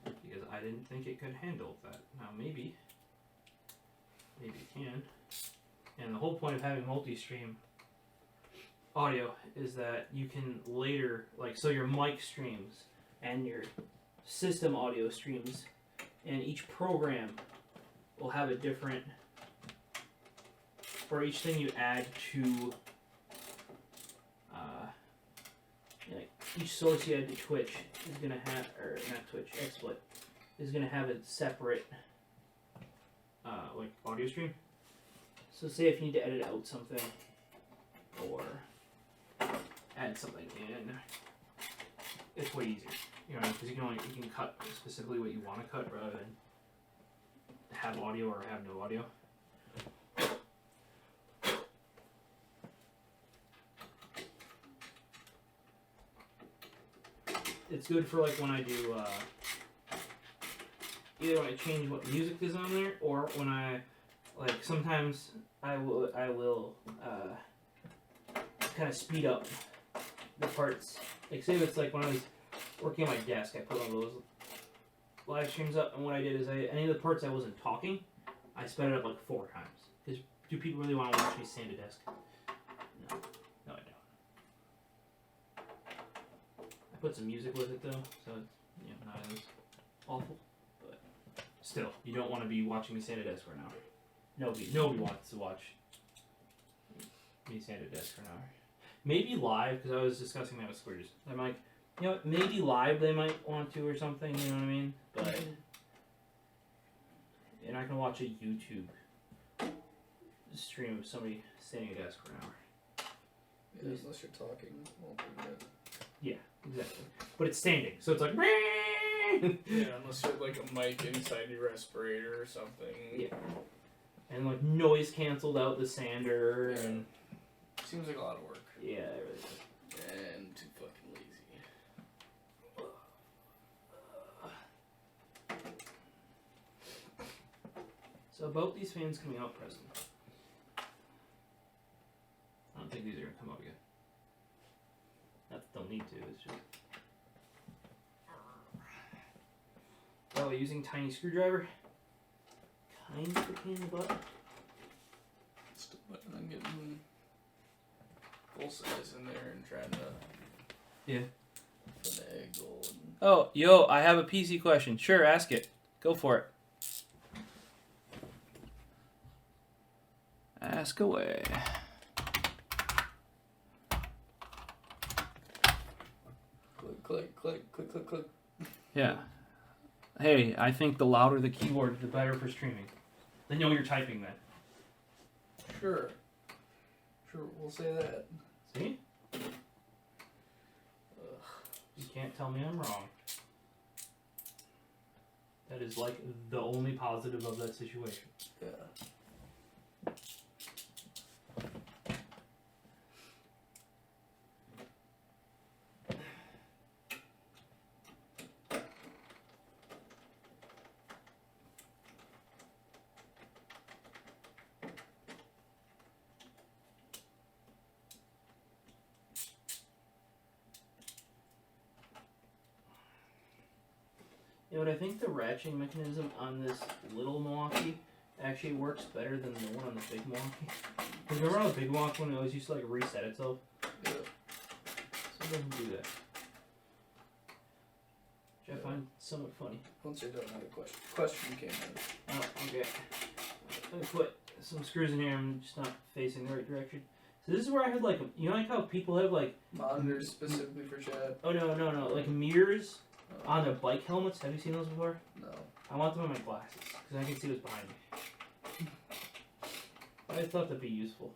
because I didn't think it could handle that. Now maybe it can. And the whole point of having multi-stream audio is that you can later, like, so your mic streams and your system audio streams, and each program will have a different, or each thing you add to, like each source you add to Twitch is gonna have, or not Twitch, XSplit is gonna have a separate like audio stream. So say if you need to edit out something or add something in, it's way easier. You know, because you can cut specifically what you want to cut rather than have audio or have no audio. It's good for like when I do either when I change what music is on there or when I like sometimes I will kind of speed up the parts. Like say it's like when I was working on my desk, I put one of those live streams up, and what I did is any of the parts I wasn't talking, I sped it up like 4 times. Because do people really want to watch me sand a desk? No, no, I don't. I put some music with it though, so it's not as awful. But still, you don't want to be watching me sand a desk for an hour. Nobody wants to watch me sand a desk for an hour. Maybe live, because I was discussing that with Squares. I'm like, you know, maybe live they might want to or something, you know what I mean? But you're not going to watch a YouTube stream of somebody standing at a desk for an hour. Yeah, unless you're talking. Yeah, exactly. But it's standing, so it's like... Yeah, unless you have like a mic inside your respirator or something. Yeah. And like noise canceled out the sander and... Seems like a lot of work. Yeah, it really does. And too fucking lazy. So about these fans coming out, Preston. I don't think these are going to come out again. Not that they'll need to, it's just... Oh, using tiny screwdriver. Kind of a pain in the butt. Still better than getting full size in there and trying to... Yeah. Finagle and... Oh, yo, I have a PC question. Sure, ask it. Go for it. Ask away. Click, click, click, click, click. Yeah. Hey, I think the louder the keyboard, the better for streaming. Then you know you're typing that. Sure. Sure, we'll say that. See? You can't tell me I'm wrong. That is like the only positive of that situation. Yeah. You know what, I think the ratcheting mechanism on this little Milwaukee actually works better than the one on the big Milwaukee. Because remember on the big Milwaukee when it always used to like reset itself? Yeah. So it doesn't do that. Which I find somewhat funny. Once you're done, I have a question came in. Oh, okay. Let me put some screws in here. I'm just not facing the right direction. So this is where I had like, you know like how people have like... Monitors specifically for chat? Oh, no. Like mirrors on their bike helmets. Have you seen those before? No. I want them on my glasses because I can see what's behind me. I thought that'd be useful.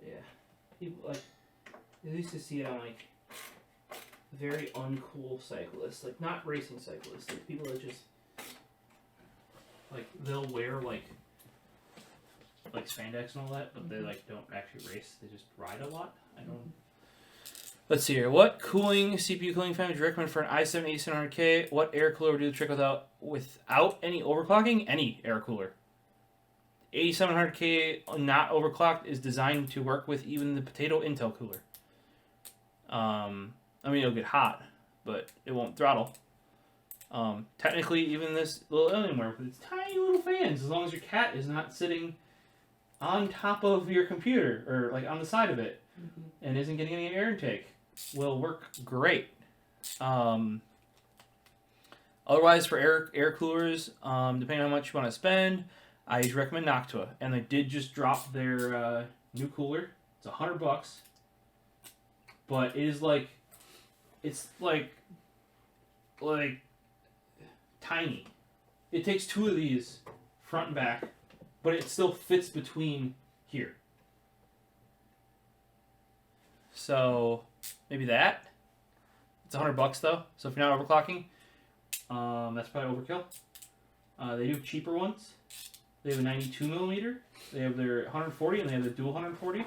Yeah. People like... I used to see it on like very uncool cyclists, like not racing cyclists, like people that just like they'll wear like spandex and all that, but they like don't actually race. They just ride a lot. I don't. Let's see here. What CPU cooling fan would you recommend for an i7 8700K? What air cooler would do the trick without any overclocking? Any air cooler. 8700K not overclocked is designed to work with even the potato Intel cooler. I mean, it'll get hot, but it won't throttle. Technically, even this little Alienware with its tiny little fans, as long as your cat is not sitting on top of your computer or like on the side of it and isn't getting any air intake, will work great. Otherwise, for air coolers, depending on how much you want to spend, I usually recommend Noctua, and they did just drop their new cooler. It's $100, but it is like, it's like tiny. It takes 2 of these, front and back, but it still fits between here. So maybe that. It's $100 though. So if you're not overclocking, that's probably overkill. They do cheaper ones. They have a 92mm. They have their 140 and they have the dual 140.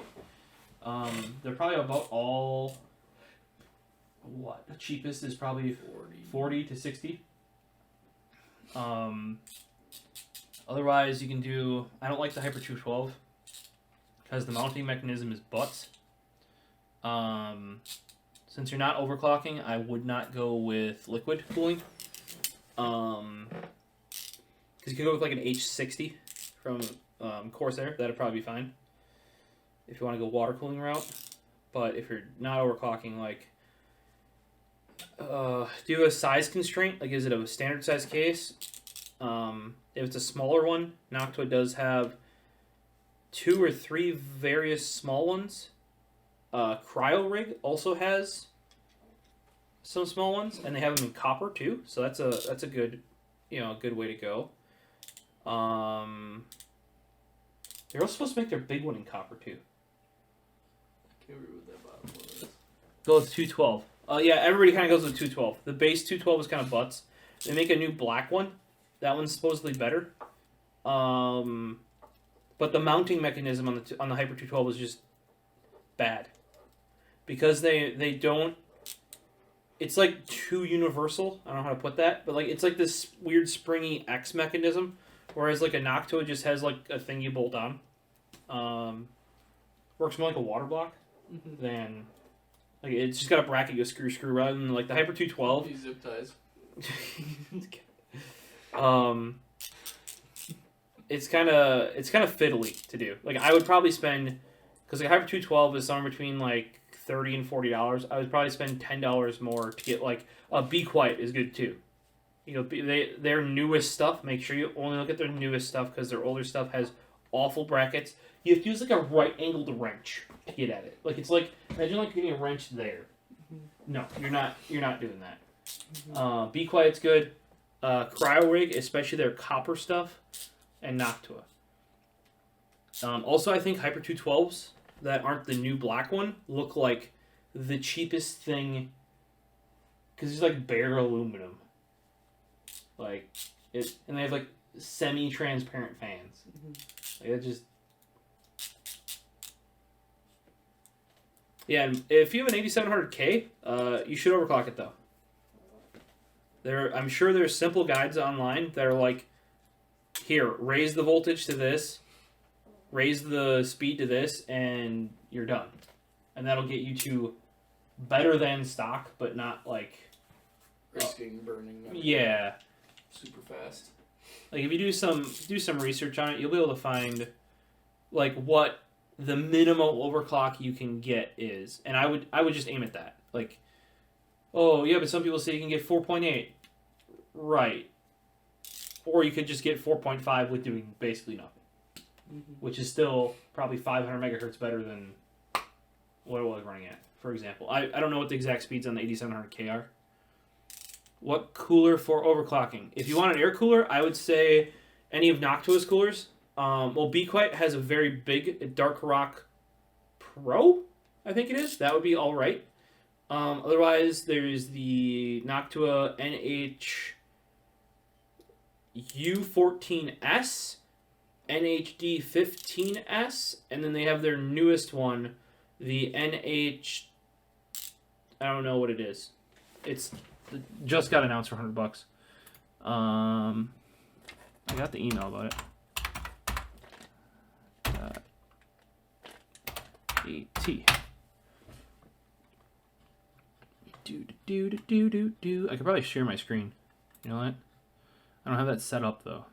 They're probably about all. What the cheapest is probably 40 to 60. Otherwise, you can do. I don't like the Hyper 212 because the mounting mechanism is butts. Since you're not overclocking, I would not go with liquid cooling. Because you could go with like an H60 from Corsair. That'd probably be fine if you want to go water cooling route. But if you're not overclocking, like, do you have a size constraint? Like, is it a standard size case? If it's a smaller one, Noctua does have 2 or 3 various small ones. CryoRig also has some small ones, and they have them in copper too. So that's a good, good way to go. They're also supposed to make their big one in copper too. I can't remember what that bottom one is. Go with 212. Yeah, everybody kind of goes with 212. The base 212 is kind of butts. They make a new black one. That one's supposedly better. But the mounting mechanism on the Hyper 212 is just bad. Because they don't. It's like too universal. I don't know how to put that, but like it's like this weird springy X mechanism, whereas like a Noctua just has like a thing you bolt on. Works more like a water block than like it's just got a bracket you screw rather than like the Hyper 212. These zip ties. It's kind of fiddly to do. Like I would probably spend, because like Hyper 212 is somewhere between like $30 and $40. I would probably spend $10 more to get like Be Quiet is good too. Their newest stuff. Make sure you only look at their newest stuff because their older stuff has awful brackets. You have to use like a right-angled wrench to get at it. Like it's like imagine like getting a wrench there. No, you're not doing that. Be Quiet's good. CryoRig, especially their copper stuff, and Noctua. Also, I think Hyper 212s that aren't the new black one look like the cheapest thing because it's like bare aluminum. Like it, and they have like semi-transparent fans. Like it just. Yeah, and if you have an 8700K, you should overclock it though. I'm sure there's simple guides online that are like, here, raise the voltage to this, raise the speed to this, and you're done. And that'll get you to better than stock, but not like... Risking burning. Yeah. Super fast. Like if you do some research on it, you'll be able to find like what the minimal overclock you can get is. And I would just aim at that. Like, oh yeah, but some people say you can get 4.8. Right. Or you could just get 4.5 with doing basically nothing. Which is still probably 500 megahertz better than what it was running at, for example. I don't know what the exact speeds on the 8700K are. What cooler for overclocking? If you want an air cooler, I would say any of Noctua's coolers. Well, Be Quiet has a very big Dark Rock Pro, I think it is. That would be all right. Otherwise, there's the Noctua NH-U14S, NHD15S, and then they have their newest one, the NH... I don't know what it is. It's just got announced for $100. I got the email about it. AT. I could probably share my screen. You know what? I don't have that set up though.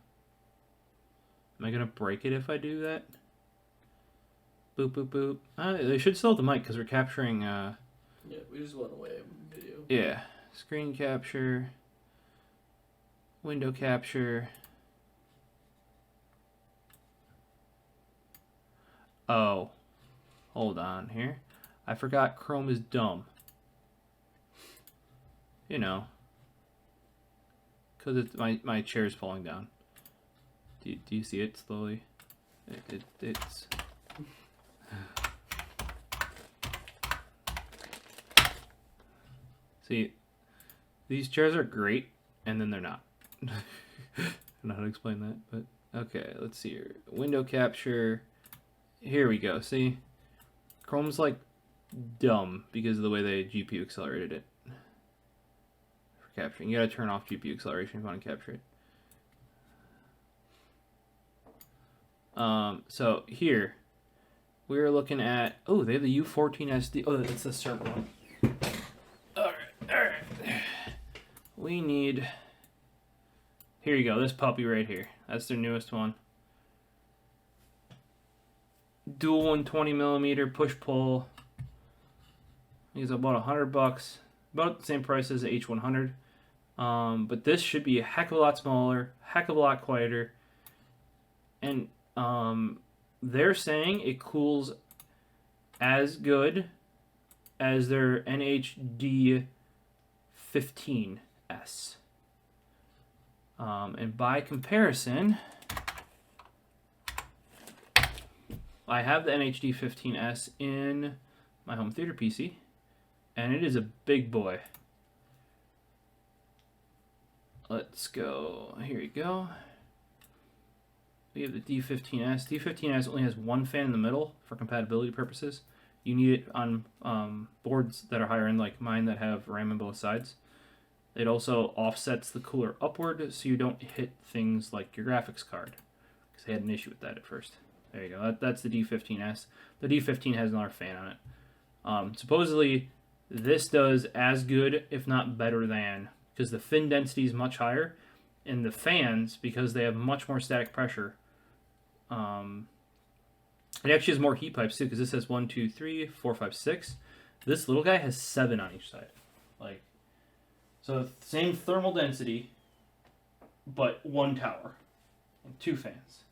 Am I gonna break it if I do that? Boop boop boop. They should still have the mic because we're capturing. Yeah, we just went away video. Yeah, screen capture, window capture. Oh, hold on here. I forgot Chrome is dumb. You know, because my chair is falling down. Do you see it slowly? It's. See, these chairs are great, and then they're not. I don't know how to explain that, but okay, let's see here. Window capture. Here we go. See, Chrome's like dumb because of the way they GPU accelerated it for capturing. You gotta turn off GPU acceleration if you want to capture it. So here we're looking at, oh, they have the U14 SD. Oh, that's the CERT one. All right. We need. Here you go. This puppy right here. That's their newest one. Dual 120mm push pull. It's about $100, about the same price as the H100. But this should be a heck of a lot smaller, heck of a lot quieter, and they're saying it cools as good as their NHD 15S. And by comparison, I have the NHD 15S in my home theater PC, and it is a big boy. Let's go. Here you go. We have the D15S. D15S only has one fan in the middle for compatibility purposes. You need it on boards that are higher end, like mine, that have RAM on both sides. It also offsets the cooler upward so you don't hit things like your graphics card, because they had an issue with that at first. There you go. That's the D15S. The D15 has another fan on it. Supposedly, this does as good, if not better than, because the fin density is much higher, and the fans, because they have much more static pressure, it actually has more heat pipes too, because this has 1, 2, 3, 4, 5, 6. This little guy has 7 on each side. Like, so same thermal density, but 1 tower and 2 fans.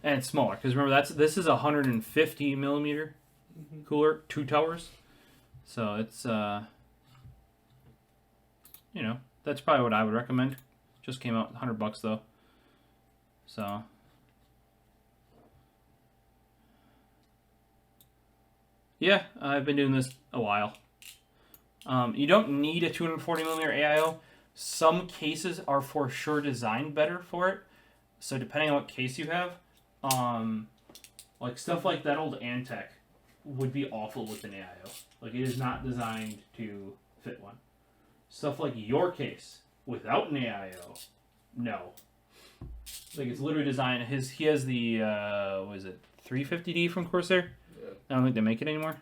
And it's smaller, because remember, this is a 150mm cooler, 2 towers. So it's, you know, that's probably what I would recommend. Just came out $100 though. So yeah, I've been doing this a while. You don't need a 240mm AIO. Some cases are for sure designed better for it. So depending on what case you have, like stuff like that old Antec would be awful with an AIO. Like, it is not designed to fit one. Stuff like your case without an AIO, no. Like, it's literally designed. He has the what is it, 350D from Corsair? Yeah. I don't think they make it anymore.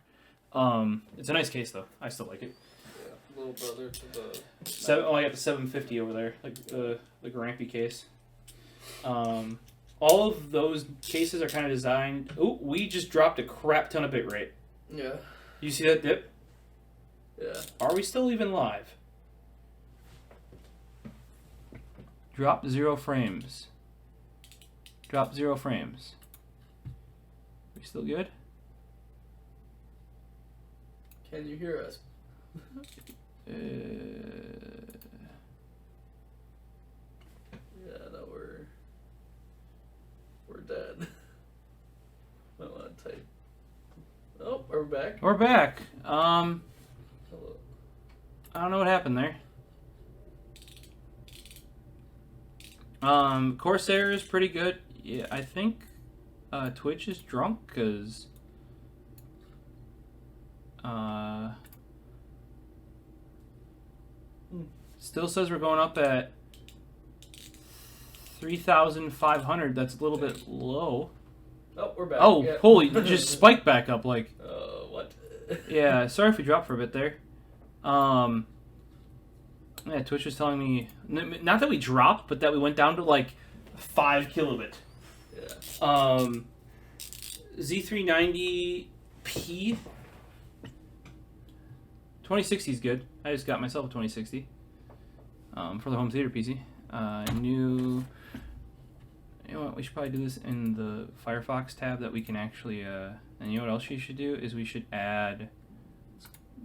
It's a nice case though. I still like it. Yeah, little brother to the. I got the 750 over there, like the Grampy case. All of those cases are kind of designed. Oh, we just dropped a crap ton of bit rate. Yeah. You see that dip? Yeah. Are we still even live? Drop 0 frames. Drop 0 frames. We still good? Can you hear us? Yeah, no, we're dead. I want to type. Oh, we're back. We're back. Hello. I don't know what happened there. Corsair is pretty good. Yeah, I think Twitch is drunk because still says we're going up at 3,500. That's a little bit low. Oh, we're back. Oh, yeah. Holy, just spiked back up like. What? Yeah, sorry if we dropped for a bit there. Yeah, Twitch was telling me, not that we dropped, but that we went down to like 5 kilobit. Yeah. Z390P 2060 is good. I just got myself a 2060 for the home theater PC. You know what? We should probably do this in the Firefox tab that we can actually. And you know what else you should do is we should add.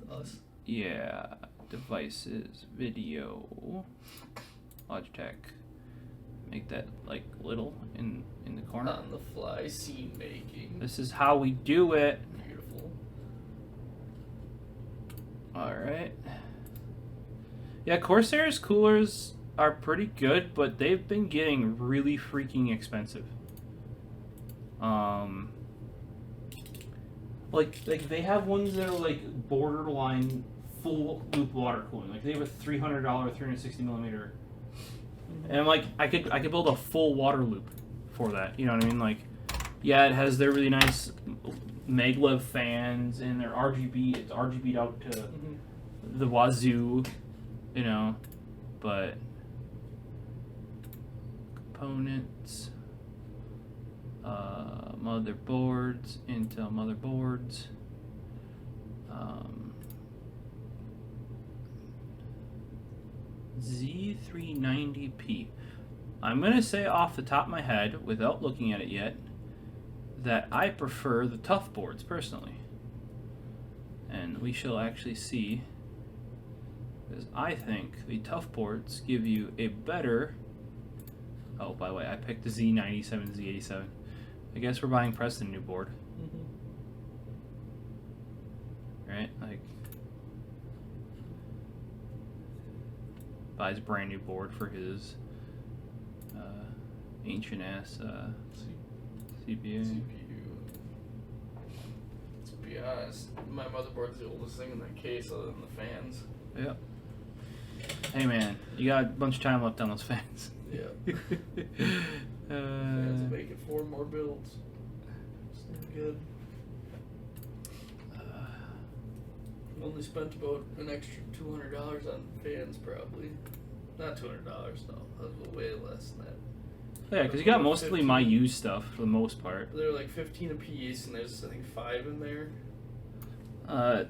Us. Yeah, devices, video. Logitech. Make that like little in the corner. On the fly scene making. This is how we do it. Beautiful. All right. Yeah, Corsair's coolers are pretty good, but they've been getting really freaking expensive. Like they have ones that are like borderline full loop water cooling. Like they have a $300 360mm, and I'm like I could build a full water loop for that. You know what I mean? Like, yeah, it has their really nice maglev fans and their RGB. It's RGB'd out to the wazoo, you know, but components. Motherboards, Intel motherboards. Z390P. I'm going to say off the top of my head, without looking at it yet, that I prefer the tough boards personally. And we shall actually see, because I think the tough boards give you a better... Oh, by the way, I picked the Z97, Z87. I guess we're buying Preston a new board. Right? Like, buys a brand new board for his ancient ass CPU. To be honest, my motherboard's the oldest thing in that case other than the fans. Yep. Hey man, you got a bunch of time left on those fans. Yeah. Fans make it 4 more builds. It's not good. Only spent about an extra $200 on fans, probably. Not $200, no. That was way less than that. Yeah, because you got mostly 15. my used stuff for the most part. They're like 15 a piece, and there's I think 5 in there. You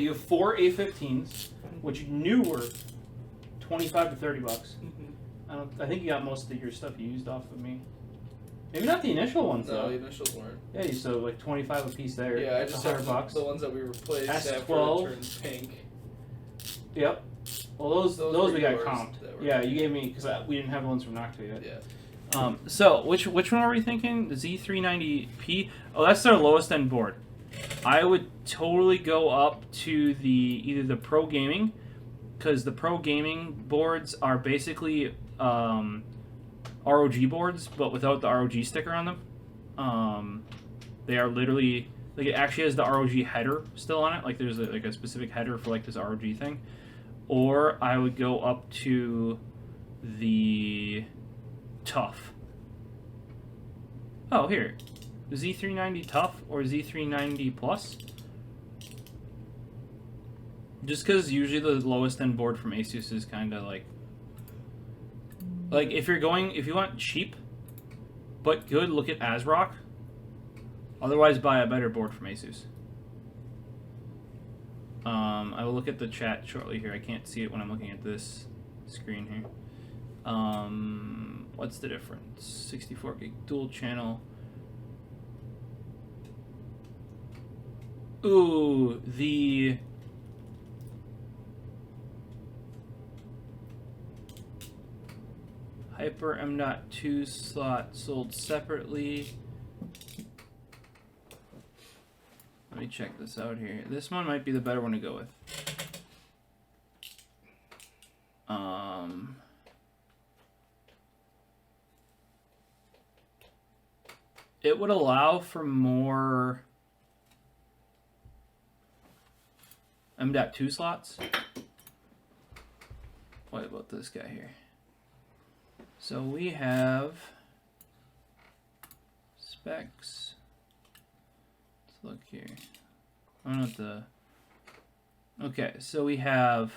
have 4 A15s, which new were $25 to $30. I think you got most of your stuff used off of me. Maybe not the initial ones though. No, the initials weren't. Yeah, so like 25 a piece there. Yeah, I just have $100. the ones that we replaced after it S12. turned pink. Yep. Well, those were we got yours comped. that were- Yeah, you gave me because we didn't have the ones from Noctua yet. Yeah. So which one are we thinking? The Z390P. Oh, that's their lowest end board. I would totally go up to either the Pro Gaming, because the Pro Gaming boards are basically ROG boards, but without the ROG sticker on them. They are literally like it actually has the ROG header still on it. Like there's a specific header for like this ROG thing. Or I would go up to the Tough. Oh, here. Z390 Tough or Z390 Plus? Just because usually the lowest end board from Asus is kind of like if you want cheap but good, look at ASRock. Otherwise, buy a better board from Asus. I will look at the chat shortly here. I can't see it when I'm looking at this screen here. What's the difference? 64 gig dual channel. Ooh, the Hyper M.2 slot sold separately. Let me check this out here. This one might be the better one to go with. It would allow for more M.2 slots. What about this guy here? So we have specs. Let's look here. I don't know what the... Okay, so we have...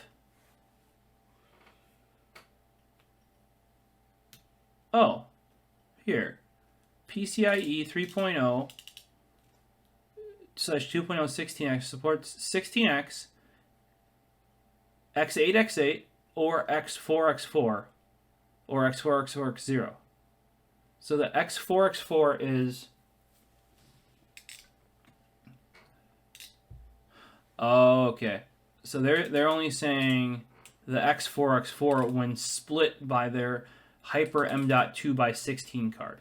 Oh, here. PCIe 3.0 / 2.0 16x supports 16x, X8 X8, or X4 X4, or X4 X4 X0. So the X4 X4 is... Oh, okay. So they're only saying the X4X4 when split by their Hyper M.2x16 card.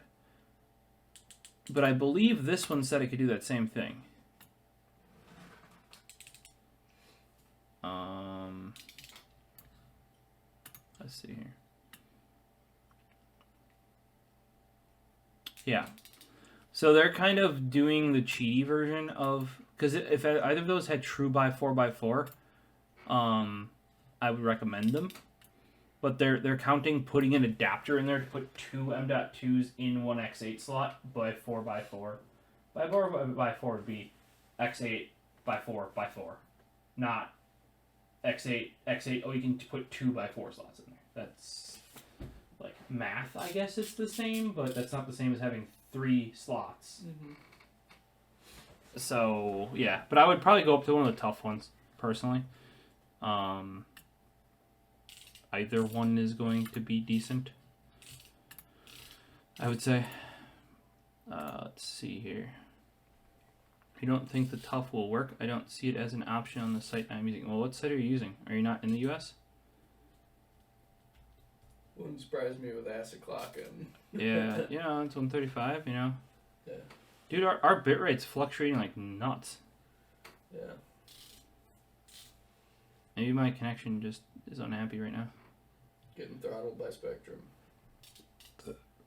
But I believe this one said it could do that same thing. Let's see here. Yeah. So they're kind of doing the cheaty version of, because if either of those had true by 4x4, I would recommend them. But they're counting putting an adapter in there to put two M.2s in one X8 slot by 4x4. By 4x4 would be X8 by 4x4, not X8 X8. Oh, you can put 2x4 slots in there. That's like math. I guess it's the same, but that's not the same as having 3 slots. Mm-hmm. So yeah, but I would probably go up to one of the tough ones personally. Either one is going to be decent, I would say. Let's see here. If you don't think the tough will work, I don't see it as an option on the site I'm using. Well, what site are you using? Are you not in the US? Wouldn't surprise me with acid clocking. Yeah, you know, it's 135, you know. Yeah. Dude, our bit rate's fluctuating like nuts. Yeah. Maybe my connection just is unhappy right now. Getting throttled by Spectrum.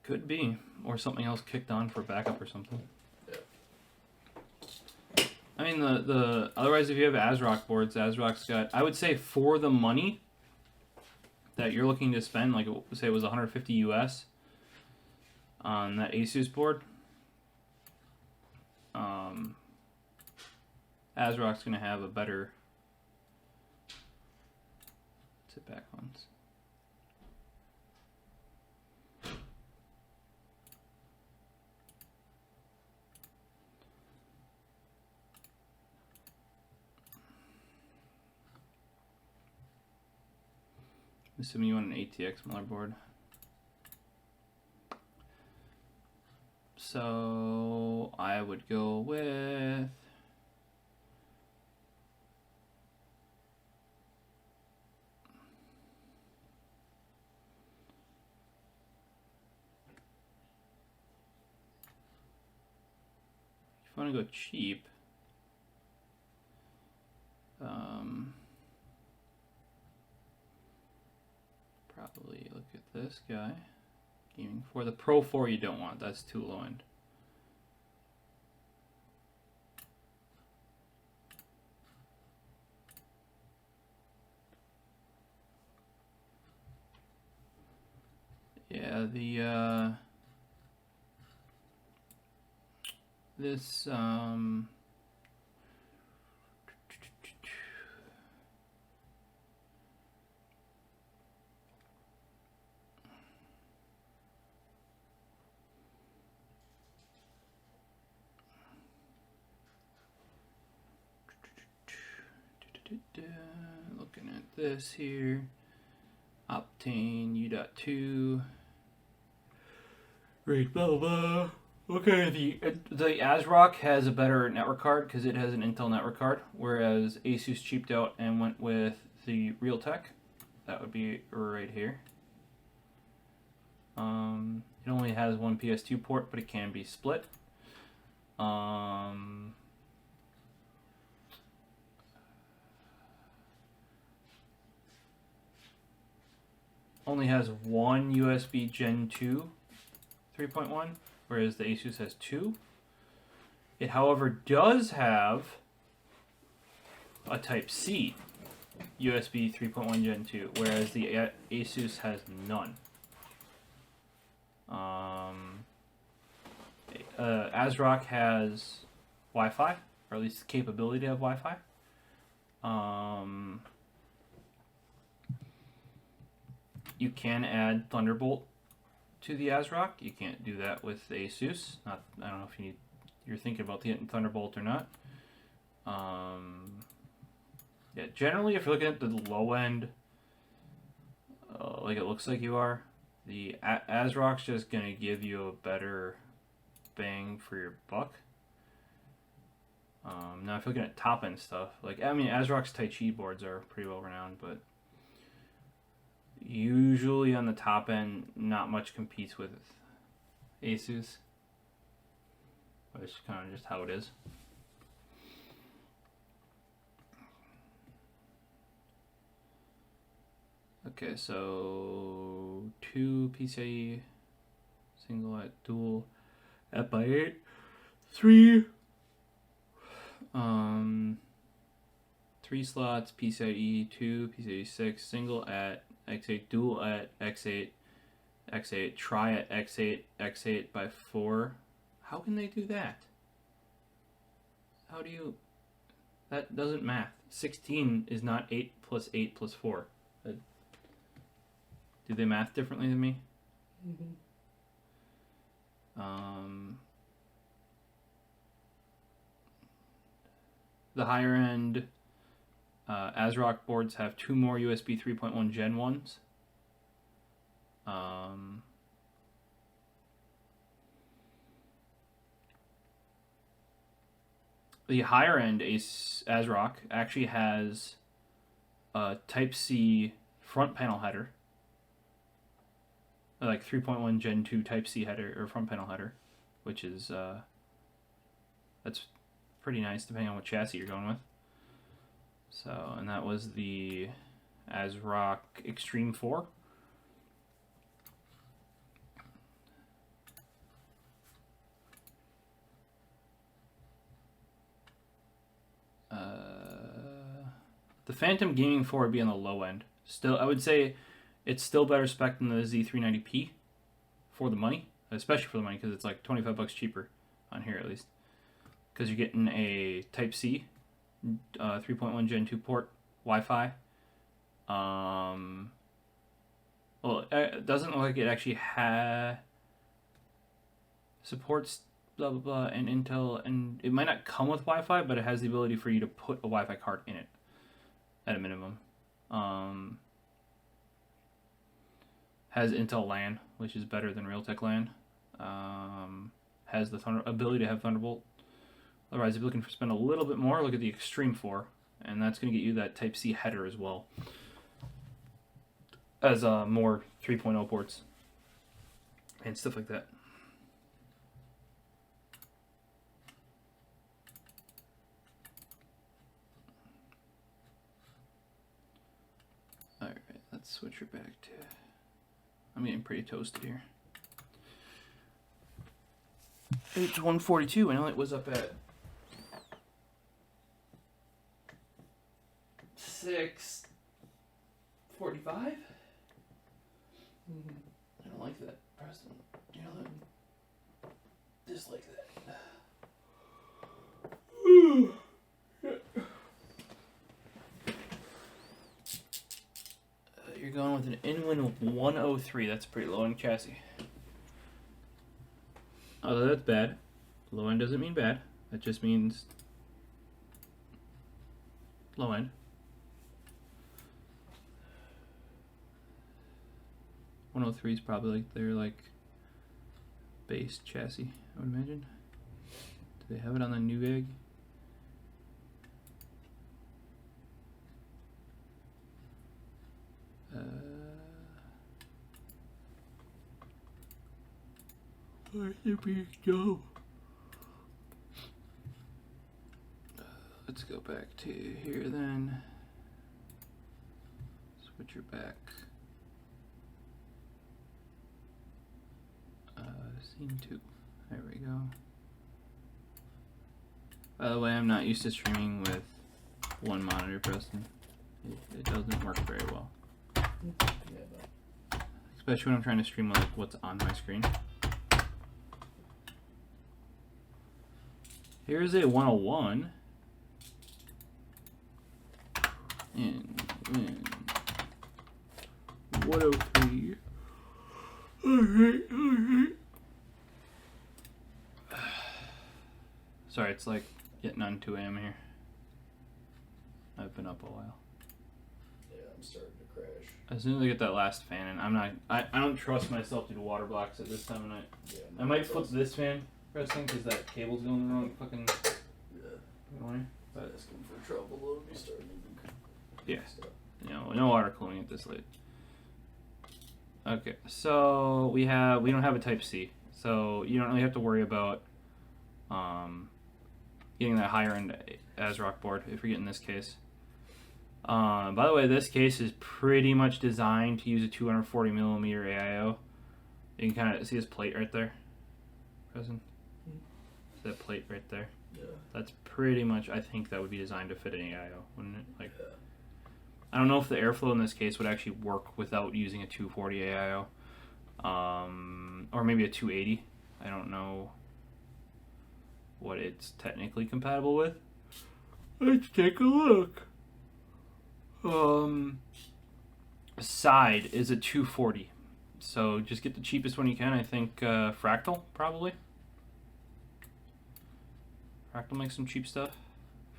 Could be. Or something else kicked on for backup or something. Yeah. I mean, the otherwise, if you have ASRock boards, ASRock's got, I would say for the money that you're looking to spend, like say it was 150 US on that Asus board, ASRock's going to have a better sit back ones. Assuming you want an ATX motherboard. So I would go with if you want to go cheap, probably look at this guy. Gaming for the Pro 4 you don't want, that's too low end. Yeah, this looking at this here, Optane U.2, right, blah blah blah. Okay, the ASRock has a better network card because it has an Intel network card, whereas Asus cheaped out and went with the Realtek. That would be right here. It only has one PS2 port, but it can be split. Only has one USB Gen 2 3.1, whereas the Asus has 2. It, however, does have a Type-C USB 3.1 Gen 2, whereas the Asus has none. ASRock has Wi-Fi, or at least the capability to have Wi-Fi. You can add Thunderbolt to the ASRock. You can't do that with the Asus. I don't know if you're thinking about getting Thunderbolt or not. Yeah, generally, if you're looking at the low end, like it looks like you are, the ASRock's just gonna give you a better bang for your buck. Now, if you're looking at top end stuff, like I mean, ASRock's Tai Chi boards are pretty well renowned, but usually on the top end, not much competes with Asus. But it's kind of just how it is. Okay, so 2 PCIe single at dual F/8, 3 3 slots PCIe 2, PCIe 6, single at X8, dual at X8, X8, try at X8, X8 by 4. How can they do that? How do you... That doesn't math. 16 is not 8 plus 8 plus 4. Do they math differently than me? Mm-hmm. The higher end ASRock boards have 2 more USB 3.1 Gen 1s. The higher end ASRock actually has a Type-C front panel header, like 3.1 Gen 2 Type-C header or front panel header, which is that's pretty nice depending on what chassis you're going with. So, and that was the ASRock Extreme 4. The Phantom Gaming 4 would be on the low end. Still, I would say it's still better spec than the Z390P for the money, especially for the money, because it's like $25 cheaper on here at least. Because you're getting a Type-C 3.1 Gen 2 port, Wi-Fi. Well, it doesn't look like it actually supports blah blah blah and Intel, and it might not come with Wi-Fi, but it has the ability for you to put a Wi-Fi card in it at a minimum. Has Intel LAN, which is better than Realtek LAN. Has the ability to have Thunderbolt. Otherwise, if you're looking for spend a little bit more, look at the Extreme 4, and that's going to get you that Type-C header as well as more 3.0 ports and stuff like that. All right, let's switch her back to. I'm getting pretty toasted here. It's 1:42. I know it was up at 6:45. I don't like that, Preston. You know that. Dislike that. You're going with an Inwin 103. That's a pretty low end chassis. Although that's bad. Low end doesn't mean bad. That just means low end. .103 is probably like their base chassis, I would imagine. Do they have it on the Newegg? Where did we go? Let's go back to here then. Switch her back. Scene 2. There we go. By the way, I'm not used to streaming with one monitor, Preston. It doesn't work very well. Especially when I'm trying to stream with what's on my screen. Here's a 101. And 103. Alright. Sorry, it's like getting on 2 a.m. here. I've been up a while. Yeah, I'm starting to crash. As soon as I get that last fan in, I don't trust myself to do water blocks at this time of night. Yeah, I might flip this fan, Preston, because that cable's going the wrong fucking way. But asking for trouble, it'll be starting to yeah, no water cooling at this late. Okay, so we don't have a Type C, so you don't really have to worry about getting that higher end ASRock board if you're getting this case. By the way, this case is pretty much designed to use a 240 millimeter AIO. You can kind of see this plate right there, Preston. See that plate right there? Yeah. That's pretty much. I think that would be designed to fit an AIO, wouldn't it? Like. Yeah. I don't know if the airflow in this case would actually work without using a 240 AIO, or maybe a 280. I don't know what it's technically compatible with. Let's take a look. Side is a 240, so just get the cheapest one you can. I think Fractal probably. Fractal makes some cheap stuff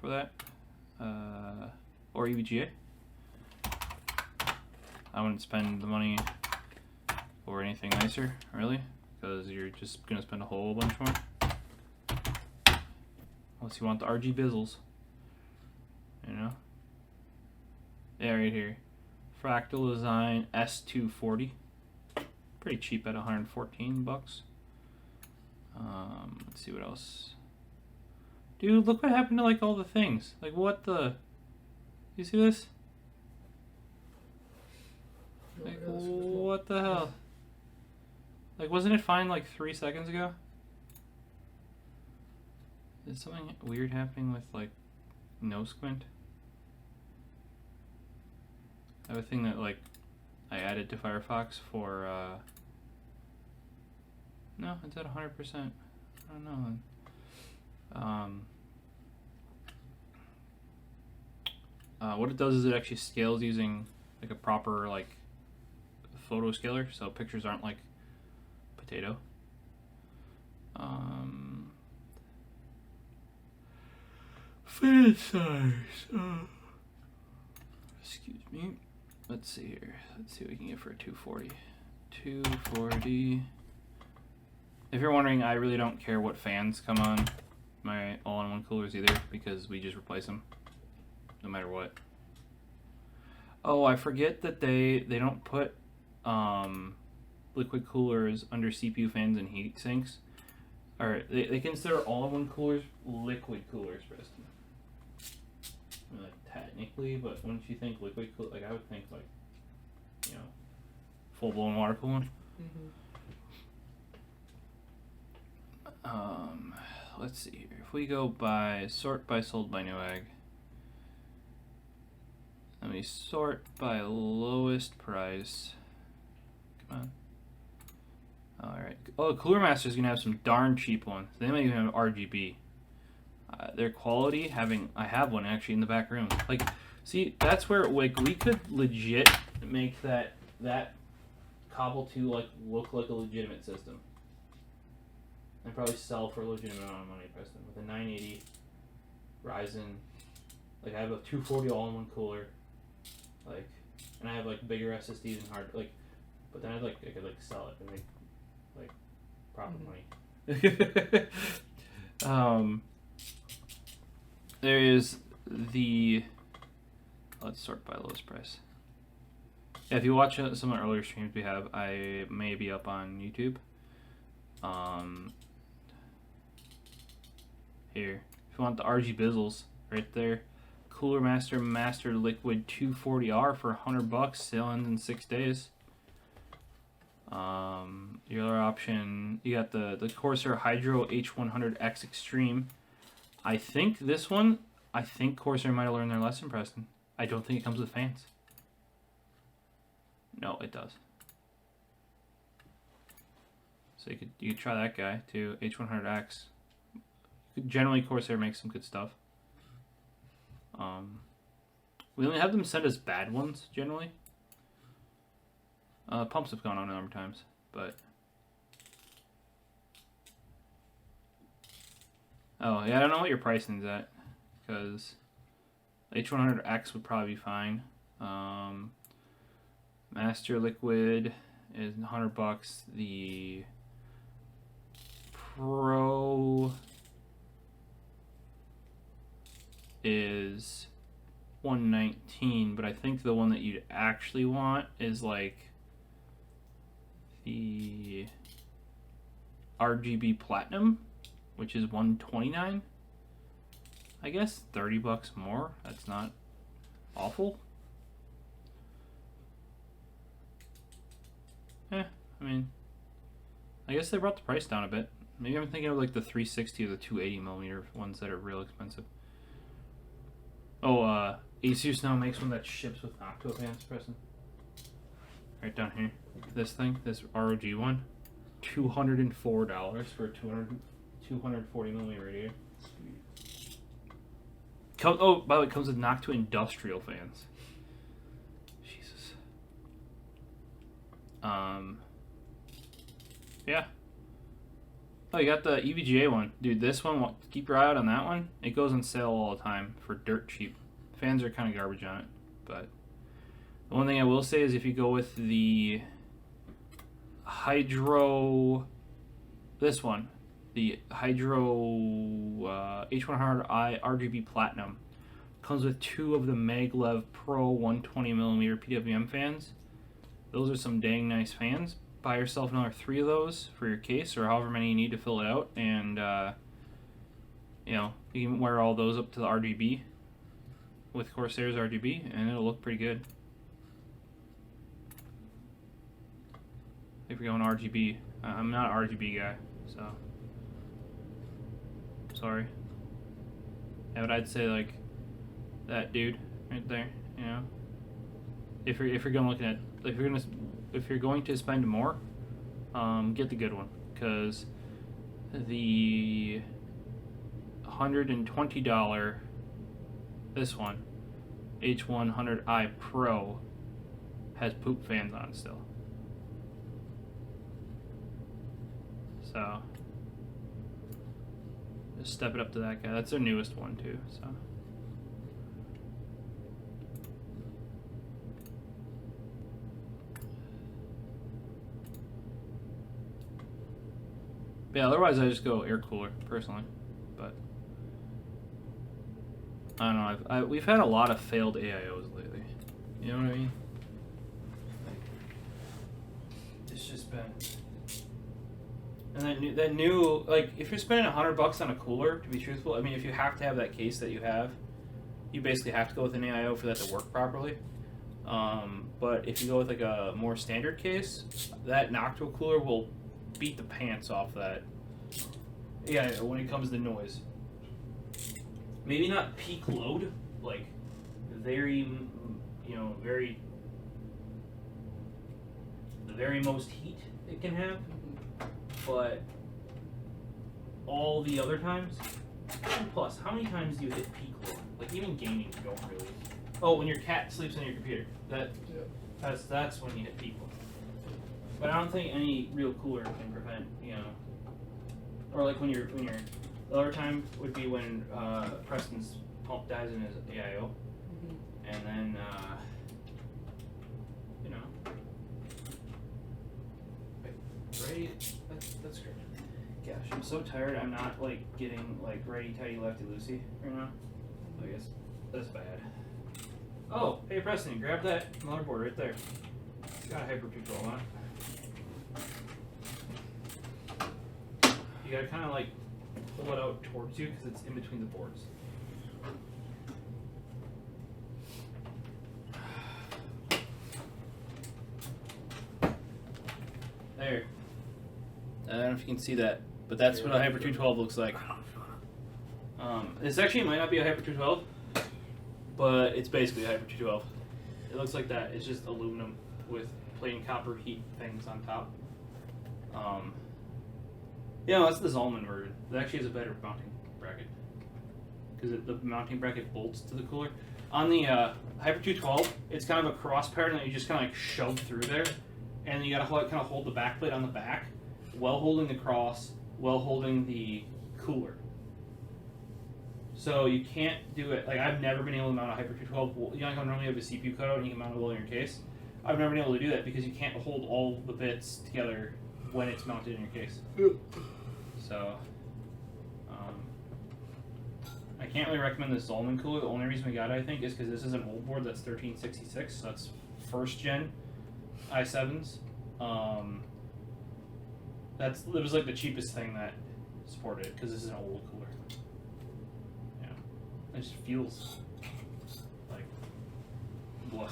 for that, or EVGA. I wouldn't spend the money for anything nicer, really, because you're just going to spend a whole bunch more. Unless you want the RG Bizzles. You know? Yeah, right here. Fractal Design S240. Pretty cheap at $114. Let's see what else. Dude, look what happened to like all the things. Like what the... You see this? Like, what the hell? Like, wasn't it fine like 3 seconds ago? Is something weird happening with like no squint? I have a thing that like I added to Firefox for no, it's at 100%. I don't know. What it does is it actually scales using like a proper like photo scaler, so pictures aren't like potato. Fan size. Excuse me. Let's see here. Let's see what we can get for a 240. 240. If you're wondering, I really don't care what fans come on my all-in-one coolers either, because we just replace them no matter what. Oh, I forget that they don't put liquid coolers under CPU fans and heat sinks. Or they consider all-in-one coolers liquid coolers, Preston. I mean, like technically, but wouldn't you think liquid cool? Like I would think like, you know, full-blown water cooling. Let's see here. If we go by sort by sold by Newegg. Let me sort by lowest price. Come on. Alright. Oh, Cooler Master's gonna have some darn cheap ones. They might even have RGB. Their quality, I have one actually in the back room. Like, see, that's where like we could legit make that Cobble 2 like look like a legitimate system. And probably sell for a legitimate amount of money, Preston. With a 980 Ryzen. Like I have a 240 all-in-one cooler. Like, and I have like bigger SSDs and hard like, but then I could like sell it and make like proper money. There is the. Let's sort by lowest price. Yeah, if you watch some of the earlier streams we have, I may be up on YouTube. Here, if you want the RG Bizzles, right there. Cooler Master Master Liquid 240R for $100. Sale ends in 6 days. Your other option, you got the Corsair Hydro H100X Extreme. I think this one, Corsair might have learned their lesson, Preston. I don't think it comes with fans. No, it does. So you could try that guy too, H100X. Generally, Corsair makes some good stuff. We only have them send us bad ones generally. Pumps have gone on a number of times, but oh yeah, I don't know what your pricing's at, because H100X would probably be fine. Master Liquid is $100. The Pro is $119, but I think the one that you'd actually want is like the RGB Platinum, which is $129. I guess $30 more. That's not awful. I mean, I guess they brought the price down a bit. Maybe I'm thinking of like the 360 or the 280mm ones that are real expensive. Oh, Asus now makes one that ships with Noctua fans, Preston. Right down here. This thing, this ROG one, $204 for a 240mm radiator. Oh, by the way, it comes with Noctua industrial fans. Jesus. Yeah. Oh, you got the EVGA one. Dude, this one, keep your eye out on that one. It goes on sale all the time for dirt cheap. Fans are kind of garbage on it, but the one thing I will say is if you go with the Hydro, this one, the Hydro H100i RGB Platinum, comes with 2 of the Maglev Pro 120mm PWM fans. Those are some dang nice fans. Buy yourself another 3 of those for your case, or however many you need to fill it out, and you know, you can wear all those up to the RGB with Corsair's RGB, and it'll look pretty good. If you're going RGB, I'm not an RGB guy, so sorry. Yeah, but I'd say like that dude right there, you know. If you're going looking at, if you're going to spend more, get the good one, because the $120 this one H100i Pro has poop fans on it still. So just step it up to that guy. That's their newest one too. So. But yeah, otherwise I just go air cooler personally. But I don't know. We've had a lot of failed AIOs lately. You know what I mean? It's just been. And that new, like, if you're spending $100 on a cooler, to be truthful, I mean, if you have to have that case that you have, you basically have to go with an AIO for that to work properly. But if you go with like a more standard case, that Noctua cooler will beat the pants off that. Yeah, when it comes to noise. Maybe not peak load, like very, you know, the very most heat it can have. But all the other times, plus, how many times do you hit peak load? Like even gaming, you don't really. Oh, when your cat sleeps on your computer, that's when you hit peak load. But I don't think any real cooler can prevent, you know, or like when you're. The other time would be when Preston's pump dies in his AIO, and then you know. Ready? That's great. Gosh, I'm so tired. I'm not like getting like righty tighty lefty loosey right now. I guess that's bad. Oh, hey Preston, grab that motherboard right there. It's got a Hyper 212 on it. You gotta kind of like pull it out towards you because it's in between the boards. There. I don't know if you can see that, but that's what a Hyper 212 looks like. This actually might not be a Hyper 212, but it's basically a Hyper 212. It looks like that. It's just aluminum with plain copper heat things on top. Yeah, that's the Zalman version. It actually has a better mounting bracket because the mounting bracket bolts to the cooler. On the Hyper 212, it's kind of a cross pattern that you just kind of like shove through there, and you gotta kind of hold the back plate on the back, while holding the cross, while holding the cooler. So you can't do it, like I've never been able to mount a Hyper 212, you know how normally you have a CPU cutout and you can mount it well in your case? I've never been able to do that because you can't hold all the bits together when it's mounted in your case. So, I can't really recommend this Zalman cooler. The only reason we got it, I think, is because this is an old board that's 1366, so that's first gen i7s. it was like the cheapest thing that supported it because this is an old cooler. Yeah, it just feels like blech.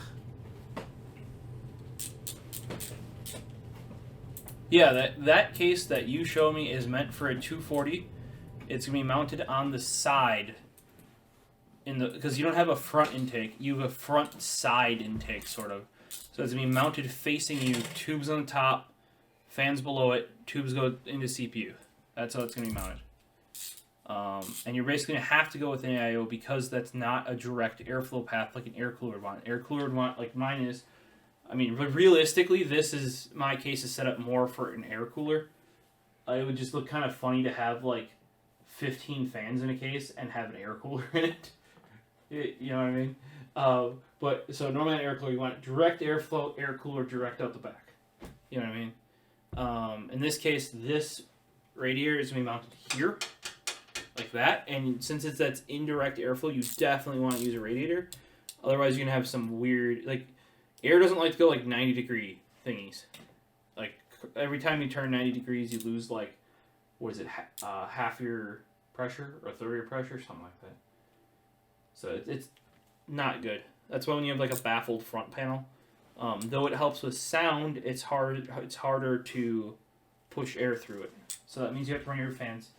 Yeah, that case that you show me is meant for a 240. It's gonna be mounted on the side. Because you don't have a front intake, you have a front side intake sort of. So it's gonna be mounted facing you, tubes on the top, fans below it, tubes go into CPU. That's how it's gonna be mounted. And you're basically gonna have to go with an AIO because that's not a direct airflow path like an air cooler would want. Air cooler would want, like mine is. I mean, realistically, my case is set up more for an air cooler. It would just look kind of funny to have like 15 fans in a case and have an air cooler in it. You know what I mean? But so normally an air cooler, you want direct airflow, air cooler direct out the back. You know what I mean? In this case, this radiator is going to be mounted here, like that. And since that's indirect airflow, you definitely want to use a radiator. Otherwise, you're going to have some weird, like, air doesn't like to go like 90-degree thingies. Like, every time you turn 90 degrees, you lose like, what is it, half your pressure or a third of your pressure, something like that. So it's not good. That's why when you have like a baffled front panel, though it helps with sound, it's harder to push air through it. So that means you have to run your fans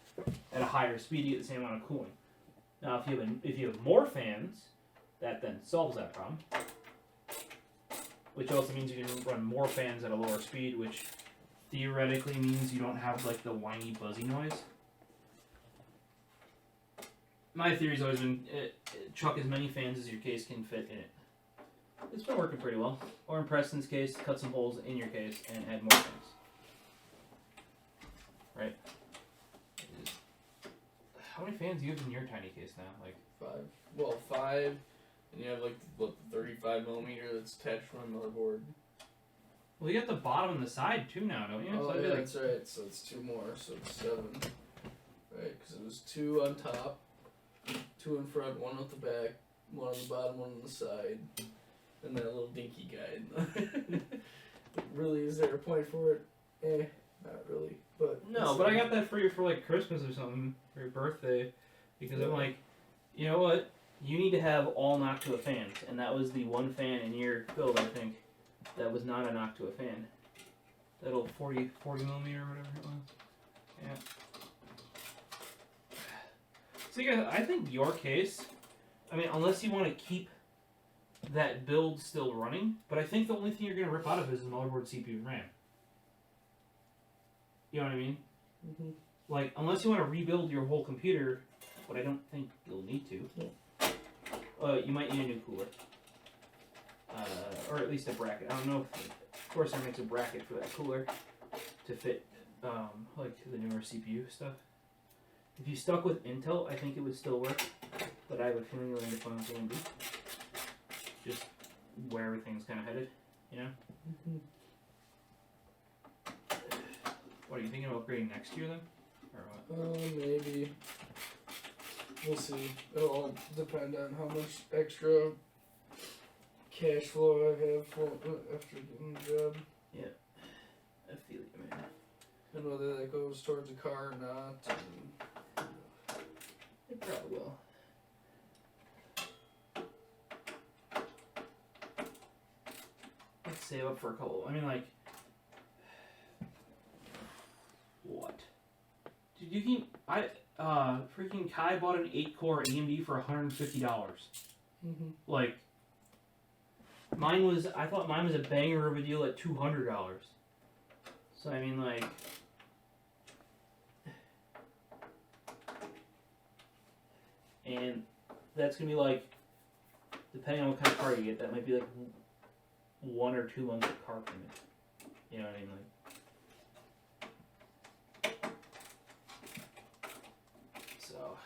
at a higher speed to get the same amount of cooling. Now, if you have more fans, that then solves that problem. Which also means you can run more fans at a lower speed, which theoretically means you don't have like the whiny buzzy noise. My theory's always been chuck as many fans as your case can fit in it. It's been working pretty well. Or in Preston's case, cut some holes in your case and add more fans. Right? How many fans do you have in your tiny case now? Like 5. Well, 5. And you have like the 35mm that's attached to my motherboard. Well, you got the bottom and the side too now, don't you? Oh, so yeah, that's right. So it's 2 more, so it's 7. Right, because it was 2 on top, 2 in front, 1 at the back, 1 on the bottom, 1 on the side, and that little dinky guy. Really, is there a point for it? Not really. But no, but I got that for you for like Christmas or something, for your birthday, because I'm like, you know what? You need to have all Noctua fans, and that was the one fan in your build, I think, that was not a Noctua fan. That old 40mm or whatever it was. Yeah. So you guys, I think your case, I mean, unless you want to keep that build still running, but I think the only thing you're going to rip out of it is the motherboard, CPU, and RAM. You know what I mean? Mm-hmm. Like, unless you want to rebuild your whole computer, but I don't think you'll need to. Yeah. You might need a new cooler. Or at least a bracket. I don't know if Corsair makes a bracket for that cooler to fit like the newer CPU stuff. If you stuck with Intel, I think it would still work, but I have a feeling you'll end up going with AMD. Just where everything's kind of headed, you know? Mm-hmm. What, are you thinking about upgrading next year then? Or what? Maybe. We'll see. It'll all depend on how much extra cash flow I have after getting the job. Yeah. I feel you, man. And whether that goes towards a car or not. And, It probably will. Let's save up for a couple. I mean, like, what? Dude, you can. Freaking Kai bought an 8-core AMD for $150. mm-hmm. Like, I thought mine was a banger of a deal at $200. So, I mean, like, and that's gonna be like, depending on what kind of car you get, that might be like 1 or 2 months of car payment. You know what I mean? Like, so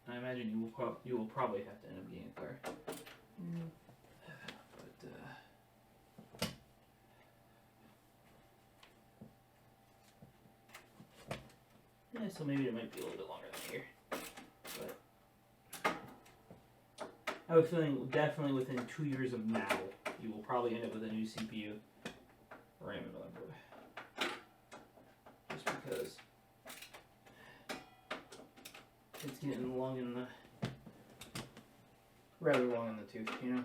I imagine you will probably have to end up getting a car. Mm. But yeah, so maybe it might be a little bit longer than a year. But I have a feeling definitely within 2 years of now, you will probably end up with a new CPU, RAM, and motherboard. because it's getting long in the, rather long in the tooth, you know.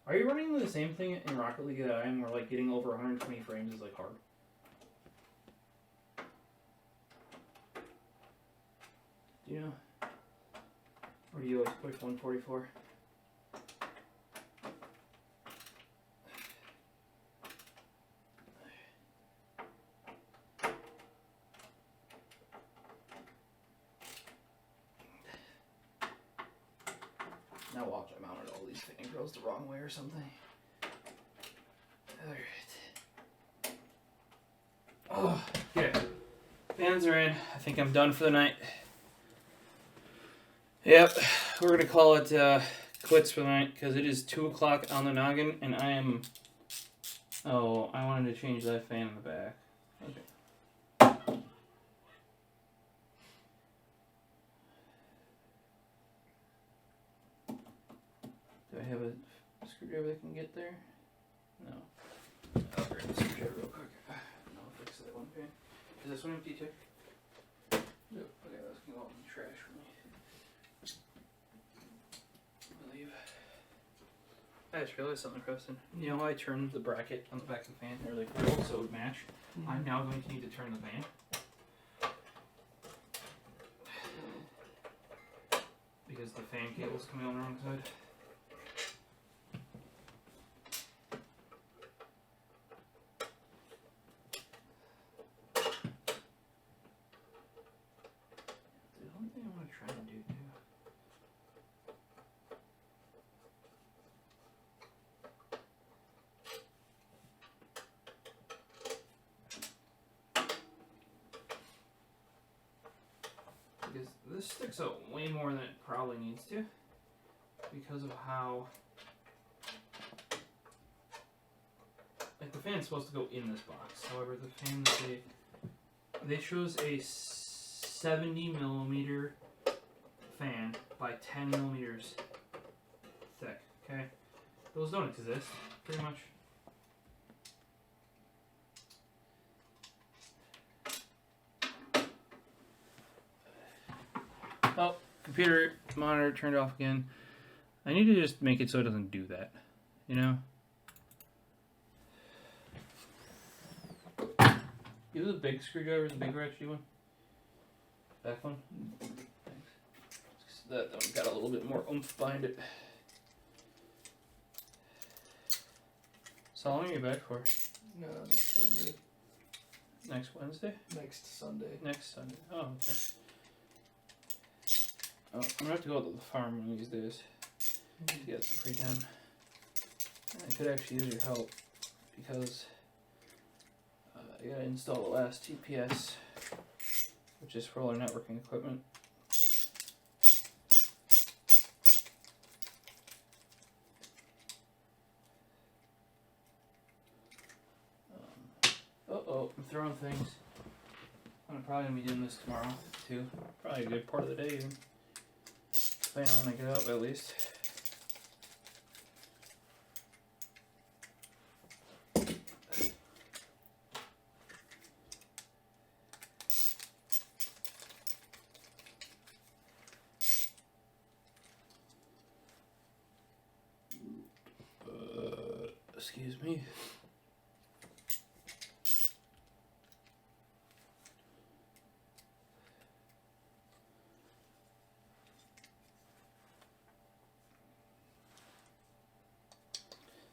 Are you running the same thing in Rocket League that I am, where like getting over 120 frames is like hard? Do you know? Or do you always push 144? Now watch, I mounted all these fan grills the wrong way or something. Alright. Oh, okay. Fans are in. I think I'm done for the night. Yep, we're going to call it quits for the night because it is 2 o'clock on the noggin and I am... Oh, I wanted to change that fan in the back. Okay. Do I have a screwdriver that can get there? No. I'll grab the screwdriver real quick. And I'll fix that one fan. Is this one empty too? Yep. Okay, that's going to go in the trash for me. I believe. I just realized something, Preston. You know how I turned the bracket on the back of the fan, or the grill, so it would match? Mm-hmm. I'm now going to need to turn the fan. Because the fan cable's coming on the wrong side. The only thing I want to try and do too. Because this sticks out way more than it probably needs to because of how, like, the fan's supposed to go in this box. However, the fan that they chose a 70 millimeter fan by 10 millimeters thick. Okay, those don't exist pretty much. Oh, computer monitor turned off again. I need to just make it so it doesn't do that, you know? Give the big screwdriver, the big ratchet one. Back one. Thanks. That one got a little bit more oomph behind it. So how long are you back for? No, next Sunday. Next Wednesday? Next Sunday. Next Sunday. Oh, okay. Oh, I'm gonna have to go to the farm one of these days to get some free time. I could actually use your help because I gotta install the last TPS, which is for all our networking equipment. Uh-oh, I'm throwing things. I'm probably gonna be doing this tomorrow too. Probably a good part of the day even. Depending on when I get up at least. Excuse me.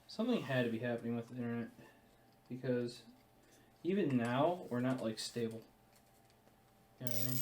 Something had to be happening with the internet because even now we're not like stable. You know what I mean?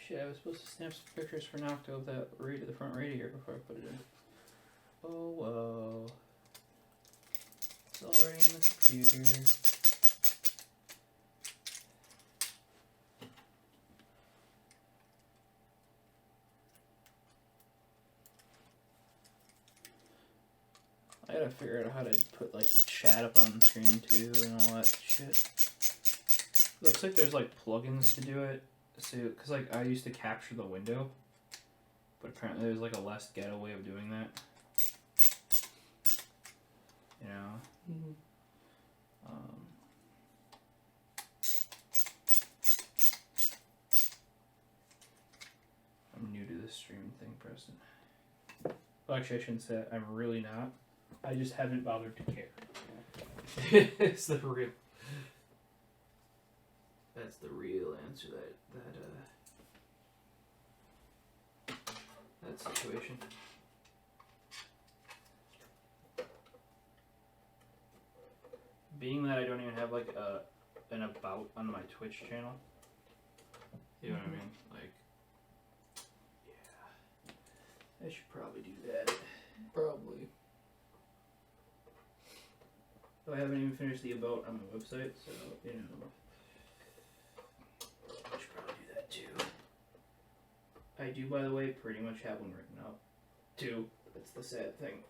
Shit, I was supposed to snap some pictures for Noctua of that the front radiator before I put it in. Oh whoa. It's already in the computer. I gotta figure out how to put like chat up on the screen too and all that shit. Looks like there's like plugins to do it. So, cause like I used to capture the window, but apparently there's like a less ghetto way of doing that. You know. Mm-hmm. I'm new to this streaming thing, Preston. Well, actually, I shouldn't say that. I'm really not. I just haven't bothered to care. It's the real. That's the real answer. That situation. Being that I don't even have like an about on my Twitch channel. You know what I mean? Like, yeah, I should probably do that. Probably. I haven't even finished the about on my website, so you know. I should probably do that too. I do, by the way, pretty much have one written up. Too. That's the sad thing.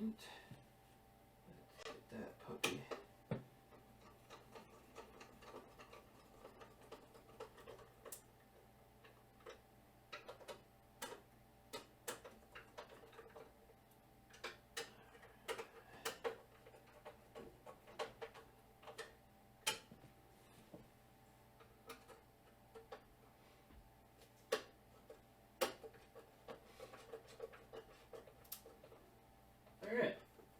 Let's get that puppy. Alright,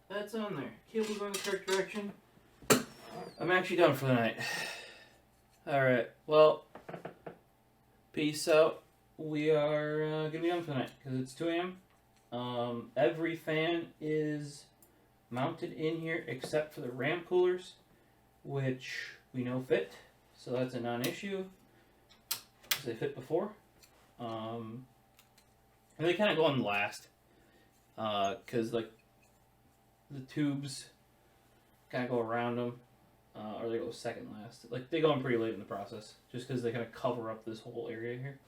that's on there. Cable going the correct direction. I'm actually done for the night. Alright, well, peace out. We are going to be done for the night because it's 2 a.m. Every fan is mounted in here except for the RAM coolers, which we know fit, so that's a non-issue because they fit before. And they kind of go on last because like the tubes kind of go around them, or they go second last. Like they go in pretty late in the process, just because they kind of cover up this whole area here.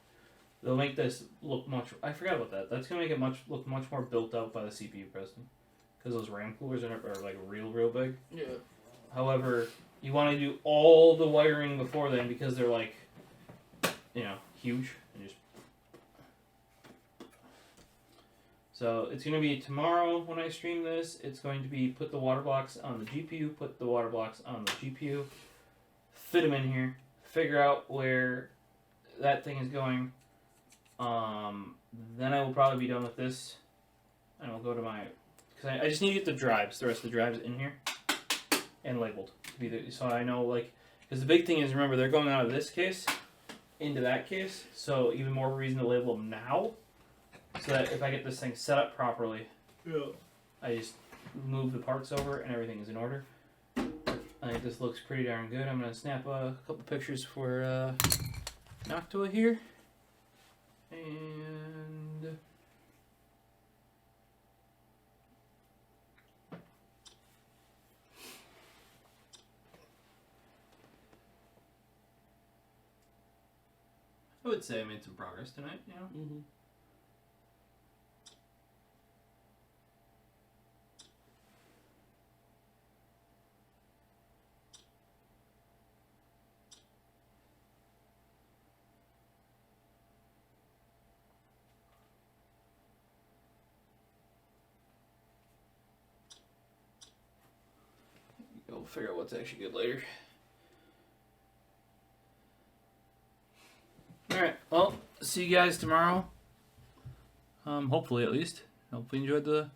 They'll make this look much. I forgot about that. That's gonna make it look much more built out by the CPU, Preston, because those RAM coolers are like real big. Yeah. However, you want to do all the wiring before then because they're like, you know, huge and just. So it's going to be tomorrow when I stream this. It's going to be put the water blocks on the GPU, put the water blocks on the GPU, fit them in here, figure out where that thing is going. Then I will probably be done with this, and I'll go to my, because I just need to get the rest of the drives in here and labeled to be the, so I know, like, because the big thing is, remember, they're going out of this case into that case, so even more reason to label them now. So that if I get this thing set up properly, I just move the parts over and everything is in order. I think this looks pretty darn good. I'm going to snap a couple pictures for Noctua here. And I would say I made some progress tonight, you know? Mm-hmm. We'll figure out what's actually good later. Alright, well, see you guys tomorrow. Hopefully at least. Hopefully you enjoyed the